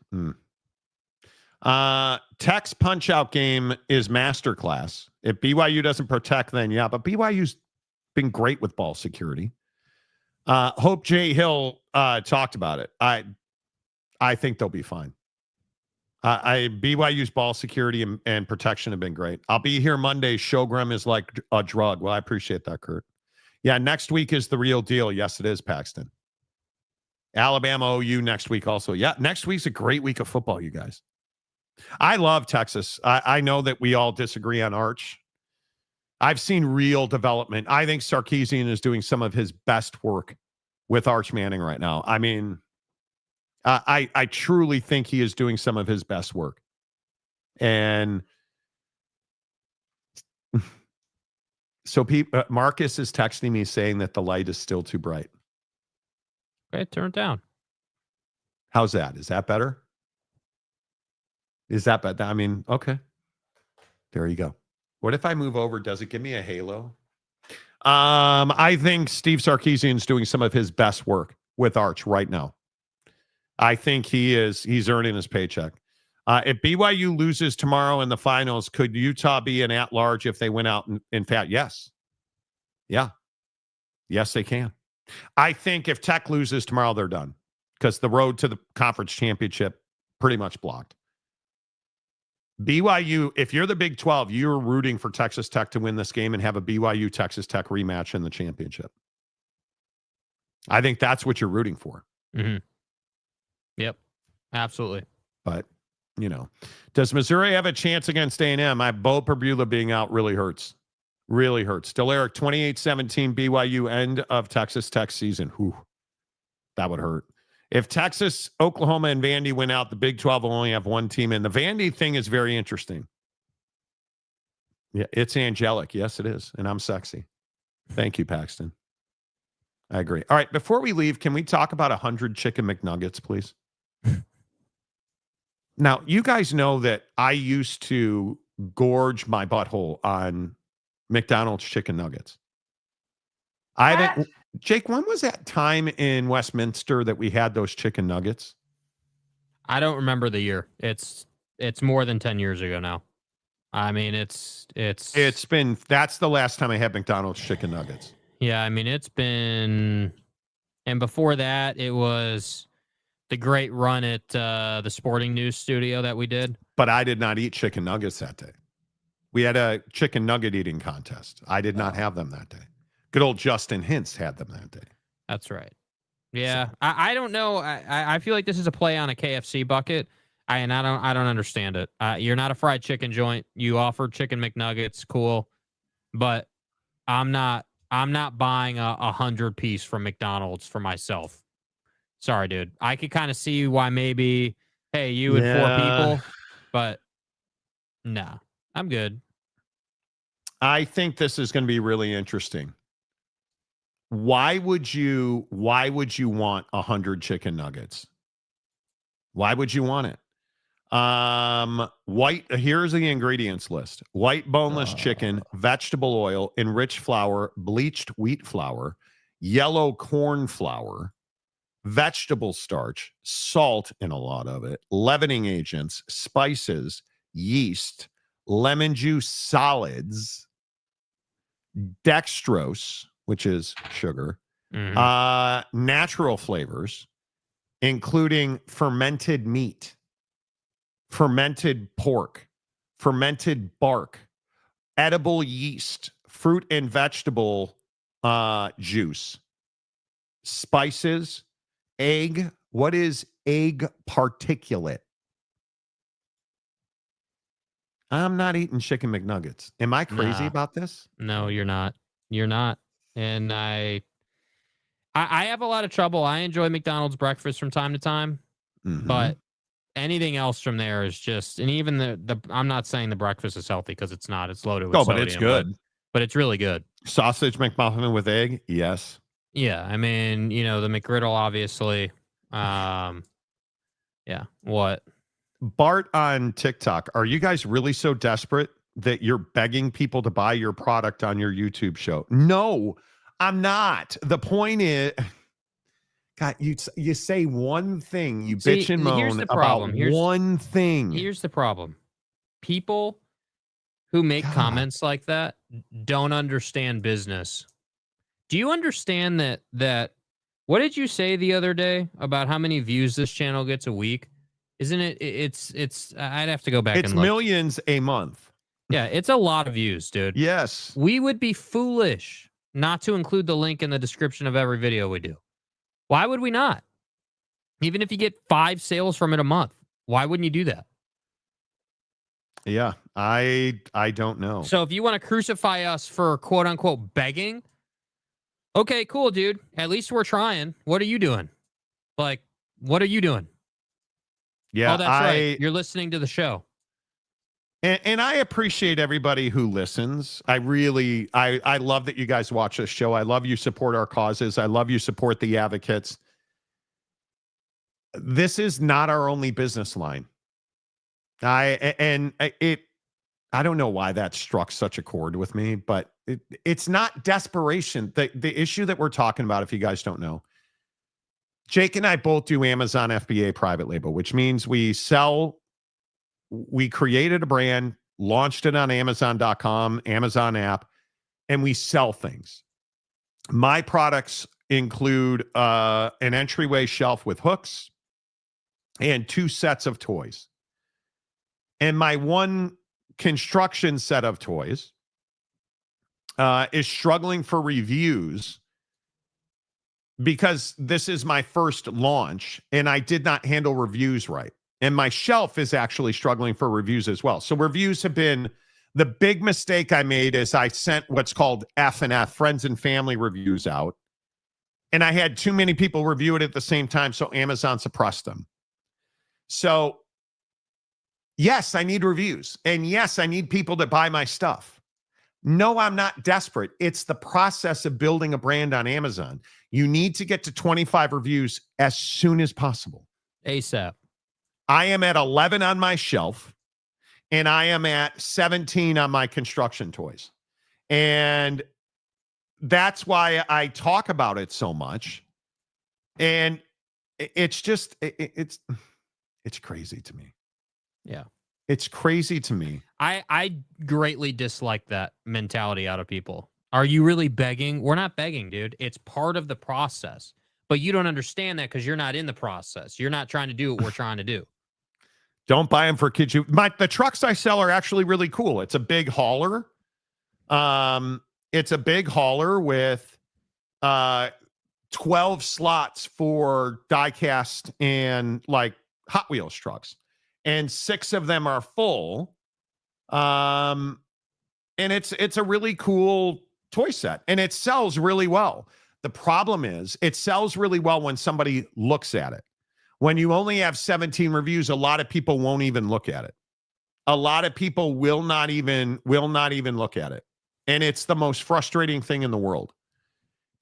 punch-out game is masterclass. If BYU doesn't protect, then yeah. But BYU's been great with ball security. Hope J. Hill talked about it. I think they'll be fine. BYU's ball security and protection have been great. I'll be here Monday. Showgrim is like a drug. Well, I appreciate that, Kurt. Yeah, next week is the real deal. Yes, it is, Paxton. Alabama OU next week also. Yeah, next week's a great week of football, you guys. I love Texas. I know that we all disagree on Arch. I've seen real development. I think Sarkisian is doing some of his best work with Arch Manning right now. I mean, I truly think he is doing some of his best work. And so Marcus is texting me saying that the light is still too bright. Okay, turn it down. How's that? Is that better? Is that better? I mean, okay. There you go. What if I move over? Does it give me a halo? I think Steve Sarkisian is doing some of his best work with Arch right now. I think he's earning his paycheck. If BYU loses tomorrow in the finals, could Utah be an at-large if they went out? In fact, yes. Yeah. Yes, they can. I think if Tech loses tomorrow, they're done because the road to the conference championship pretty much blocked. BYU, if you're the Big 12, you're rooting for Texas Tech to win this game and have a BYU Texas Tech rematch in the championship. I think that's what you're rooting for. Mm-hmm. Yep, absolutely. But, does Missouri have a chance against A&M? Bo Perbula being out really hurts. Really hurts. Still, Eric, 28-17 BYU end of Texas Tech season. Whew, that would hurt. If Texas, Oklahoma, and Vandy win out, the Big 12 will only have one team in. The Vandy thing is very interesting. Yeah, it's angelic. Yes, it is. And I'm sexy. Thank you, Paxton. I agree. All right, before we leave, can we talk about 100 chicken McNuggets, please? Now, you guys know that I used to gorge my butthole on McDonald's chicken nuggets. I haven't... Jake, when was that time in Westminster that we had those chicken nuggets? I don't remember the year. It's more than 10 years ago now. I mean, it's been, that's the last time I had McDonald's chicken nuggets. Yeah, I mean, it's been, and before that, it was the great run at the Sporting News studio that we did. But I did not eat chicken nuggets that day. We had a chicken nugget eating contest. I did not have them that day. Good old Justin Hintz had them that day. That's right. Yeah, so. I don't know. I feel like this is a play on a KFC bucket. I don't understand it. You're not a fried chicken joint. You offer chicken McNuggets, cool, but I'm not buying a 100-piece from McDonald's for myself. Sorry, dude. I could kind of see why maybe, hey, you and 4 people, but no, I'm good. I think this is going to be really interesting. Why would you want 100 chicken nuggets? Why would you want it? Here's the ingredients list. White boneless chicken, vegetable oil, enriched flour, bleached wheat flour, yellow corn flour, vegetable starch, salt in a lot of it, leavening agents, spices, yeast, lemon juice solids, dextrose, which is sugar, Mm-hmm. natural flavors, including fermented meat, fermented pork, fermented bark, edible yeast, fruit and vegetable juice, spices, egg. What is egg particulate? I'm not eating chicken McNuggets. Am I crazy about this? No, you're not. You're not. And I have a lot of trouble. I enjoy McDonald's breakfast from time to time, but anything else from there is just, and even the I'm not saying the breakfast is healthy because it's not. It's loaded with sodium. But it's good. But it's really good. Sausage McMuffin with egg? Yes. Yeah, I mean, the McGriddle, obviously. Yeah. What? Bart on TikTok, are you guys really so desperate that you're begging people to buy your product on your YouTube show? No, I'm not. The point is, God, you say one thing, you bitch and moan about one thing. Here's the problem. People who make comments like that don't understand business. Do you understand that what did you say the other day about how many views this channel gets a week? Isn't it? It's. I'd have to go back and look. It's millions a month. Yeah, it's a lot of views, dude. Yes. We would be foolish not to include the link in the description of every video we do. Why would we not? Even if you get 5 sales from it a month, why wouldn't you do that? Yeah, I don't know. So if you want to crucify us for quote unquote begging, okay, cool, dude. At least we're trying. What are you doing? Like, what are you doing? Yeah, oh, that's right. You're listening to the show. And I appreciate everybody who listens. I really, I love that you guys watch this show. I love you support our causes. I love you support the advocates. This is not our only business line. I don't know why that struck such a chord with me, but it's not desperation. The issue that we're talking about, if you guys don't know, Jake and I both do Amazon FBA private label, which means we created a brand, launched it on Amazon.com, Amazon app, and we sell things. My products include an entryway shelf with hooks and 2 sets of toys. And my one construction set of toys is struggling for reviews because this is my first launch and I did not handle reviews right. And my shelf is actually struggling for reviews as well. So reviews have been, the big mistake I made is I sent what's called F&F, friends and family reviews out. And I had too many people review it at the same time, so Amazon suppressed them. So yes, I need reviews. And yes, I need people to buy my stuff. No, I'm not desperate. It's the process of building a brand on Amazon. You need to get to 25 reviews as soon as possible. ASAP. I am at 11 on my shelf, and I am at 17 on my construction toys. And that's why I talk about it so much. And it's just, it's crazy to me. Yeah. It's crazy to me. I greatly dislike that mentality out of people. Are you really begging? We're not begging, dude. It's part of the process. But you don't understand that because you're not in the process. You're not trying to do what we're trying to do. Don't buy them for kids. The trucks I sell are actually really cool. It's a big hauler. It's a big hauler with 12 slots for die-cast and like Hot Wheels trucks. And 6 of them are full. And it's a really cool toy set. And it sells really well. The problem is it sells really well when somebody looks at it. When you only have 17 reviews, a lot of people won't even look at it. A lot of people will not even look at it. And it's the most frustrating thing in the world.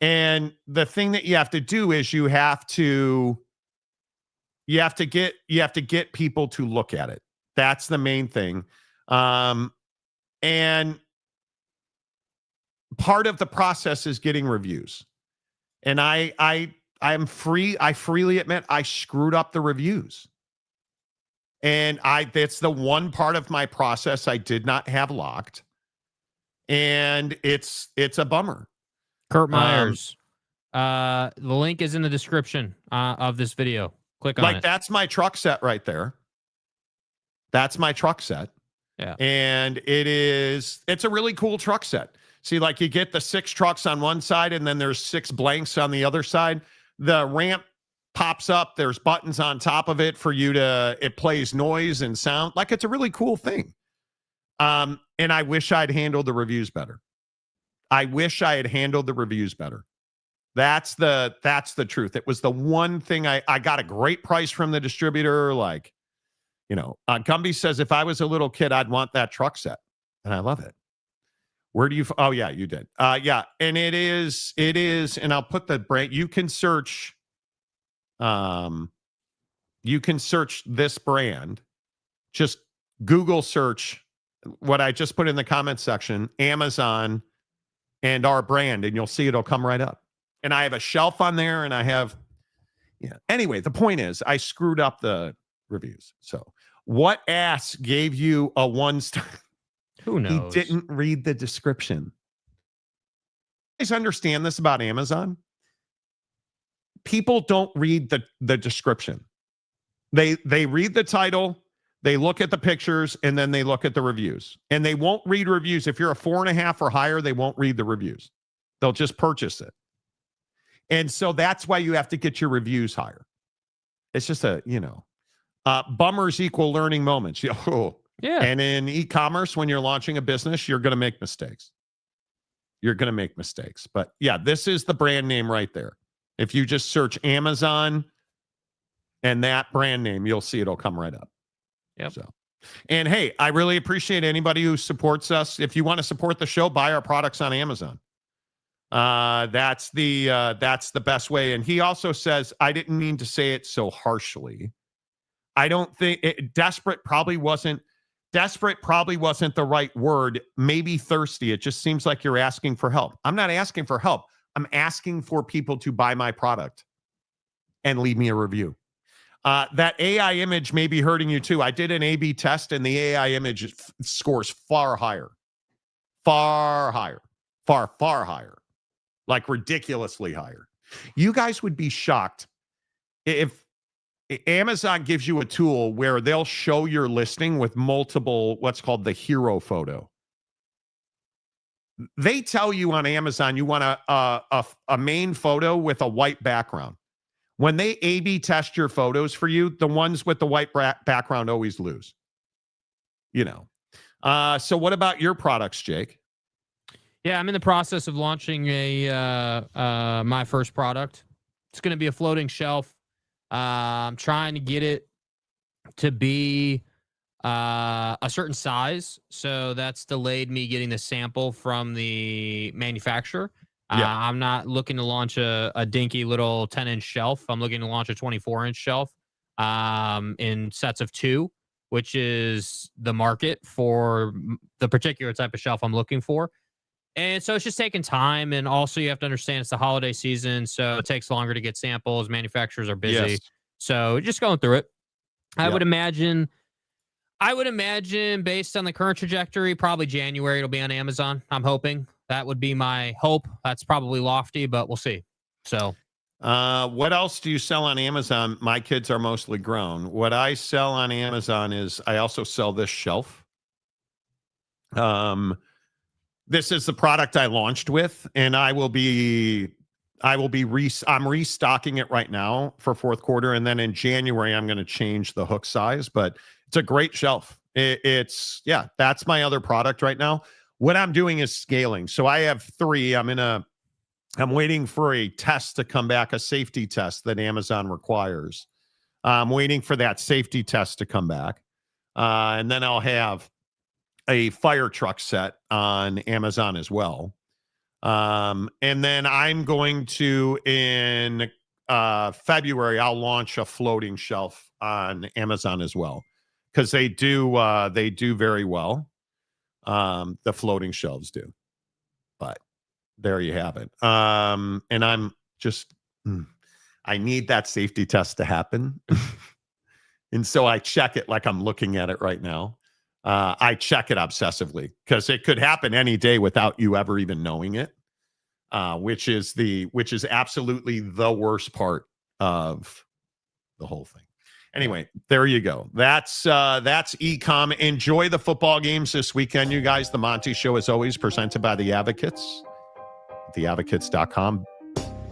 And the thing that you have to do is you have to get people to look at it. That's the main thing. And part of the process is getting reviews. And I'm free. I freely admit I screwed up the reviews. And that's the one part of my process I did not have locked. And it's a bummer. Kurt Myers. The link is in the description of this video. Click on it. That's my truck set right there. That's my truck set. Yeah. And it's a really cool truck set. See, like you get the 6 trucks on one side and then there's 6 blanks on the other side. The ramp pops up. There's buttons on top of it for you it plays noise and sound. Like, it's a really cool thing. And I wish I'd handled the reviews better. I wish I had handled the reviews better. That's the truth. It was the one thing I got a great price from the distributor. Like, Gumby says, if I was a little kid, I'd want that truck set. And I love it. Where do you, oh yeah, you did. Yeah. And it is, and I'll put the brand, you can search this brand. Just Google search what I just put in the comment section, Amazon and our brand, and you'll see it'll come right up. And I have a shelf on there, and I have, Anyway, the point is, I screwed up the reviews. So, what ass gave you a 1-star? Who knows? He didn't read the description. You guys understand this about Amazon? People don't read the description. They read the title, they look at the pictures, and then they look at the reviews. And they won't read reviews. If you're a 4.5 or higher, they won't read the reviews. They'll just purchase it. And so that's why you have to get your reviews higher. It's just bummers equal learning moments. Yeah. And in e-commerce, when you're launching a business, you're going to make mistakes. But yeah, this is the brand name right there. If you just search Amazon and that brand name, you'll see it'll come right up. Yep. So, and hey, I really appreciate anybody who supports us. If you want to support the show, buy our products on Amazon. That's the best way. And he also says, I didn't mean to say it so harshly. I don't think desperate probably wasn't the right word. Maybe thirsty. It just seems like you're asking for help. I'm not asking for help. I'm asking for people to buy my product and leave me a review. That AI image may be hurting you too. I did an A/B test and the AI image scores far higher, like ridiculously higher. You guys would be shocked if Amazon gives you a tool where they'll show your listing with multiple, what's called the hero photo. They tell you on Amazon you want a main photo with a white background. When they A/B test your photos for you, the ones with the white background always lose. So what about your products, Jake? Yeah, I'm in the process of launching my first product. It's going to be a floating shelf. I'm trying to get it to be a certain size. So that's delayed me getting the sample from the manufacturer. Yeah. I'm not looking to launch a dinky little 10-inch shelf. I'm looking to launch a 24-inch shelf in sets of 2, which is the market for the particular type of shelf I'm looking for. And so it's just taking time. And also you have to understand it's the holiday season, so it takes longer to get samples. Manufacturers are busy. Yes. So just going through it. I Yeah. would imagine based on the current trajectory, probably January it'll be on Amazon. I'm hoping. That would be my hope. That's probably lofty, but we'll see. So what else do you sell on Amazon? My kids are mostly grown. What I sell on Amazon is I also sell this shelf. This is the product I launched with, and I'm restocking it right now for fourth quarter. And then in January, I'm going to change the hook size, but it's a great shelf. That's my other product right now. What I'm doing is scaling. So I have 3. I'm waiting for a test to come back, a safety test that Amazon requires. I'm waiting for that safety test to come back. And then I'll have a fire truck set on Amazon as well. And then I'm going to, in February, I'll launch a floating shelf on Amazon as well, because they do very well. The floating shelves do. But there you have it. And I'm just, I need that safety test to happen. And so I check it like I'm looking at it right now. I check it obsessively because it could happen any day without you ever even knowing it. which is absolutely the worst part of the whole thing. Anyway, there you go. That's e-com. Enjoy the football games this weekend, you guys. The Monty Show is always presented by the Advocates. Theadvocates.com.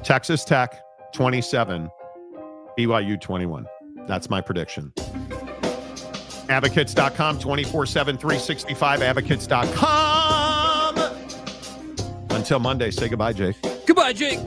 Texas Tech 27, BYU 21. That's my prediction. Advocates.com 24/7 365 advocates.com. Until Monday, say goodbye, Jake. Goodbye, Jake.